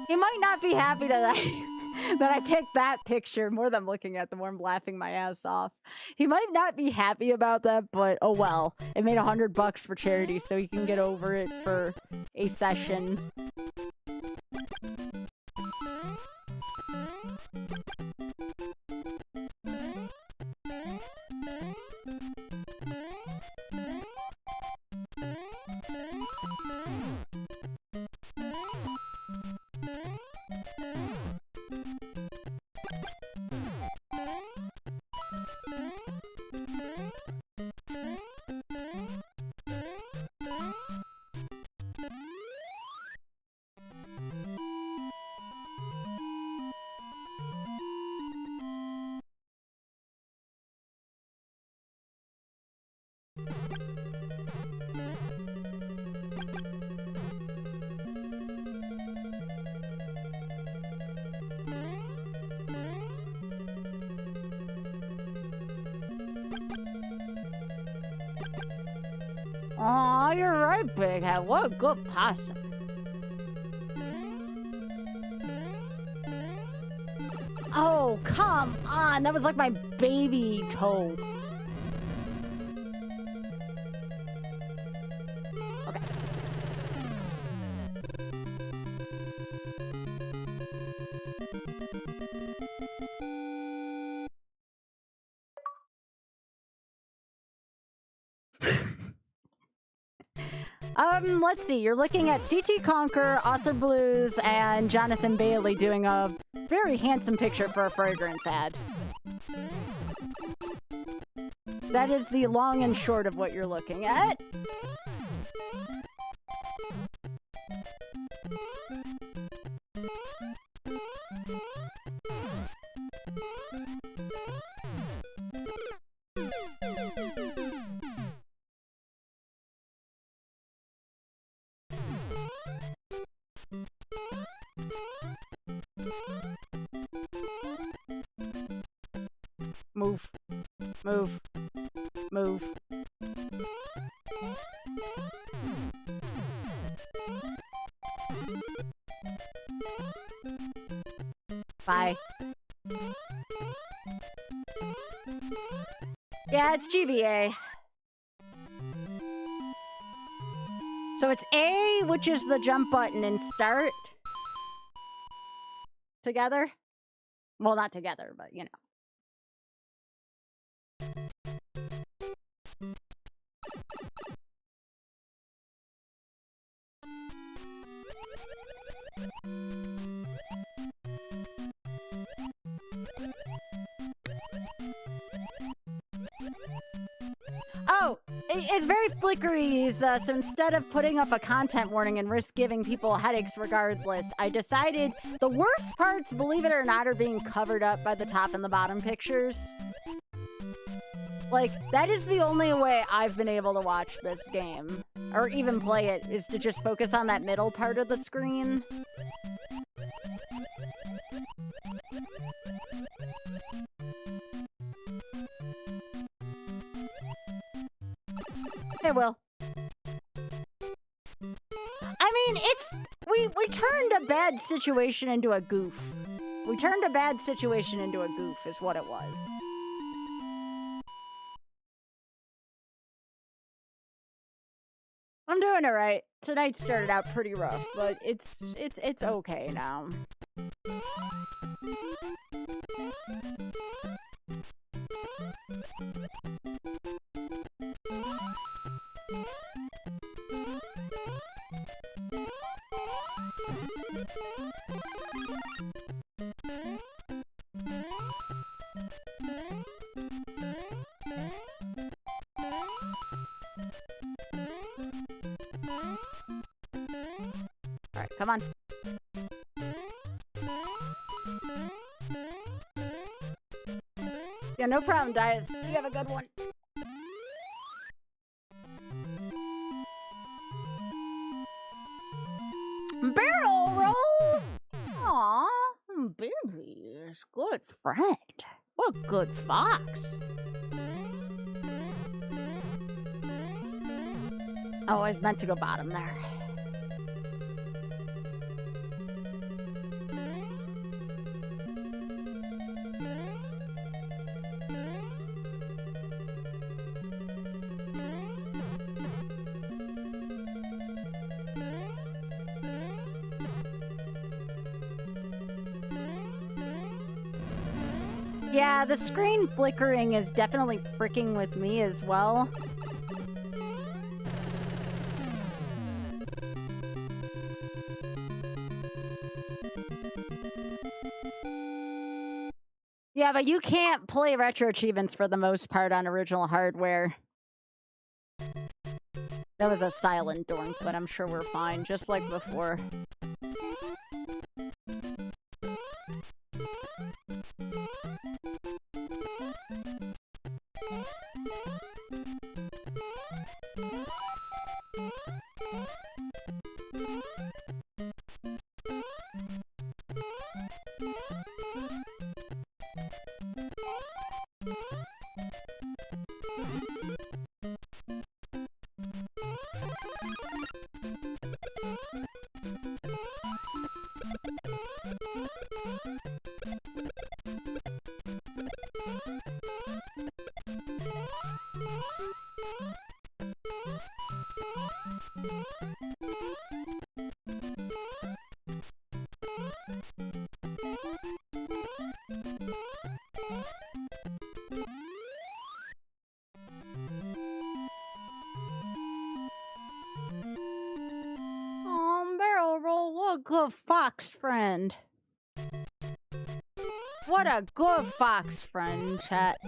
He might not be happy that I picked that picture. More than looking at the more I'm laughing my ass off. He might not be happy about that, but oh well. It made $100 for charity, so he can get over it for a session. Aw, you're right, Big Head. What a good possum. Oh, come on. That was like my baby toe. Okay. Let's see. You're looking at CT Conquer, Author Blues, and Jonathan Bailey doing a very handsome picture for a fragrance ad. That is the long and short of what you're looking at. Move. Move. Move. Bye. Yeah, it's GBA. So it's A, which is the jump button, and start. Together? Well, not together, but you know. Oh, it's very flickery. So instead of putting up a content warning and risk giving people headaches regardless, I decided the worst parts, believe it or not, are being covered up by the top and the bottom pictures. Like, that is the only way I've been able to watch this game, or even play it, is to just focus on that middle part of the screen. It will. I mean, we turned a bad situation into a goof. We turned a bad situation into a goof is what it was. I'm doing it right. Tonight started out pretty rough, but it's okay now. All right, come on. Yeah, no problem, Dias. You have a good one. Barrel roll! Aw, baby is good friend. What a good fox. Oh, I was meant to go bottom there. Yeah, the screen flickering is definitely fricking with me as well. Yeah, but you can't play retro achievements for the most part on original hardware. That was a silent dork, but I'm sure we're fine, just like before. Barrel roll, what a good fox friend. What a good fox friend, chat.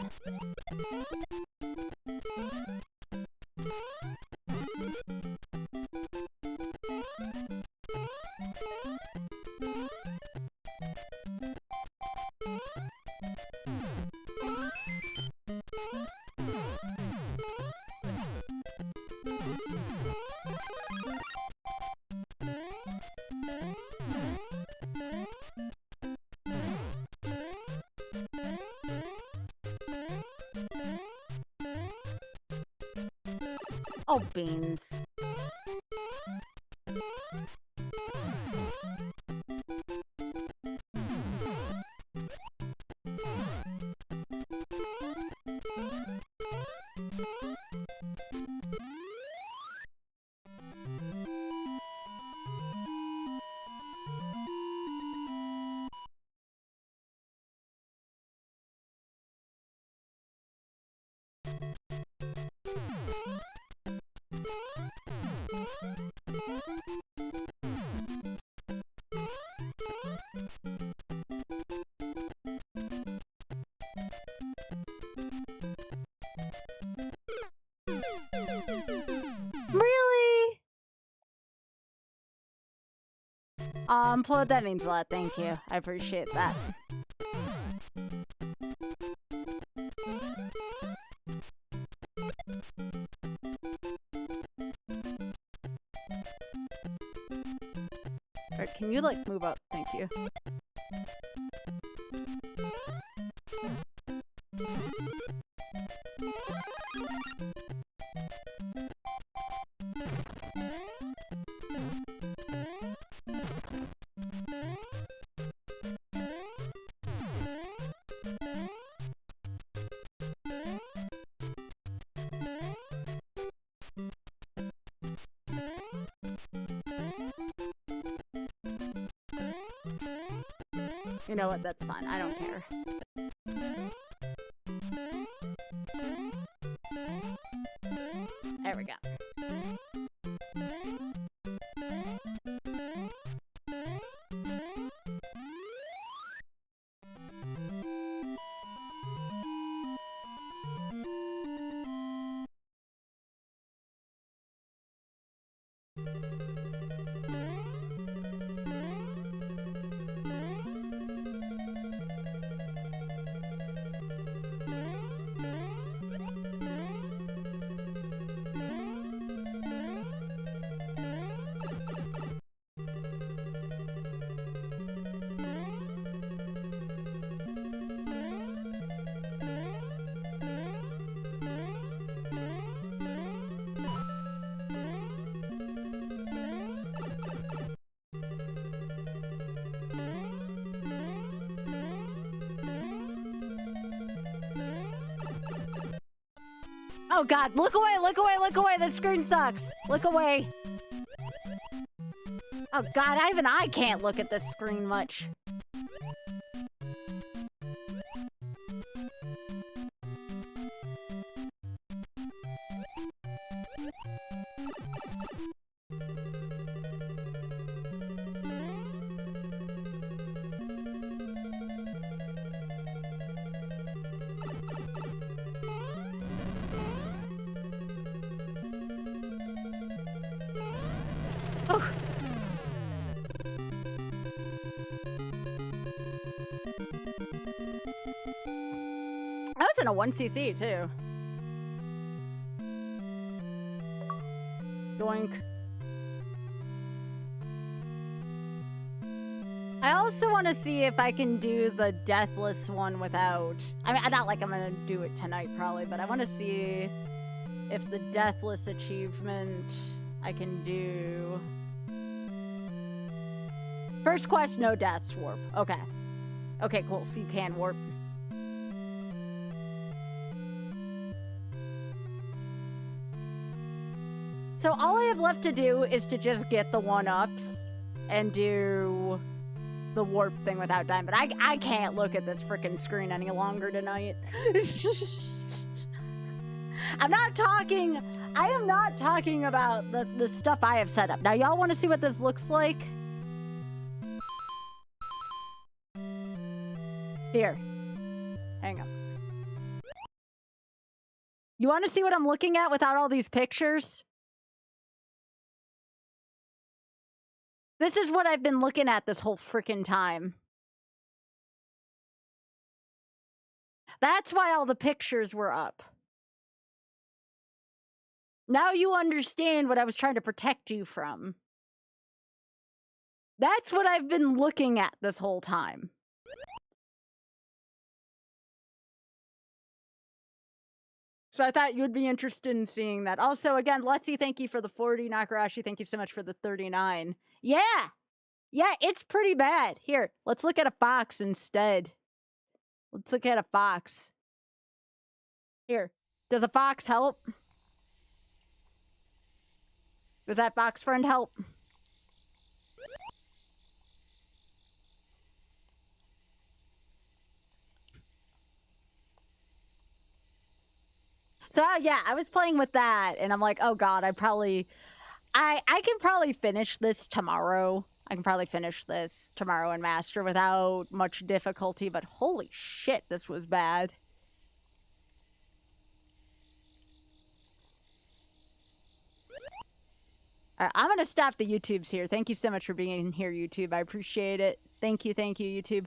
Oh, beans. Unplug, that means a lot. Thank you. I appreciate that. Alright, can you, like, move up? Thank you. You know what? That's fine. I don't care. There we go. Oh god, look away, look away, look away, this screen sucks. Look away. Oh god, even I can't look at this screen much. I was in a 1cc too. Doink. I also want to see if I can do the deathless one without... I mean, not like I'm going to do it tonight probably, but I want to see if the deathless achievement I can do... First quest, no deaths, warp. Okay. Okay, cool. So you can warp. So all I have left to do is to just get the 1-ups and do the warp thing without dying. But I can't look at this freaking screen any longer tonight. I am not talking about the stuff I have set up. Now, y'all want to see what this looks like? Here. Hang on. You want to see what I'm looking at without all these pictures? This is what I've been looking at this whole freaking time. That's why all the pictures were up. Now you understand what I was trying to protect you from. That's what I've been looking at this whole time. So I thought you would be interested in seeing that. Also, again, Letsy, thank you for the 40. Nakarashi, thank you so much for the 39. Yeah! Yeah, it's pretty bad. Here, let's look at a fox instead. Let's look at a fox. Here, does a fox help? Does that fox friend help? So yeah, I was playing with that, and I'm like, oh god, I can probably finish this tomorrow. I can probably finish this tomorrow in Master without much difficulty, but holy shit, this was bad. I'm going to stop the YouTubes here. Thank you so much for being here, YouTube. I appreciate it. Thank you, YouTube.